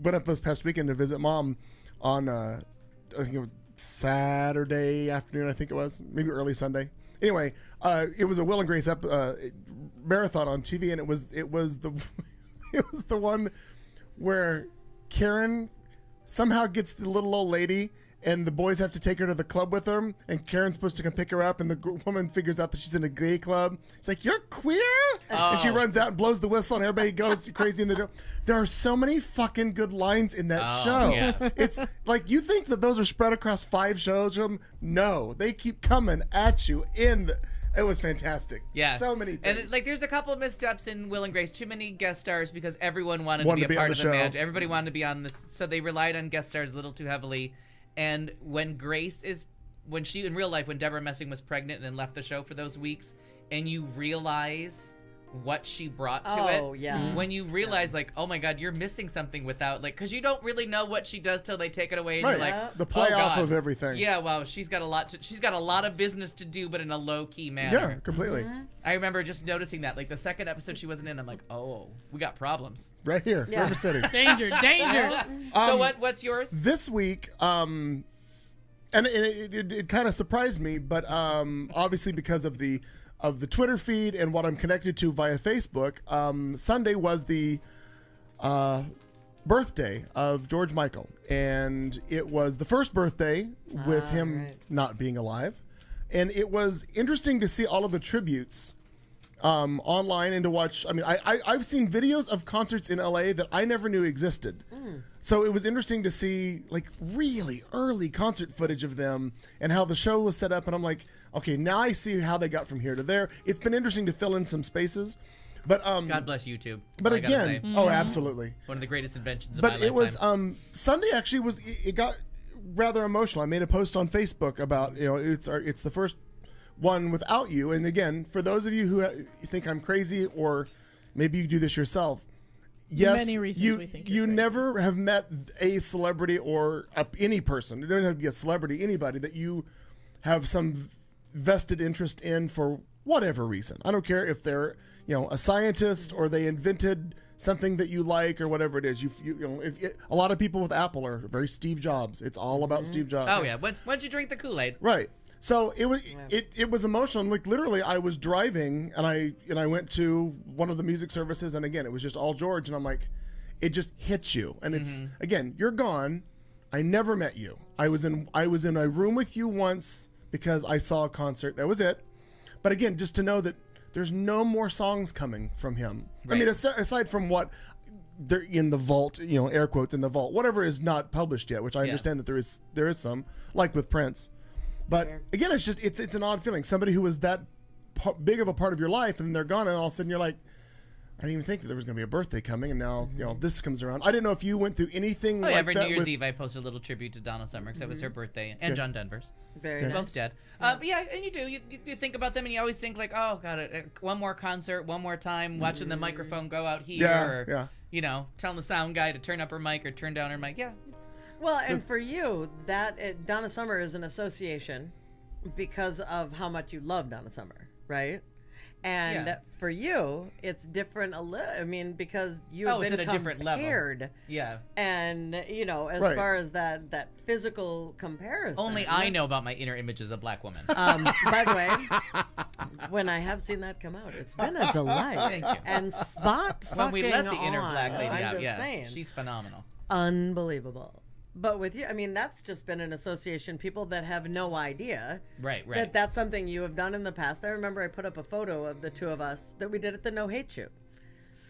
went up this past weekend to visit Mom on I think it was Saturday afternoon. I think it was maybe early Sunday. Anyway, it was a Will and Grace marathon on TV, and it was the it was the one where Karen somehow gets the little old lady, and the boys have to take her to the club with them, and Karen's supposed to come pick her up, and the woman figures out that she's in a gay club. It's like, you're queer? And she runs out and blows the whistle, and everybody goes crazy in the door. There are so many fucking good lines in that show. yeah. It's like, you think that those are spread across 5 shows? No, they keep coming at you it was fantastic. Yeah. So many things. And there's a couple of missteps in Will and Grace. Too many guest stars because everyone wanted Wanted to be a part on of the the show. match. Everybody wanted to be on this, so they relied on guest stars a little too heavily. And when in real life, when Deborah Messing was pregnant and then left the show for those weeks, and you realize what she brought to it. Oh, yeah. When you realize, like, oh my God, you're missing something without, like, because you don't really know what she does till they take it away, and Right. you're like, The play oh, off God. of everything. Yeah, wow, she's got a lot of business to do, but in a low key manner. Yeah, completely. I remember just noticing that, like the second episode she wasn't in, I'm like, oh, we got problems. Right here, Yeah. River City. Danger. So what's yours? This week, and it kind of surprised me, but obviously because of the Twitter feed and what I'm connected to via Facebook, Sunday was the birthday of George Michael, and it was the first birthday with him not being alive, and it was interesting to see all of the tributes online and to watch. I mean, I've seen videos of concerts in LA that I never knew existed. So it was interesting to see like really early concert footage of them and how the show was set up. And I'm like, okay, now I see how they got from here to there. It's been interesting to fill in some spaces. But God bless YouTube. But I gotta again, say. oh, absolutely. One of the greatest inventions of my But lifetime. it was Sunday actually it got rather emotional. I made a post on Facebook about, it's the first one without you. And again, for those of you who think I'm crazy or maybe you do this yourself, yes, Many reasons you we think you you're crazy. never have met a celebrity or any person. It doesn't have to be a celebrity, anybody that you have some vested interest in for whatever reason. I don't care if they're a scientist or they invented something that you like or whatever it is. A lot of people with Apple are very Steve Jobs. It's all about Steve Jobs. Oh yeah, once you drink the Kool-Aid. Right. So it was emotional. Like literally, I was driving and I went to one of the music services, and again, it was just all George, and I'm like, it just hits you, and it's again, you're gone. I never met you. I was in a room with you once because I saw a concert. That was it. But again, just to know that there's no more songs coming from him. Right. I mean, aside from what they're in the vault, air quotes in the vault, whatever is not published yet, which I understand that there is some, like with Prince. But again, it's an odd feeling. Somebody who was that big of a part of your life, and then they're gone, and all of a sudden you're like, I didn't even think that there was going to be a birthday coming, and now this comes around. I didn't know if you went through anything like every that. New Year's Eve, I posted a little tribute to Donna Summer because that was her birthday, and John Denver's. Very both nice. dead. But yeah, and you do. You think about them, and you always think like, oh god, one more concert, one more time, watching the microphone go out here, or telling the sound guy to turn up her mic or turn down her mic. Yeah. Well, and for you, Donna Summer is an association because of how much you love Donna Summer, right? And for you, it's different a little. I mean, because you have been it's at a different level. compared. Yeah. And as far as that physical comparison, Only I know about my inner images of black women. By the way, when I have seen that come out, it's been a delight. Thank you. And spot when we let the fucking inner on, black lady I'm out, just saying. she's phenomenal. Unbelievable. But with you, I mean, that's just been an association. People that have no idea Right. that that's something you have done in the past. I remember I put up a photo of the two of us that we did at the No Hate Shoot.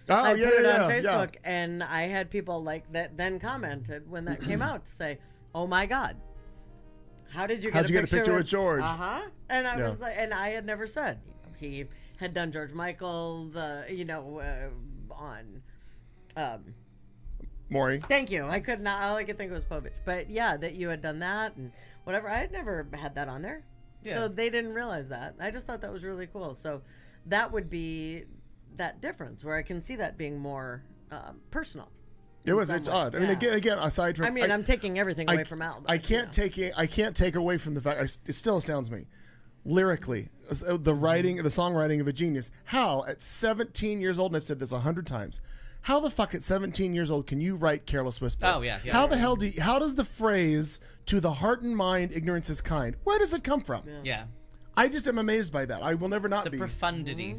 Oh, I yeah, put it yeah, on yeah, Facebook, and I had people like that then commented when that came out to say, "Oh my God, how did you get, How'd you get a picture with George?" And I Yeah. was like, and I had never said he had done George Michael, on. Maury. Thank you. I could not. All I could think was Povich. But yeah, that you had done that and whatever. I had never had that on there, so they didn't realize that. I just thought that was really cool. So that would be that difference where I can see that being more personal. It's odd. I mean, again, aside from, I mean, I'm taking everything away from Al. I can't take away from the fact. It still astounds me, lyrically, the writing, the songwriting of a genius. How at 17 years old, and I've said this 100 times, how the fuck at 17 years old can you write Careless Whisper? Oh yeah. How the hell how does the phrase "to the heart and mind, ignorance is kind"? Where does it come from? Yeah. I just am amazed by that. I will never not be. The profundity.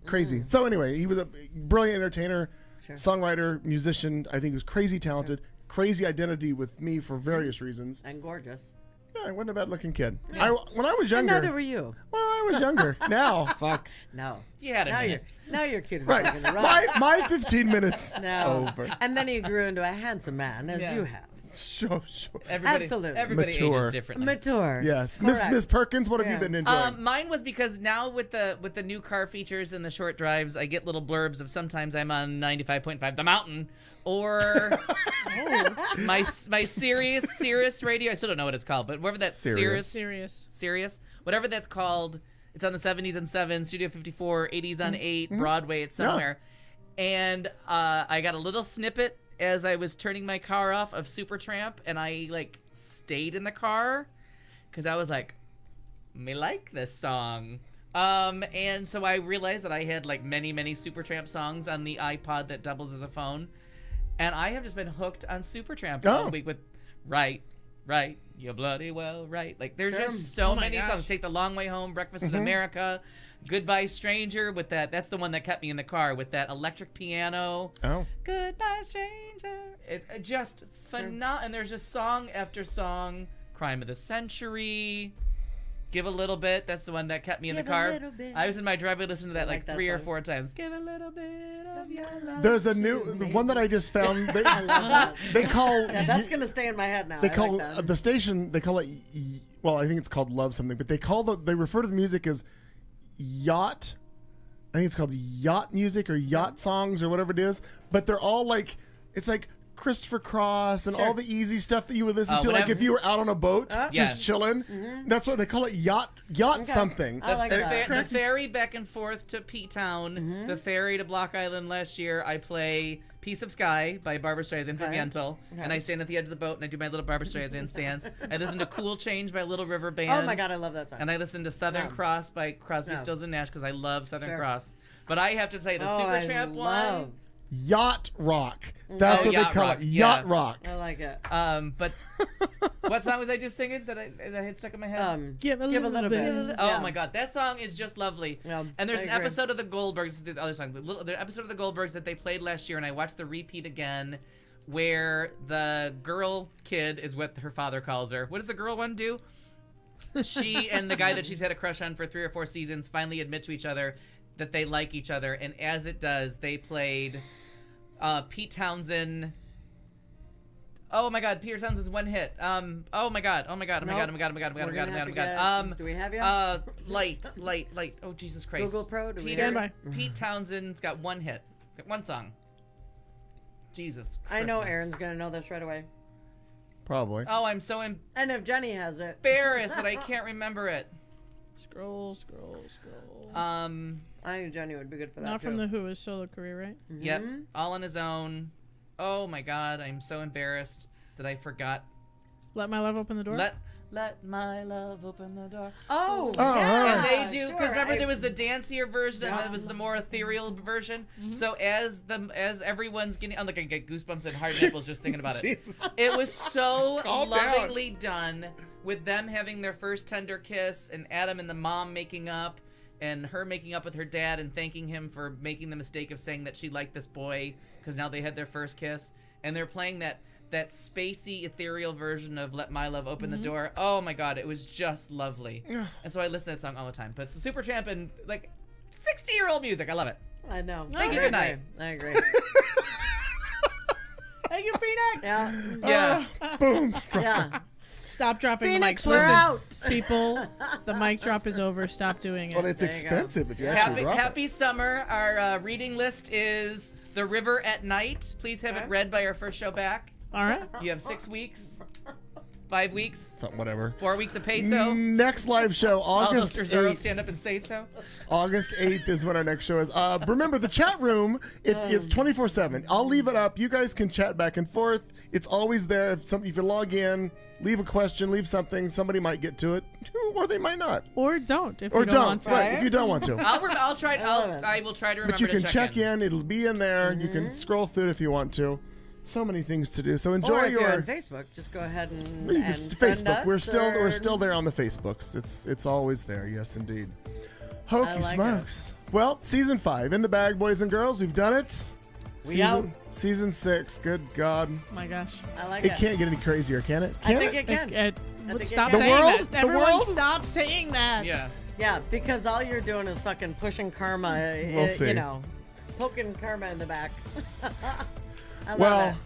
Crazy. So anyway, he was a brilliant entertainer, songwriter, musician. I think he was crazy talented, crazy identity with me for various reasons. And gorgeous. Yeah, I wasn't a bad looking kid. When I was younger. And neither were you. Well, I was younger. Now, fuck. No. You had a minute. Now you're cute as Right. a rock. My 15 minutes is No. over. And then he grew into a handsome man, as you have. Sure. Absolutely. Everybody Mature. ages differently. Mature. Yes. Correct. Miss Perkins, what have you been enjoying? Mine was because now with the new car features and the short drives, I get little blurbs of sometimes I'm on 95.5 The Mountain or my Sirius radio. I still don't know what it's called, but whatever that Sirius, whatever that's called. It's on the 70s and 7, Studio 54, 80s on 8, Broadway. It's somewhere, and I got a little snippet as I was turning my car off of Supertramp, and I stayed in the car because I was like, me like this song. And so I realized that I had many Supertramp songs on the iPod that doubles as a phone, and I have just been hooked on Supertramp all week with Right, you bloody well right. There's just so many songs. Take the Long Way Home, Breakfast in America, Goodbye Stranger with that's the one that kept me in the car with that electric piano. Oh. Goodbye Stranger. It's just phenomenal. And there's just song after song. Crime of the Century. Give a Little Bit. That's the one that kept me in the car. I was in my driveway listening to that 3 or 4 times. Give a little bit of your love. There's the one that I just found. They call. Yeah, that's gonna stay in my head now. They call the station. They call it. Well, I think it's called Love something, but they refer to the music as yacht. I think it's called yacht music or yacht songs or whatever it is. But they're all it's like Christopher Cross and all the easy stuff that you would listen to, if you were out on a boat just chilling. That's what they call it, yacht something. I like that. The ferry back and forth to P-Town, the ferry to Block Island last year, I play Piece of Sky by Barbra Streisand from Yentl, and I stand at the edge of the boat and I do my little Barbra Streisand stance. I listen to Cool Change by Little River Band. Oh my God, I love that song. And I listen to Southern Cross by Crosby, Stills and Nash because I love Southern Cross. But I have to say the Supertramp one. Yacht rock. That's what they call it. Yacht rock. I like it. But what song was I just singing that I had stuck in my head? Give a little bit. Oh my God, that song is just lovely. Yeah, and there's I an agree. episode of the Goldbergs, the other song, the episode of the Goldbergs that they played last year, and I watched the repeat again, where the girl kid is what her father calls her. What does the girl one do? She and the guy that she's had a crush on for 3 or 4 seasons finally admit to each other that they like each other, and as it does, they played Pete Townsend. Oh my God, Peter Townsend's one hit. Oh my God. Do we have you? Light. Oh Jesus Christ. Google Pro. Stand by. Pete Townsend's got one hit. Got one song. Jesus. I know Christmas. Aaron's gonna know this right away. Probably. Oh, I'm so And if Jenny has it. embarrassed that I can't remember it. Scroll. I think Jenny would be good for that. Not from the Who, his solo career, right? Yep. All on his own. Oh my God, I'm so embarrassed that I forgot. Let My Love Open the Door? Let my love open the door. Oh, And yeah. they do, because remember there was the dancier version and there was the more ethereal version. So as everyone's getting, I get goosebumps and hard nipples just thinking about it. Jesus. It was so Calm lovingly done with them having their first tender kiss and Adam and the mom making up and her making up with her dad and thanking him for making the mistake of saying that she liked this boy because now they had their first kiss. And they're playing that that spacey, ethereal version of Let My Love Open the Door. Oh my God, it was just lovely. And so I listen to that song all the time. But it's Supertramp and like 60-year-old music. I love it. I know. Thank you. Good night. I agree. Thank you, Phoenix. Yeah. Boom. Yeah. Stop dropping Phoenix, the we're mic. Listen, out. people, the mic drop is over. Stop doing it. Well, it's expensive if you actually drop it. Happy summer. Our reading list is The River at Night. Please have it read by our first show back. All right. You have 6 weeks. 5 weeks. Something, whatever. 4 weeks of peso. Next live show, August All those Terzaro 8th. stand up and say so. August 8th is when our next show is. Remember, the chat room is 24/7. I'll leave it up. You guys can chat back and forth. It's always there. If you log in, leave a question, leave something, somebody might get to it, or they might not. Or don't if Or you don't want to. Right, if you don't want to. I'll try. I will try to remember. But you can to check in. It'll be in there. You can scroll through it if you want to. So many things to do. So enjoy or if your. you're on Facebook, just go ahead and Facebook. Friend We're us, still there on the Facebooks. It's always there. Yes, indeed. Hokey smokes. Well, season 5 in the bag, boys and girls. We've done it. Season 6. Good God. Oh my gosh. I like it. It can't get any crazier, can it? I think it can. Stop The saying world? that. Everyone stop saying that. Yeah. Yeah, because all you're doing is fucking pushing karma. We'll see. You know, poking karma in the back. I love Well,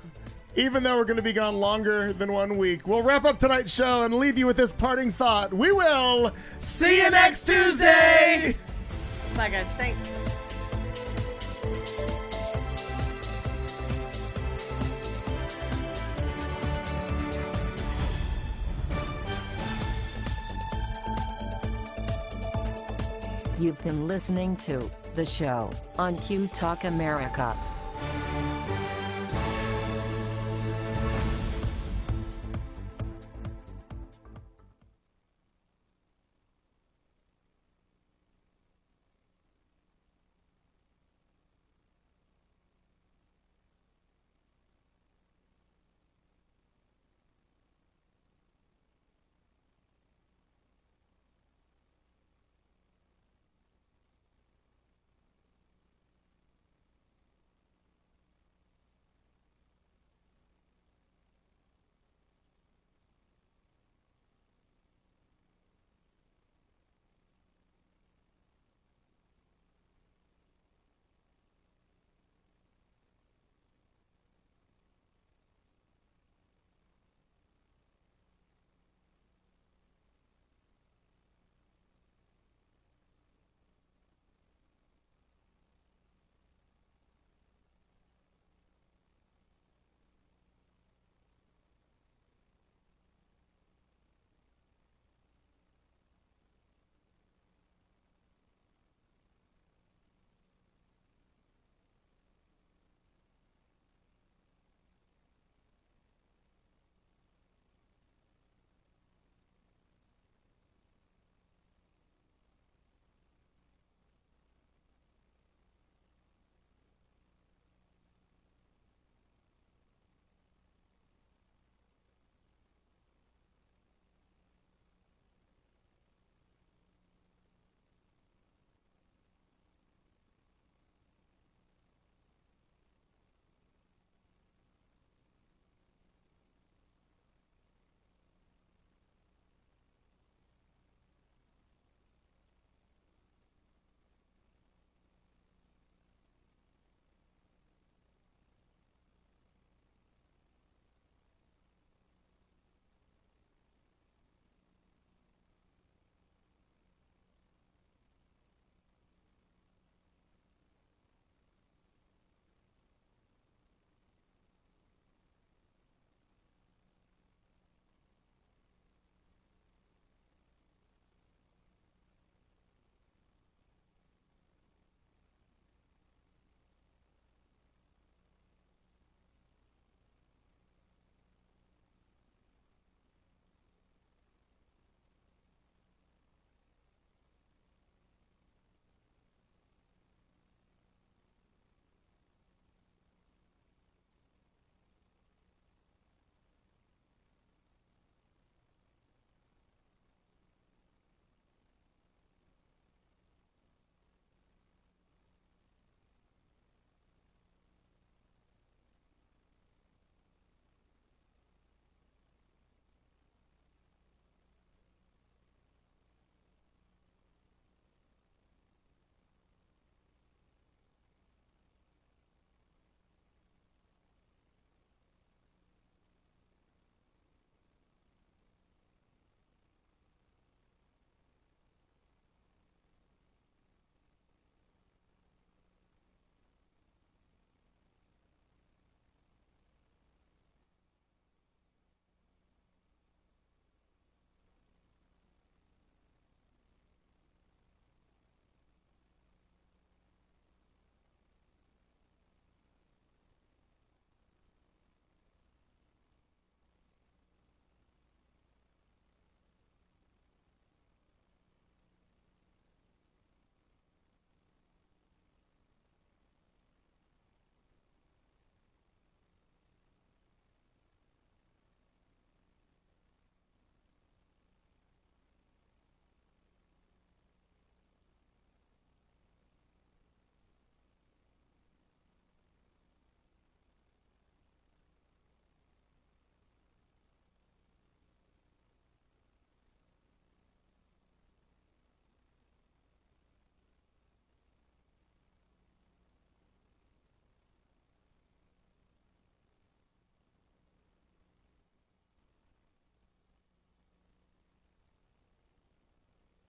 even though we're going to be gone longer than 1 week, we'll wrap up tonight's show and leave you with this parting thought. We will see you next Tuesday. Bye, guys. Thanks. You've been listening to The Show on Q Talk America.